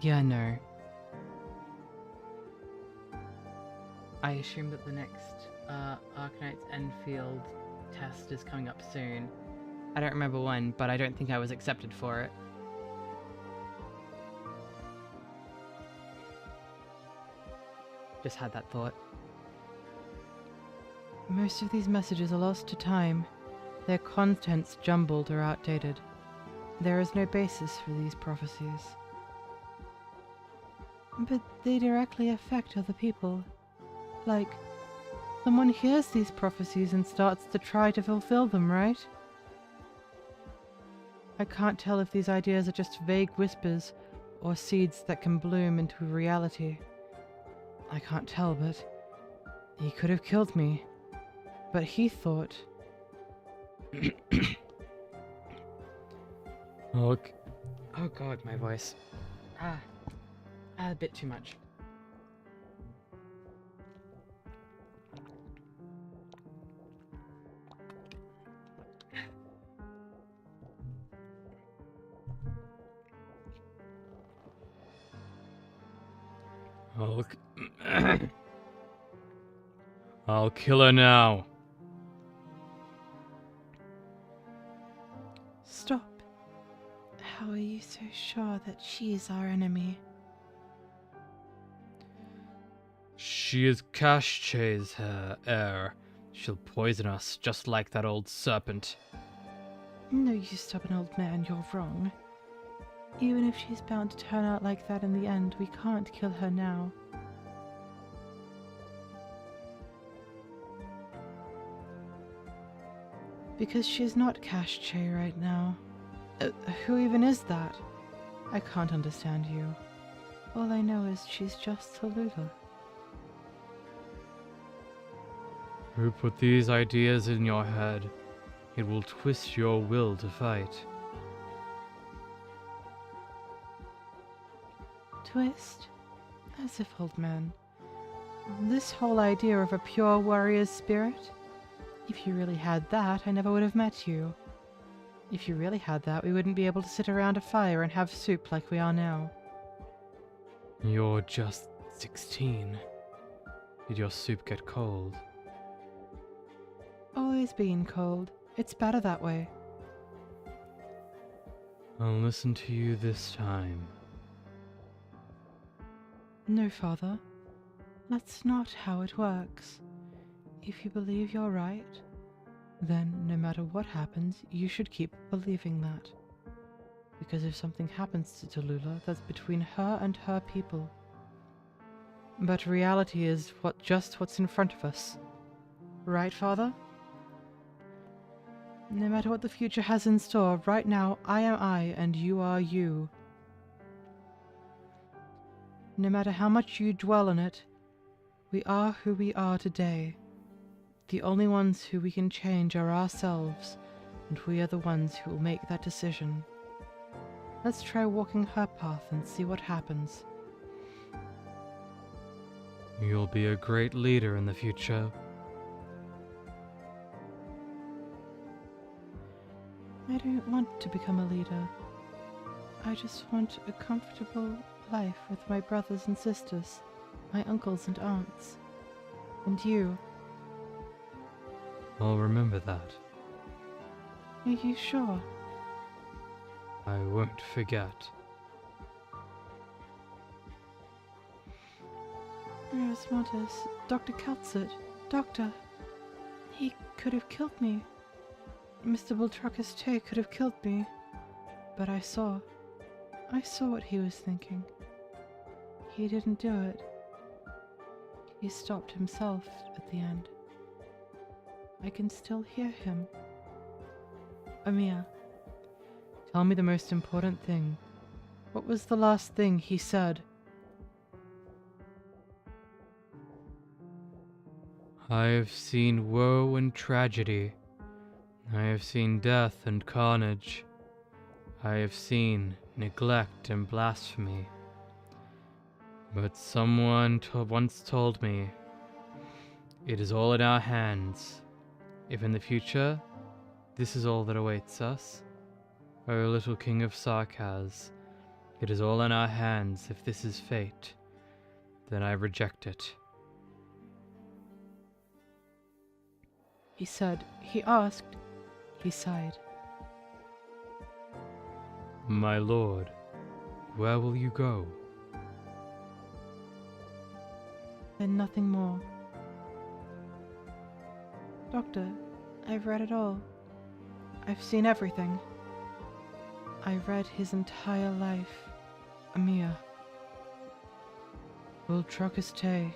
E: Yeah, no. I assume that the next Arknights Enfield test is coming up soon. I don't remember when, but I don't think I was accepted for it. Just had that thought. Most of these messages are lost to time. Their contents jumbled or outdated. There is no basis for these prophecies. But they directly affect other people. Like, someone hears these prophecies and starts to try to fulfill them, right? I can't tell if these ideas are just vague whispers or seeds that can bloom into reality. I can't tell, but he could have killed me. But he thought...
C: Okay.
E: Oh god, my voice. A bit too much.
C: I'll kill her now.
D: Stop. How are you so sure that she's our enemy?
C: She is Kashche's heir. She'll poison us just like that old serpent.
D: No, you stubborn old man, you're wrong. Even if she's bound to turn out like that in the end, we can't kill her now. Because she's not Kashche right now. Who even is that? I can't understand you. All I know is she's just Tallulah.
C: Who put these ideas in your head? It will twist your will to fight.
D: Twist? As if, old man. This whole idea of a pure warrior's spirit? If you really had that, I never would have met you. If you really had that, we wouldn't be able to sit around a fire and have soup like we are now.
C: You're just 16. Did your soup get cold?
D: Always been cold. It's better that way.
C: I'll listen to you this time.
D: No, Father. That's not how it works. If you believe you're right, then no matter what happens, you should keep believing that. Because if something happens to Tallulah, that's between her and her people. But reality is just what's in front of us. Right, Father? No matter what the future has in store, right now I am I and you are you. No matter how much you dwell on it, we are who we are today. The only ones who we can change are ourselves, and we are the ones who will make that decision. Let's try walking her path and see what happens.
C: You'll be a great leader in the future.
D: I don't want to become a leader. I just want a comfortable life with my brothers and sisters, my uncles and aunts, and you.
C: I'll remember that.
D: Are you sure?
C: I won't forget.
D: Erasmus, Dr. Kaltzit, Doctor. He could have killed me. Mr. 𝍊🋼🍊 could have killed me. But I saw what he was thinking. He didn't do it. He stopped himself at the end. I can still hear him. Amir, tell me the most important thing. What was the last thing he said?
C: I have seen woe and tragedy. I have seen death and carnage. I have seen neglect and blasphemy. But someone once told me, it is all in our hands. If in the future, this is all that awaits us. O little king of 𝍊🋼🍊, it is all in our hands. If this is fate, then I reject it.
E: He said, he asked, he sighed.
C: My lord, where will you go?
E: Then nothing more. Doctor, I've read it all. I've seen everything. I read his entire life. Amir. 𝍊🋼🍊.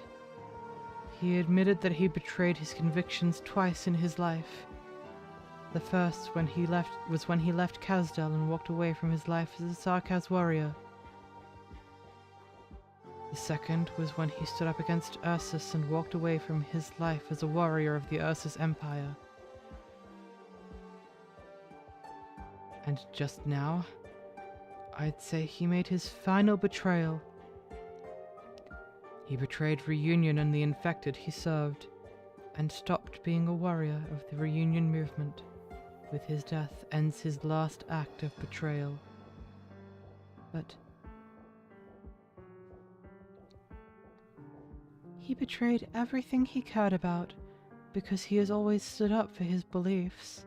E: He admitted that he betrayed his convictions twice in his life. The first was when he left Khaz'dal and walked away from his life as a 𝍊🋼🍊 warrior. The second was when he stood up against Ursus and walked away from his life as a warrior of the Ursus Empire. And just now, I'd say he made his final betrayal. He betrayed Reunion and the infected he served, and stopped being a warrior of the Reunion movement. With his death ends his last act of betrayal. But he betrayed everything he cared about because he has always stood up for his beliefs.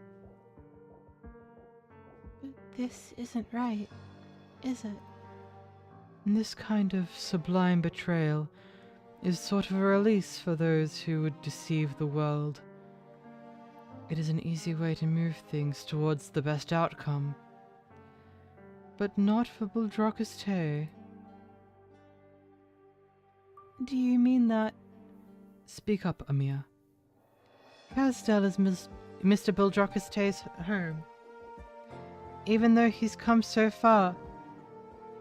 E: But this isn't right, is it? This kind of sublime betrayal is sort of a release for those who would deceive the world. It is an easy way to move things towards the best outcome. But not for 𝍊🋼🍊🍊. Do you mean that? Speak up, Amir. Khaz'dal is Mr. 𝍊🋼🍊🍊's home. Even though he's come so far,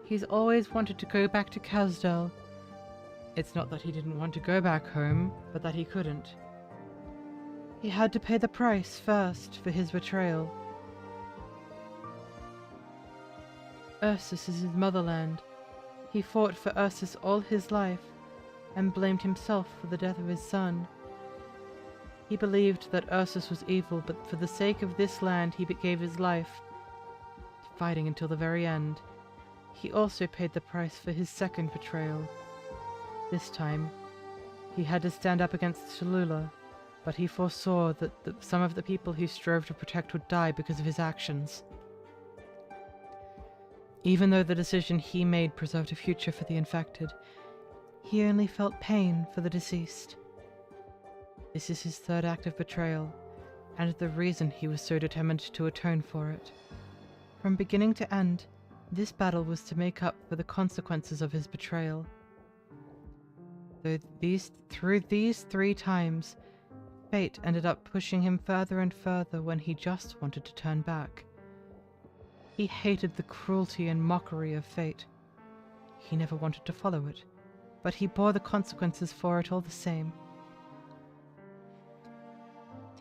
E: he's always wanted to go back to Khaz'dal. It's not that he didn't want to go back home, but that he couldn't. He had to pay the price first for his betrayal. Ursus is his motherland. He fought for Ursus all his life, and blamed himself for the death of his son. He believed that Ursus was evil, but for the sake of this land he gave his life, fighting until the very end. He also paid the price for his second betrayal. This time, he had to stand up against Tallulah, but he foresaw that some of the people he strove to protect would die because of his actions. Even though the decision he made preserved a future for the infected, he only felt pain for the deceased. This is his third act of betrayal, and the reason he was so determined to atone for it. From beginning to end, this battle was to make up for the consequences of his betrayal. Through these 3 times, fate ended up pushing him further and further when he just wanted to turn back. He hated the cruelty and mockery of fate. He never wanted to follow it, but he bore the consequences for it all the same.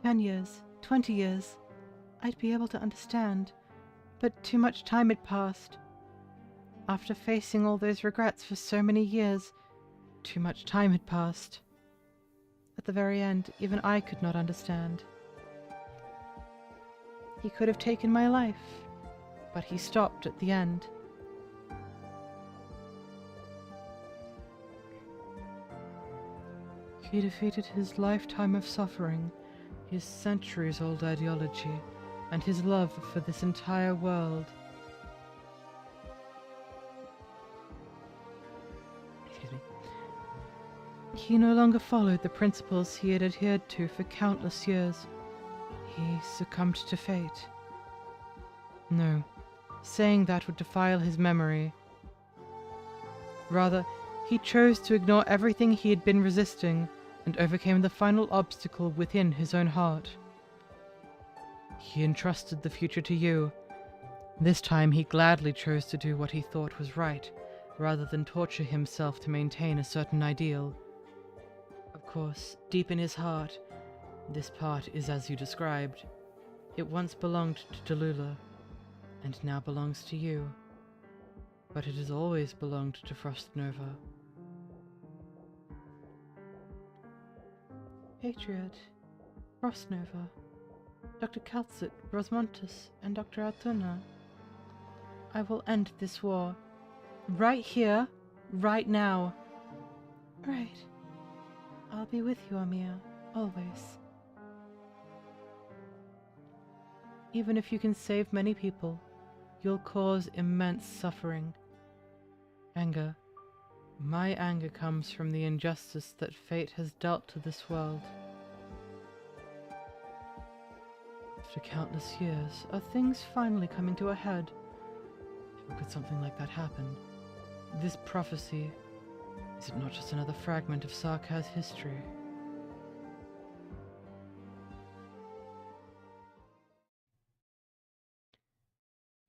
E: 10 years, 20 years, I'd be able to understand, but too much time had passed. After facing all those regrets for so many years, too much time had passed. At the very end, even I could not understand. He could have taken my life, but he stopped at the end. He defeated his lifetime of suffering, his centuries-old ideology, and his love for this entire world. Excuse me. He no longer followed the principles he had adhered to for countless years. He succumbed to fate. No, saying that would defile his memory. Rather, he chose to ignore everything he had been resisting and overcame the final obstacle within his own heart. He entrusted the future to you. This time he gladly chose to do what he thought was right, rather than torture himself to maintain a certain ideal. Of course, deep in his heart, this part is as you described. It once belonged to Tallulah, and now belongs to you. But it has always belonged to 𝍊🋼🍊🍊. Patriot, 𝍊🋼🍊🍊. Dr. Calcit, Rosmontus, and Dr. Autunna. I will end this war. Right here, right now. Right. I'll be with you, Amia, always. Even if you can save many people, you'll cause immense suffering. Anger. My anger comes from the injustice that fate has dealt to this world. After countless years, are things finally coming to a head? How could something like that happen? This prophecy, is it not just another fragment of 𝍊𝋼𝍊's history?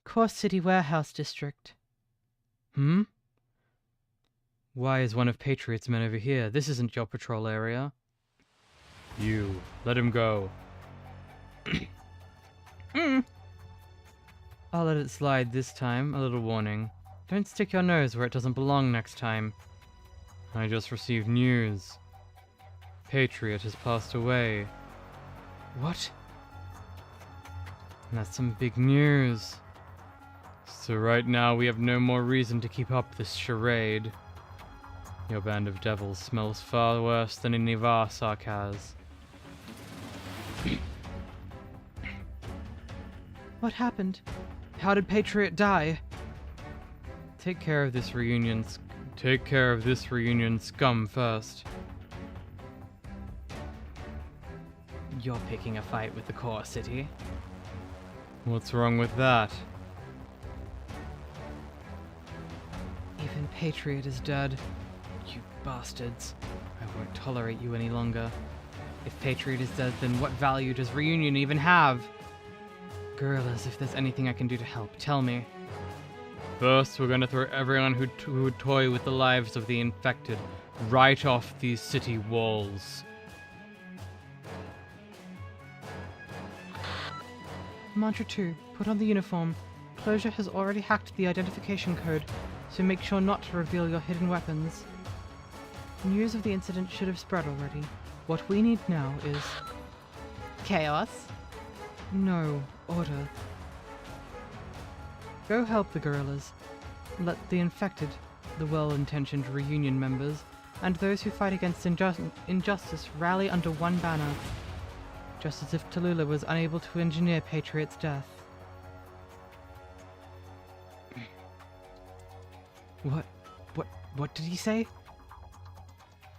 E: Core City Warehouse District.
C: Why is one of Patriot's men over here? This isn't your patrol area. You, let him go. I'll let it slide this time. A little warning. Don't stick your nose where it doesn't belong next time. I just received news. Patriot has passed away. What? That's some big news. So right now we have no more reason to keep up this charade. Your band of devils smells far worse than any of our 𝍊𝋼𝍊s.
E: What happened? How did Patriot die?
C: Take care of this reunion scum first.
A: You're picking a fight with the core city.
C: What's wrong with that?
A: Even Patriot is dead. You bastards. I won't tolerate you any longer. If Patriot is dead, then what value does reunion even have? Guerrillas, if there's anything I can do to help, tell me.
C: First, we're gonna throw everyone who would toy with the lives of the infected right off these city walls.
E: Mantra 2, put on the uniform. Closure has already hacked the identification code, so make sure not to reveal your hidden weapons. News of the incident should have spread already. What we need now is... chaos? No, order. Go help the guerrillas. Let the infected, the well-intentioned reunion members, and those who fight against injustice rally under one banner. Just as if Tallulah was unable to engineer Patriot's death. What did he say?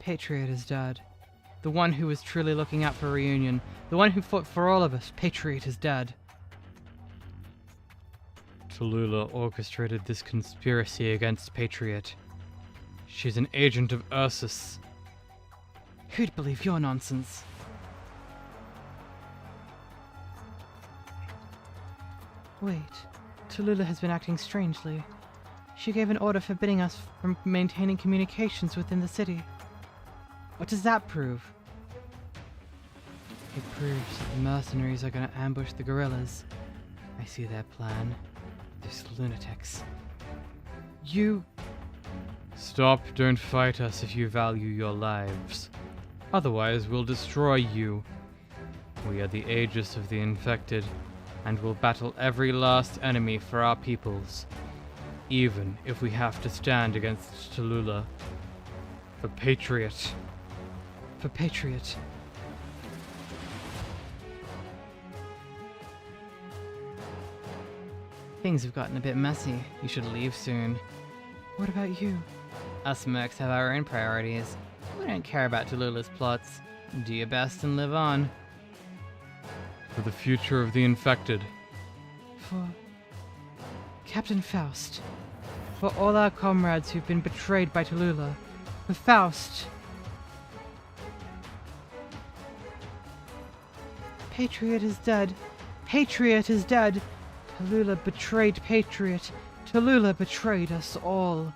E: Patriot is dead. The one who was truly looking out for reunion. The one who fought for all of us. Patriot is dead.
C: Tallulah orchestrated this conspiracy against Patriot. She's an agent of Ursus.
E: Who'd believe your nonsense? Wait. Tallulah has been acting strangely. She gave an order forbidding us from maintaining communications within the city. What does that prove? It proves that the mercenaries are going to ambush the guerrillas. I see their plan. Those lunatics. You...
C: Stop, don't fight us if you value your lives. Otherwise, we'll destroy you. We are the Aegis of the infected, and will battle every last enemy for our peoples. Even if we have to stand against Tallulah. For Patriot.
E: For Patriot. Things have gotten a bit messy. You should leave soon. What about you? Us mercs have our own priorities. We don't care about Tallulah's plots. Do your best and live on.
C: For the future of the infected.
E: For Captain Faust. For all our comrades who've been betrayed by Tallulah. For Faust. Patriot is dead. Patriot is dead. Tallulah betrayed Patriot. Tallulah betrayed us all.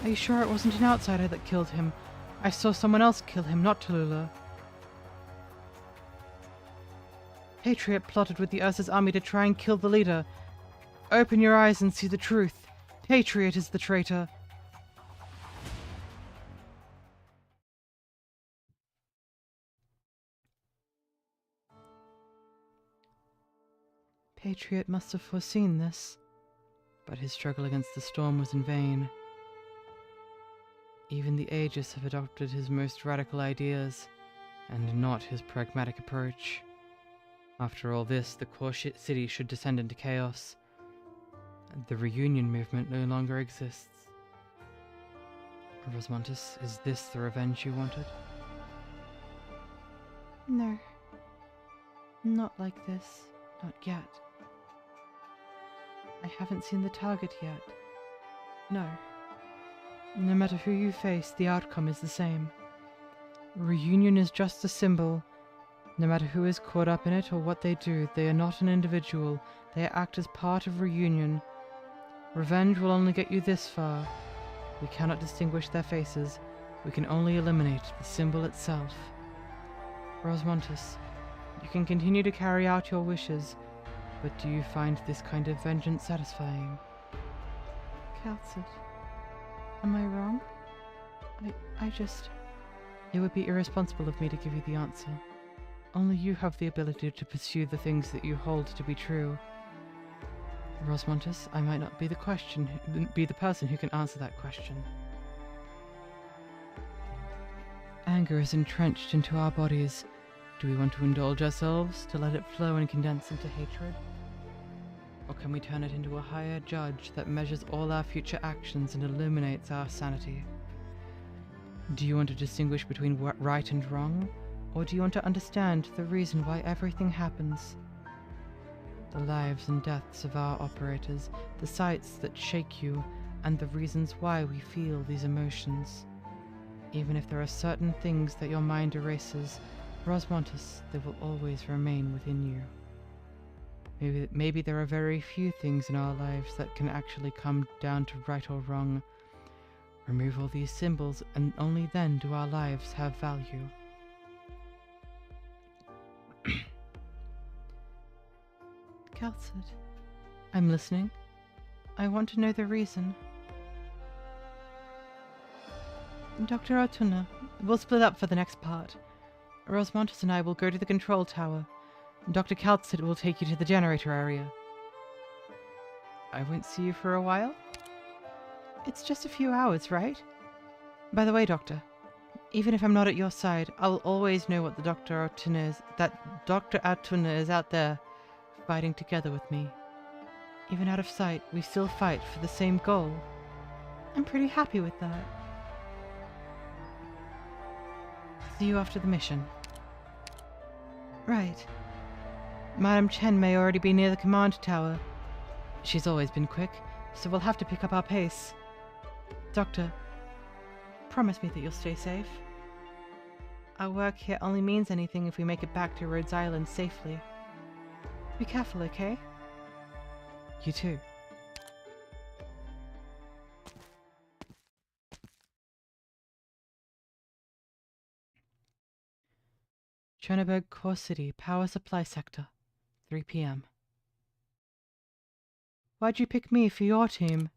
E: Are you sure it wasn't an outsider that killed him? I saw someone else kill him, not Tallulah. Patriot plotted with the Ursus army to try and kill the leader. Open your eyes and see the truth. Patriot is the traitor. Patriot must have foreseen this, but his struggle against the storm was in vain. Even the Aegis have adopted his most radical ideas, and not his pragmatic approach. After all this, the core city should descend into chaos. The reunion movement no longer exists. Rosmontis, is this the revenge you wanted?
D: No. Not like this. Not yet. I haven't seen the target yet. No.
E: No matter who you face, the outcome is the same. Reunion is just a symbol. No matter who is caught up in it or what they do, they are not an individual. They act as part of Reunion. Revenge will only get you this far. We cannot distinguish their faces. We can only eliminate the symbol itself. Rosmontis, you can continue to carry out your wishes, but do you find this kind of vengeance satisfying?
D: Calcit, am I wrong? I just...
E: It would be irresponsible of me to give you the answer. Only you have the ability to pursue the things that you hold to be true. Rosmontis, I might not be the person who can answer that question. Anger is entrenched into our bodies. Do we want to indulge ourselves, to let it flow and condense into hatred? Or can we turn it into a higher judge that measures all our future actions and illuminates our sanity? Do you want to distinguish between right and wrong? Or do you want to understand the reason why everything happens? The lives and deaths of our operators, the sights that shake you, and the reasons why we feel these emotions. Even if there are certain things that your mind erases, Rosmontis, they will always remain within you. Maybe there are very few things in our lives that can actually come down to right or wrong. Remove all these symbols, and only then do our lives have value.
D: Calcit,
E: I'm listening.
D: I want to know the reason.
E: Dr. Autunna, we'll split up for the next part. Rosmontis and I will go to the control tower. Dr. Calcit will take you to the generator area. I won't see you for a while? It's just a few hours, right? By the way, Doctor, even if I'm not at your side, I'll always know what Dr. Autunna is out there, fighting together with me. Even out of sight, we still fight for the same goal. I'm pretty happy with that. See you after the mission. Right. Madame Chen may already be near the command tower. She's always been quick, so we'll have to pick up our pace. Doctor, promise me that you'll stay safe. Our work here only means anything if we make it back to Rhodes Island safely. Be careful, okay? You too. Chernobyl Core City, Power Supply Sector, 3 p.m. Why'd you pick me for your team?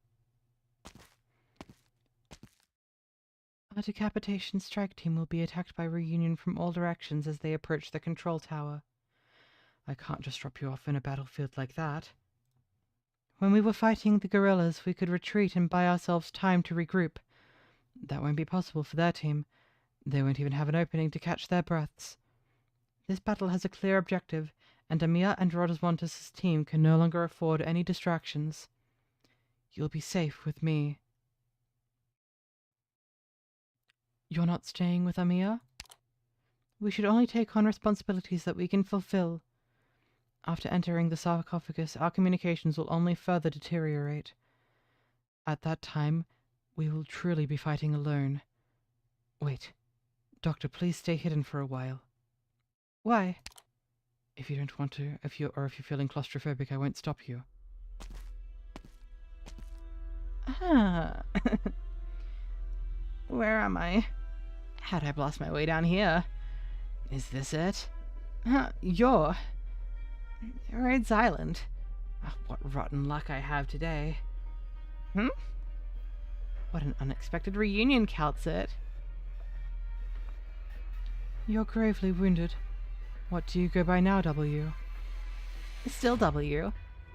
E: Our decapitation strike team will be attacked by Reunion from all directions as they approach the control tower. I can't just drop you off in a battlefield like that. When we were fighting the guerrillas, we could retreat and buy ourselves time to regroup. That won't be possible for their team. They won't even have an opening to catch their breaths. This battle has a clear objective, and Amia and Rosmontis' team can no longer afford any distractions. You'll be safe with me. You're not staying with Amia? We should only take on responsibilities that we can fulfill. After entering the sarcophagus, our communications will only further deteriorate. At that time, we will truly be fighting alone. Wait. Doctor, please stay hidden for a while. Why? If you don't want to, if you're feeling claustrophobic, I won't stop you. Ah. Where am I? How'd I blast my way down here? Is this it? You're Rhodes Island. Oh, what rotten luck I have today. What an unexpected reunion, Calcit. You're gravely wounded. What do you go by now, W? Still W.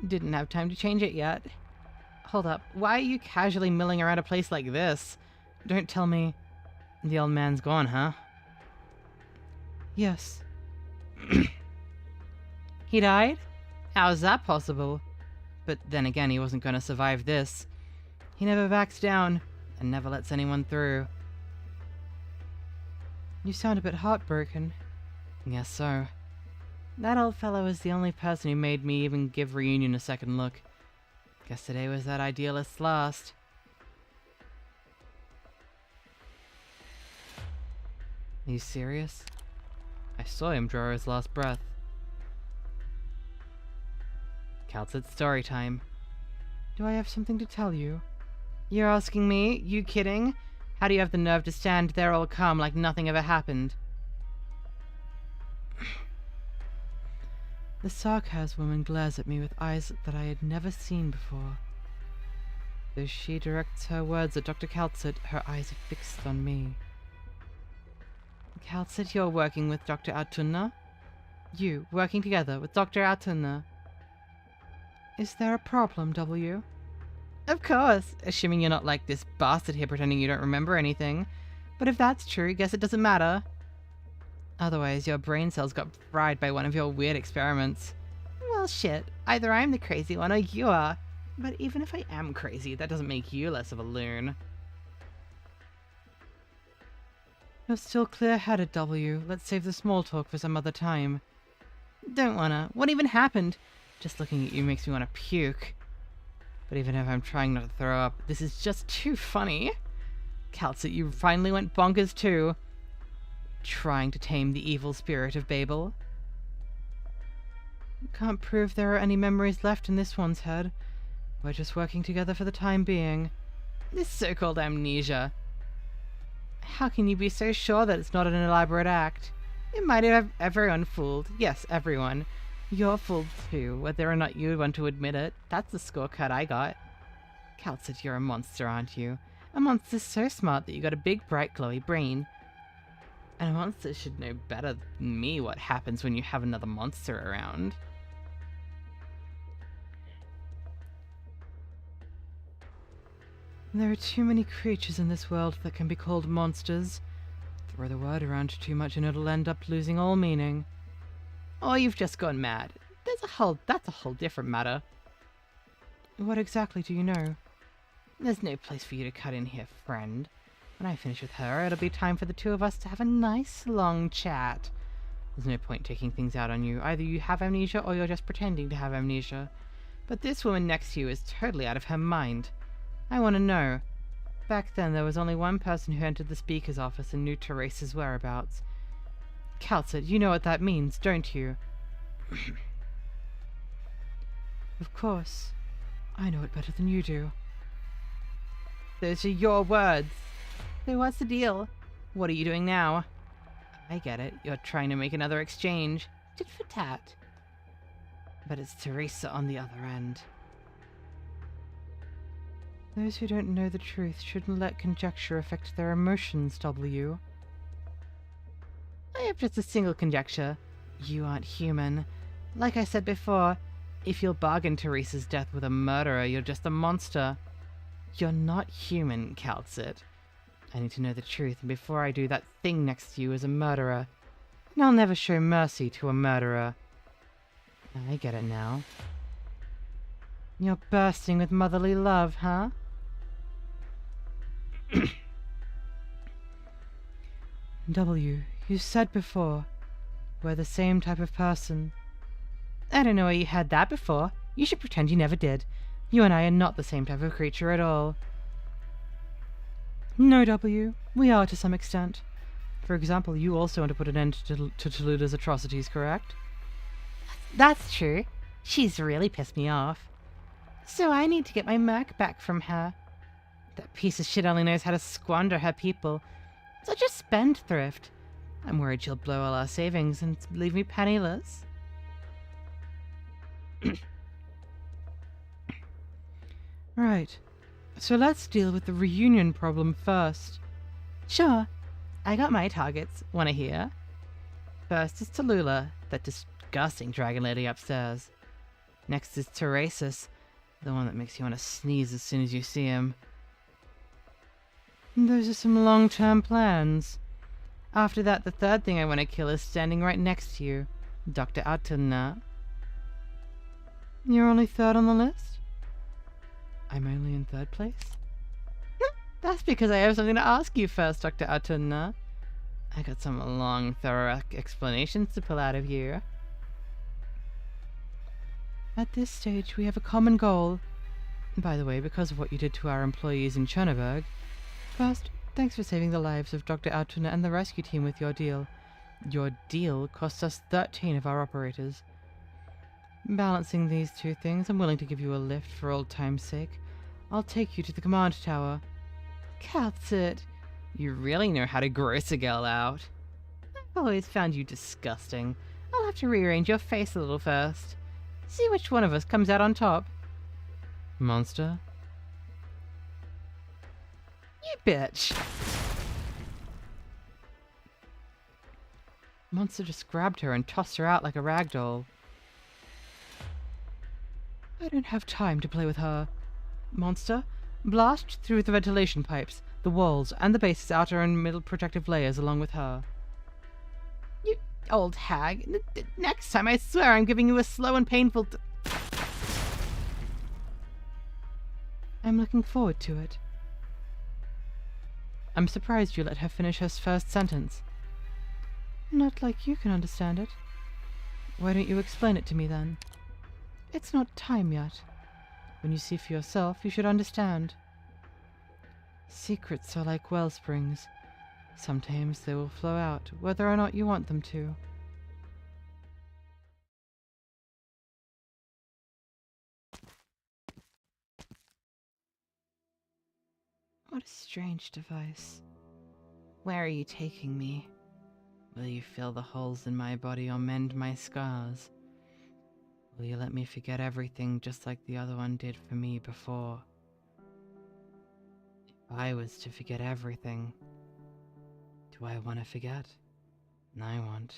E: Didn't have time to change it yet. Hold up, why are you casually milling around a place like this? Don't tell me the old man's gone, huh?
D: Yes.
E: He died? How's that possible? But then again, he wasn't going to survive this. He never backs down and never lets anyone through.
D: You sound a bit heartbroken.
E: Guess so. That old fellow was the only person who made me even give Reunion a second look. Guess today was that idealist's last. Are you serious? I saw him draw his last breath. 𝍊𝑋𝑼𝑡's story time.
D: Do I have something to tell you?
E: You're asking me? You kidding? How do you have the nerve to stand there all calm like nothing ever happened?
D: The sarcasm woman glares at me with eyes that I had never seen before. Though she directs her words at Dr. 𝍊𝑋𝑼𝑡, her eyes are fixed on me.
E: 𝍊𝑋𝑼𝑡, you're working with Dr. Autunna? You, working together with Dr. Autunna?
D: Is there a problem, W?
E: Of course, assuming you're not like this bastard here pretending you don't remember anything. But if that's true, guess it doesn't matter. Otherwise, your brain cells got fried by one of your weird experiments. Well, shit. Either I'm the crazy one or you are. But even if I am crazy, that doesn't make you less of a loon.
D: You're still clear-headed, W. Let's save the small talk for some other time.
E: Don't wanna. What even happened? Just looking at you makes me want to puke. But even if I'm trying not to throw up, this is just too funny. 𝍊𝑋𝑼𝑡, you finally went bonkers too. Trying to tame the evil spirit of Babel.
D: Can't prove there are any memories left in this one's head. We're just working together for the time being.
E: This so-called amnesia. How can you be so sure that it's not an elaborate act? It might have everyone fooled. Yes, everyone. You're fooled too, whether or not you want to admit it. That's the scorecard I got. 𝍊𝑋𝑼𝑡, you're a monster, aren't you? A monster so smart that you got a big, bright, glowy brain. And a monster should know better than me what happens when you have another monster around.
D: There are too many creatures in this world that can be called monsters. Throw the word around too much and it'll end up losing all meaning.
E: Or you've just gone mad. That's a whole different matter.
D: What exactly do you know?
E: There's no place for you to cut in here, friend. When I finish with her, it'll be time for the two of us to have a nice long chat. There's no point taking things out on you. Either you have amnesia or you're just pretending to have amnesia. But this woman next to you is totally out of her mind. I want to know. Back then, there was only one person who entered the speaker's office and knew Teresa's whereabouts. 𝍊𝑋𝑼𝑡, you know what that means, don't you?
D: Of course. I know it better than you do.
E: Those are your words. So what's the deal? What are you doing now? I get it. You're trying to make another exchange. Tit for tat. But it's Teresa on the other end.
D: Those who don't know the truth shouldn't let conjecture affect their emotions, W.
E: I have just a single conjecture. You aren't human. Like I said before, if you'll bargain Teresa's death with a murderer, you're just a monster. You're not human, 𝍊𝑋𝑼𝑡. I need to know the truth, and before I do, that thing next to you is a murderer. And I'll never show mercy to a murderer. I get it now. You're bursting with motherly love, huh?
D: W, you said before, we're the same type of person.
E: I don't know where you heard that before. You should pretend you never did. You and I are not the same type of creature at all.
D: No, W, we are to some extent. For example, you also want to put an end to Toluda's atrocities, correct?
E: That's true. She's really pissed me off. So I need to get my merc back from her. That piece of shit only knows how to squander her people. Such a spendthrift. I'm worried she'll blow all our savings and leave me penniless.
D: Right. So let's deal with the reunion problem first.
E: Sure. I got my targets. Wanna hear? First is Tallulah, that disgusting dragon lady upstairs. Next is Teresus, the one that makes you want to sneeze as soon as you see him. Those are some long-term plans. After that, the third thing I want to kill is standing right next to you, Dr. Autunna. You're only third on the list? I'm only in third place? That's because I have something to ask you first, Dr. Autunna. I got some long, thorough explanations to pull out of you. At this stage, we have a common goal. By the way, because of what you did to our employees in Chernobyl. First, thanks for saving the lives of Dr. Autunna and the rescue team with your deal. Your deal cost us 13 of our operators. Balancing these two things, I'm willing to give you a lift for old time's sake. I'll take you to the command tower. That's it. You really know how to gross a girl out. I've always found you disgusting. I'll have to rearrange your face a little first. See which one of us comes out on top. Monster? You bitch! Monster just grabbed her and tossed her out like a rag doll. I don't have time to play with her. Monster, blast through the ventilation pipes, the walls, and the base's outer and middle protective layers along with her. You old hag. Next time I swear I'm giving you a slow and painful I'm looking forward to it. I'm surprised you let her finish her first sentence. Not like you can understand it. Why don't you explain it to me then? It's not time yet. When you see for yourself, you should understand. Secrets are like well springs. Sometimes they will flow out, whether or not you want them to. What a strange device. Where are you taking me? Will you fill the holes in my body or mend my scars? Will you let me forget everything just like the other one did for me before? If I was to forget everything, do I want to forget? I want.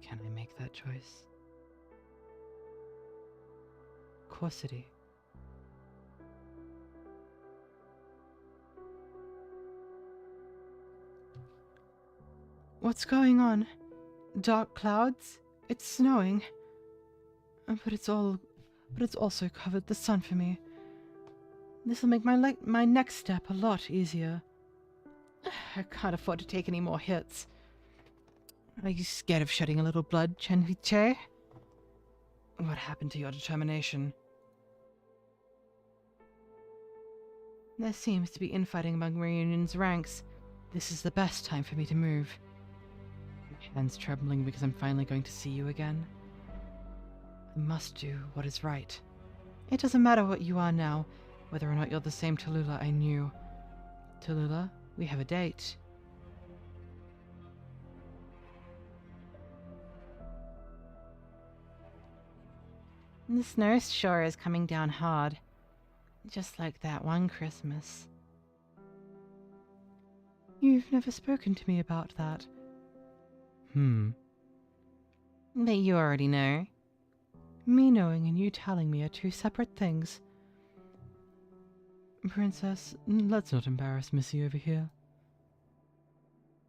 E: Can I make that choice? Corsidy. What's going on? Dark clouds? It's snowing. But it's also covered the sun for me. This'll make my next step a lot easier. I can't afford to take any more hits. Are you scared of shedding a little blood, 𝍊👑🍊👊? What happened to your determination? There seems to be infighting among Reunion's ranks. This is the best time for me to move. My hands trembling because I'm finally going to see you again. I must do what is right. It doesn't matter what you are now, whether or not you're the same Tallulah I knew. Tallulah, we have a date. The snow sure is coming down hard. Just like that one Christmas. You've never spoken to me about that. But you already know. Me knowing and you telling me are two separate things. Princess, let's not embarrass Missy over here.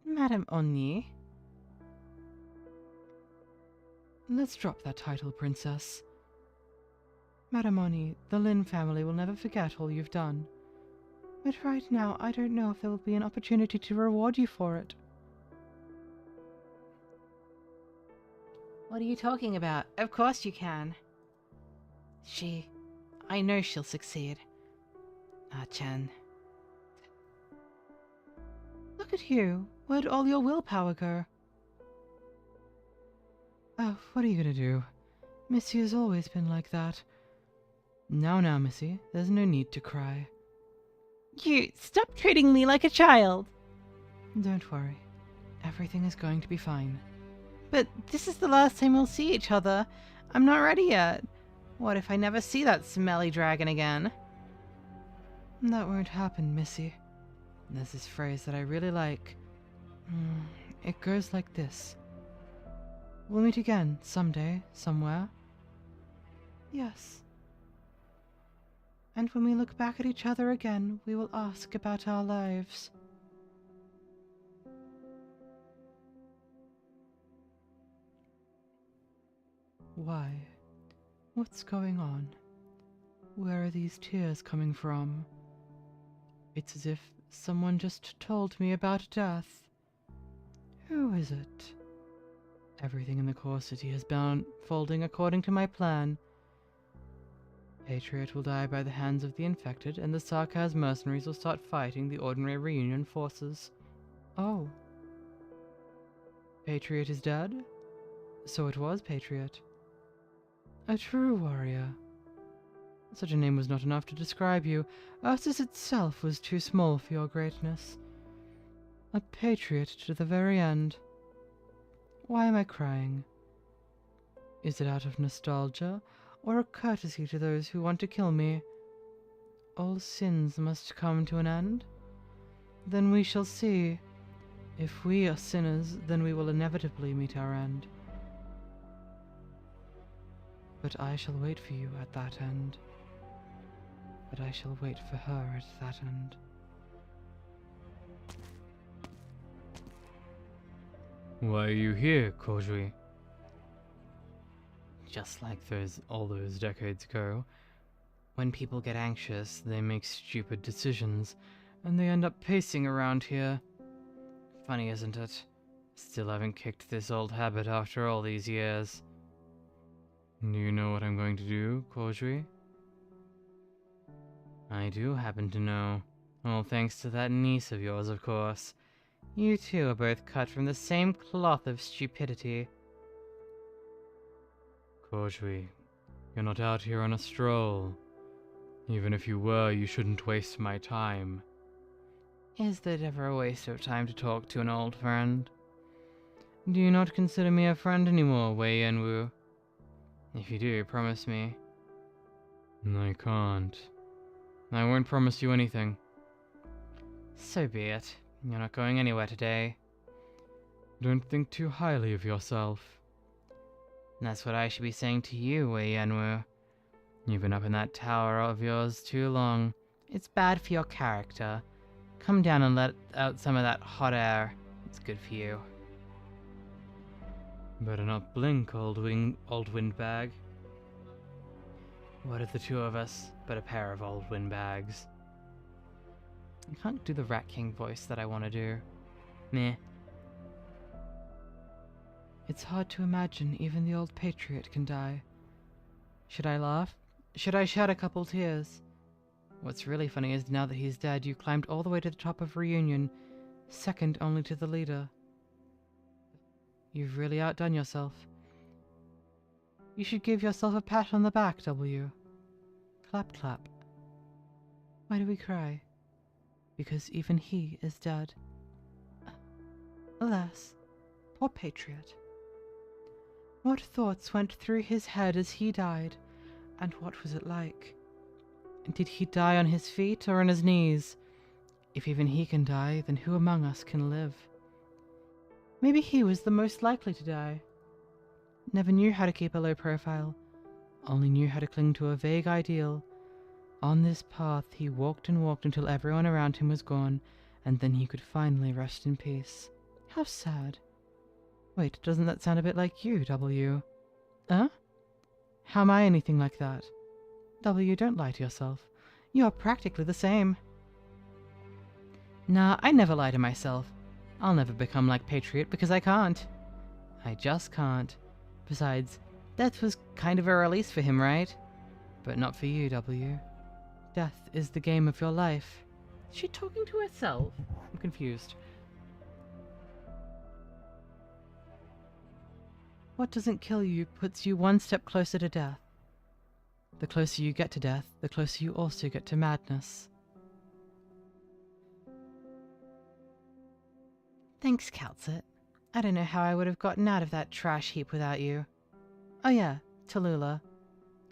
E: Madame Onni. Let's drop that title, Princess. Madame Onni, the Lin family will never forget all you've done. But right now, I don't know if there will be an opportunity to reward you for it. What are you talking about? Of course you can. I know she'll succeed. Chen. Look at you. Where'd all your willpower go? Oh, what are you gonna do? Missy has always been like that. Now, Missy, there's no need to cry. You stop treating me like a child! Don't worry. Everything is going to be fine. But this is the last time we'll see each other. I'm not ready yet. What if I never see that smelly dragon again? That won't happen, Missy. There's this phrase that I really like. It goes like this. we'll meet again someday, somewhere. Yes. And when we look back at each other again, we will ask about our lives. Why? What's going on? Where are these tears coming from? It's as if someone just told me about death. Who is it? Everything in the core city has been unfolding according to my plan. Patriot will die by the hands of the infected, and the Sarkaz mercenaries will start fighting the ordinary reunion forces. Oh. Patriot is dead? So it was Patriot. A true warrior. Such a name was not enough to describe you. Ursus itself was too small for your greatness. A patriot to the very end. Why am I crying? Is it out of nostalgia, or a courtesy to those who want to kill me? All sins must come to an end? Then we shall see. If we are sinners, then we will inevitably meet our end. But I shall wait for you at that end. But I shall wait for her at that end.
C: Why are you here, 𝍊🍊🍊? Just like all those decades ago, when people get anxious, they make stupid decisions, and they end up pacing around here. Funny, isn't it? Still haven't kicked this old habit after all these years. Do you know what I'm going to do, 𝍊🍊🍊? I do happen to know. All thanks to that niece of yours, of course. You two are both cut from the same cloth of stupidity. 𝍊🍊🍊, you're not out here on a stroll. Even if you were, you shouldn't waste my time. Is it ever a waste of time to talk to an old friend? Do you not consider me a friend anymore, 𝍊🍊🍊? If you do, promise me. I can't. I won't promise you anything. So be it. You're not going anywhere today. Don't think too highly of yourself. That's what I should be saying to you, 𝍊🍊🍊. You've been up in that tower of yours too long. It's bad for your character. Come down and let out some of that hot air. It's good for you. Better not blink, old windbag. What are the two of us but a pair of old windbags? I can't do the Rat King voice that I want to do. Meh.
E: It's hard to imagine even the old Patriot can die. Should I laugh? Should I shed a couple tears? What's really funny is now that he's dead, you climbed all the way to the top of Reunion, second only to the leader. You've really outdone yourself. You should give yourself a pat on the back, W. Clap, clap. Why do we cry? Because even he is dead. Alas, poor Patriot. What thoughts went through his head as he died, and what was it like? Did he die on his feet or on his knees? If even he can die, then who among us can live? Maybe he was the most likely to die. Never knew how to keep a low profile, only knew how to cling to a vague ideal. On this path he walked and walked until everyone around him was gone, and then he could finally rest in peace. How sad. Wait, doesn't that sound a bit like you, W? Huh? How am I anything like that? W, don't lie to yourself. You're practically the same. Nah, I never lie to myself. I'll never become like Patriot because I can't. I just can't. Besides, death was kind of a release for him, right? But not for you, W. Death is the game of your life. Is she talking to herself? I'm confused. What doesn't kill you puts you one step closer to death. The closer you get to death, the closer you also get to madness. Thanks, 𝍊𝑋𝑍𝑍. I don't know how I would have gotten out of that trash heap without you. Oh yeah, Tallulah.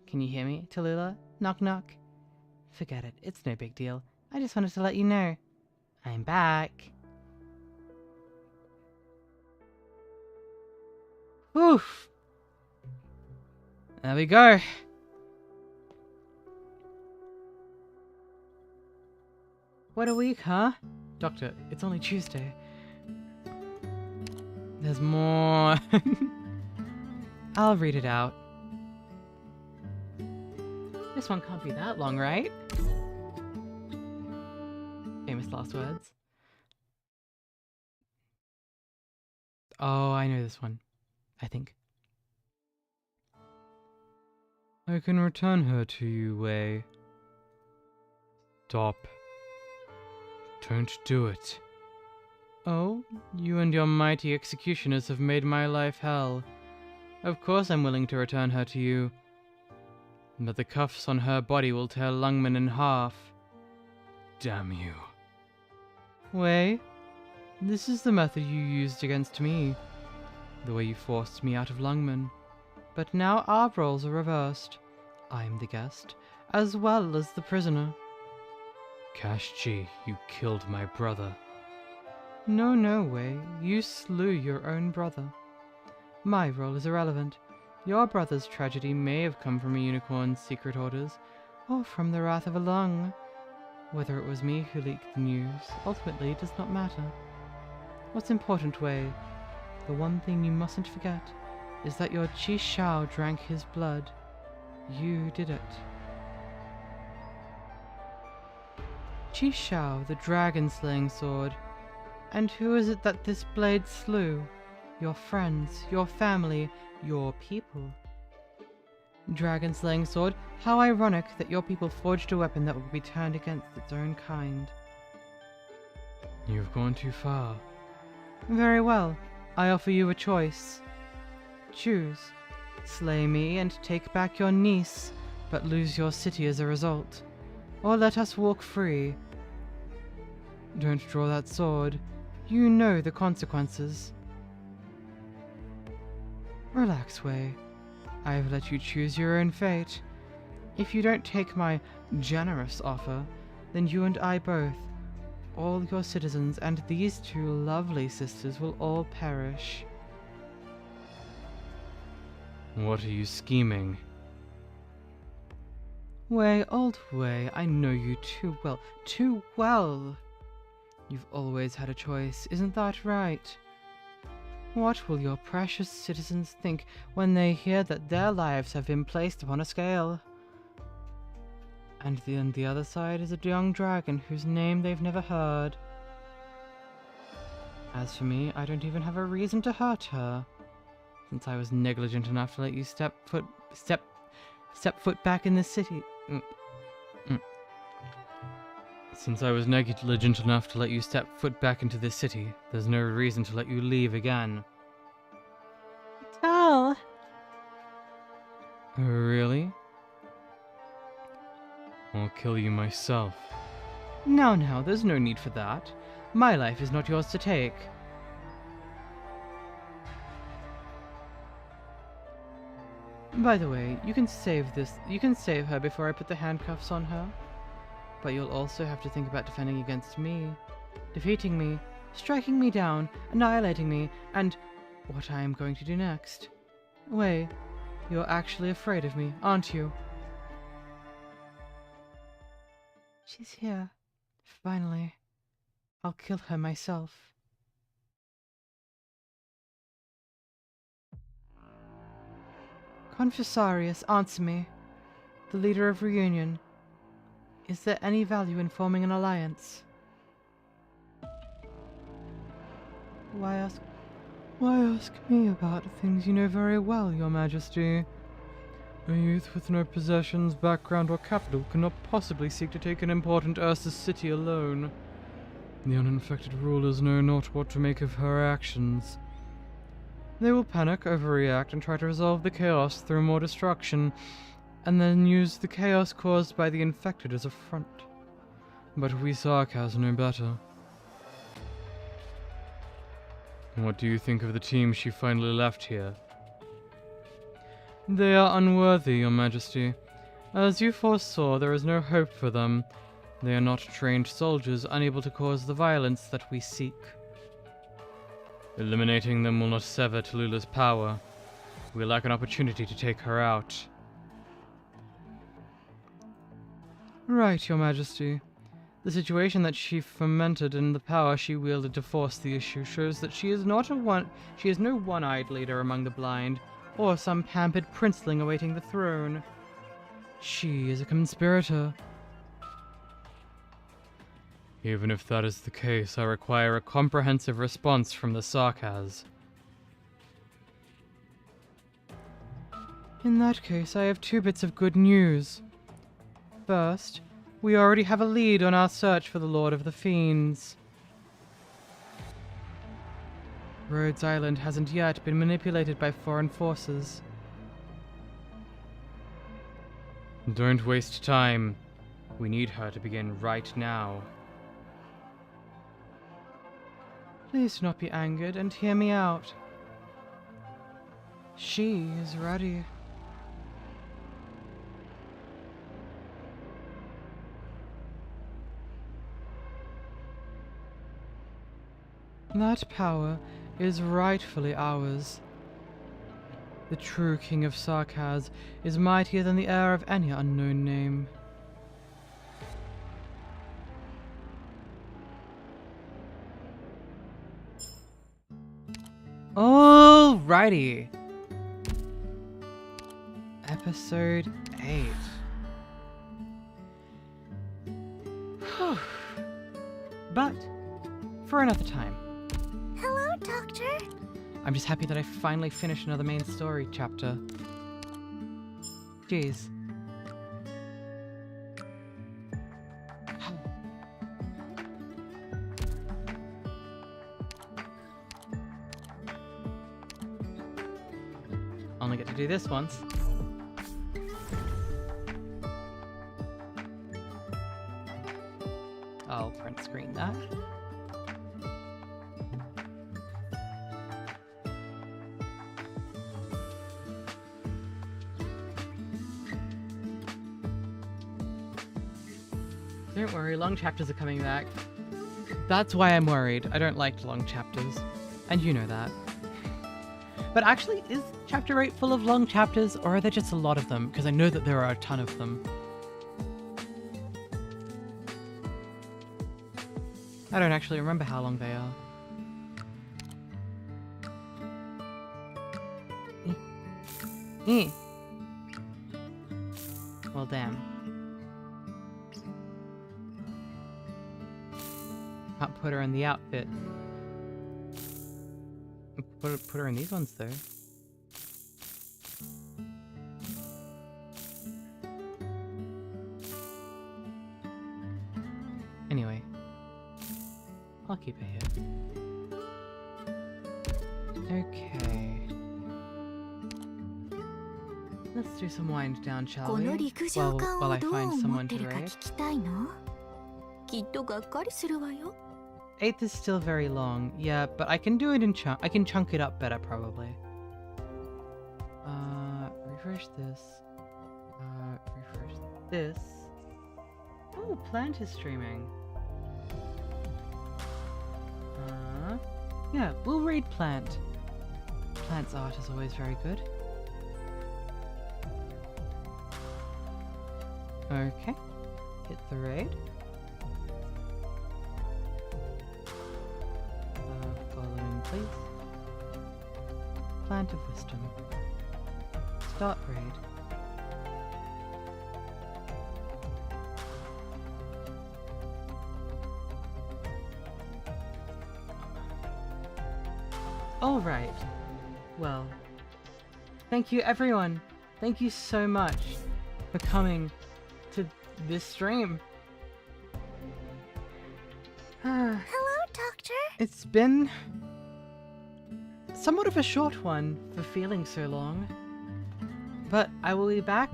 E: Can you hear me, Tallulah? Knock knock. Forget it, it's no big deal. I just wanted to let you know. I'm back.
A: Oof. There we go. What a week, huh? Doctor, it's only Tuesday. There's more. I'll read it out. This one can't be that long, right? Famous last words. Oh, I know this one. I think.
C: I can return her to you, Wei. Stop. Don't do it.
A: Oh, you and your mighty executioners have made my life hell. Of course I'm willing to return her to you. But the cuffs on her body will tear Lungmen in half.
C: Damn you.
A: Wei, this is the method you used against me. The way you forced me out of Lungmen. But now our roles are reversed. I'm the guest, as well as the prisoner.
C: Kashji, you killed my brother.
A: No, no, Wei. You slew your own brother. My role is irrelevant. Your brother's tragedy may have come from a unicorn's secret orders, or from the wrath of a lung. Whether it was me who leaked the news, ultimately does not matter. What's important, Wei, the one thing you mustn't forget, is that your Qi Shao drank his blood. You did it. Qi Shao, the dragon-slaying sword. And who is it that this blade slew? Your friends, your family, your people. Dragon-slaying sword, how ironic that your people forged a weapon that would be turned against its own kind.
C: You've gone too far.
A: Very well. I offer you a choice. Choose. Slay me and take back your niece, but lose your city as a result. Or let us walk free. Don't draw that sword. You know the consequences. Relax, Wei. I have let you choose your own fate. If you don't take my generous offer, then you and I both, all your citizens and these two lovely sisters will all perish.
C: What are you scheming?
A: Wei, old Wei, I know you too well. Too well! You've always had a choice, isn't that right? What will your precious citizens think when they hear that their lives have been placed upon a scale? And then the other side is a young dragon whose name they've never heard. As for me, I don't even have a reason to hurt her, since I was negligent enough to let you step foot back in this city.
C: Since I was negligent enough to let you step foot back into this city, there's no reason to let you leave again.
E: Tell.
C: Really? I'll kill you myself.
A: Now, there's no need for that. My life is not yours to take. By the way, you can save her before I put the handcuffs on her. But you'll also have to think about defending against me, defeating me, striking me down, annihilating me, and what I am going to do next. Wei, you're actually afraid of me, aren't you? She's here. Finally. I'll kill her myself. Confessarius, answer me. The leader of Reunion. Is there any value in forming an alliance? Why ask me about things you know very well, Your Majesty?
C: A youth with no possessions, background, or capital cannot possibly seek to take an important Ursus city alone. The uninfected rulers know not what to make of her actions. They will panic, overreact, and try to resolve the chaos through more destruction, and then use the chaos caused by the infected as a front. But we Sarkaz know better. What do you think of the team she finally left here? They are unworthy, Your Majesty. As you foresaw, there is no hope for them. They are not trained soldiers, unable to cause the violence that we seek. Eliminating them will not sever Tallulah's power. We lack an opportunity to take her out.
A: Right, Your Majesty. The situation that she fomented and the power she wielded to force the issue shows that she is no one-eyed leader among the blind, or some pampered princeling awaiting the throne. She is a conspirator.
C: Even if that is the case, I require a comprehensive response from the 𝍊🋼🍊.
A: In that case, I have two bits of good news. First, we already have a lead on our search for the Lord of the Fiends. Rhodes Island hasn't yet been manipulated by foreign forces.
C: Don't waste time. We need her to begin right now.
A: Please do not be angered and hear me out. She is ready. That power is rightfully ours. The true King of 𝍊🋼🍊 is mightier than the heir of any unknown name. Alrighty. Episode 8. Whew. But for another time.
B: Hello, Doctor.
A: I'm just happy that I finally finished another main story chapter. Jeez. Only get to do this once. I'll print screen that. Don't worry, long chapters are coming back. That's why I'm worried. I don't like long chapters. And you know that. But actually, is Chapter 8 full of long chapters, or are there just a lot of them? Because I know that there are a ton of them. I don't actually remember how long they are. Well, damn. Can't put her in the outfit. Put her in these ones, though. Anyway. I'll keep her here. Okay. Let's do some wind down, shall we? While I find someone to raid.
B: きっとがっかりするわよ。
A: 8th is still very long, yeah, but I can do it in I can chunk it up better, probably. Refresh this. Refresh this. Oh, Plant is streaming. Yeah, we'll raid Plant. Plant's art is always very good. Okay, hit the raid. Following, please. Plant of Wisdom. Start raid. Alright. Well, thank you everyone. Thank you so much for coming to this stream.
B: Hello, Doctor.
A: It's been somewhat of a short one for feeling so long, but I will be back.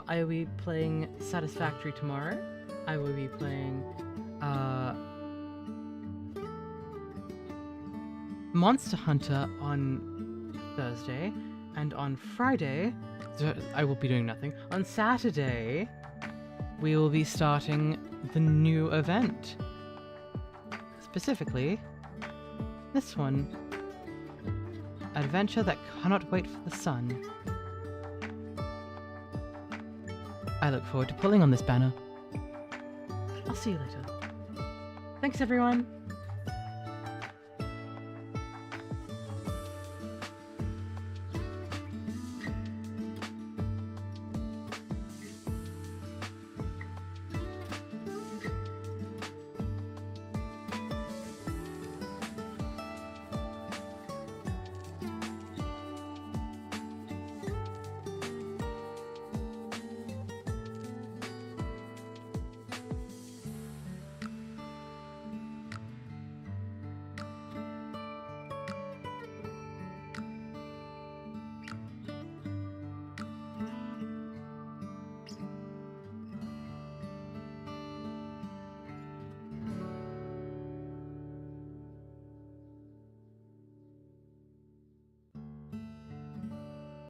A: I will be playing Satisfactory tomorrow. I will be playing Monster Hunter on Thursday, and on Friday I will be doing nothing. On Saturday we will be starting the new event. Specifically, this one.
E: adventure that cannot wait for the sun. I look forward to pulling on this banner. I'll see you later. Thanks, everyone.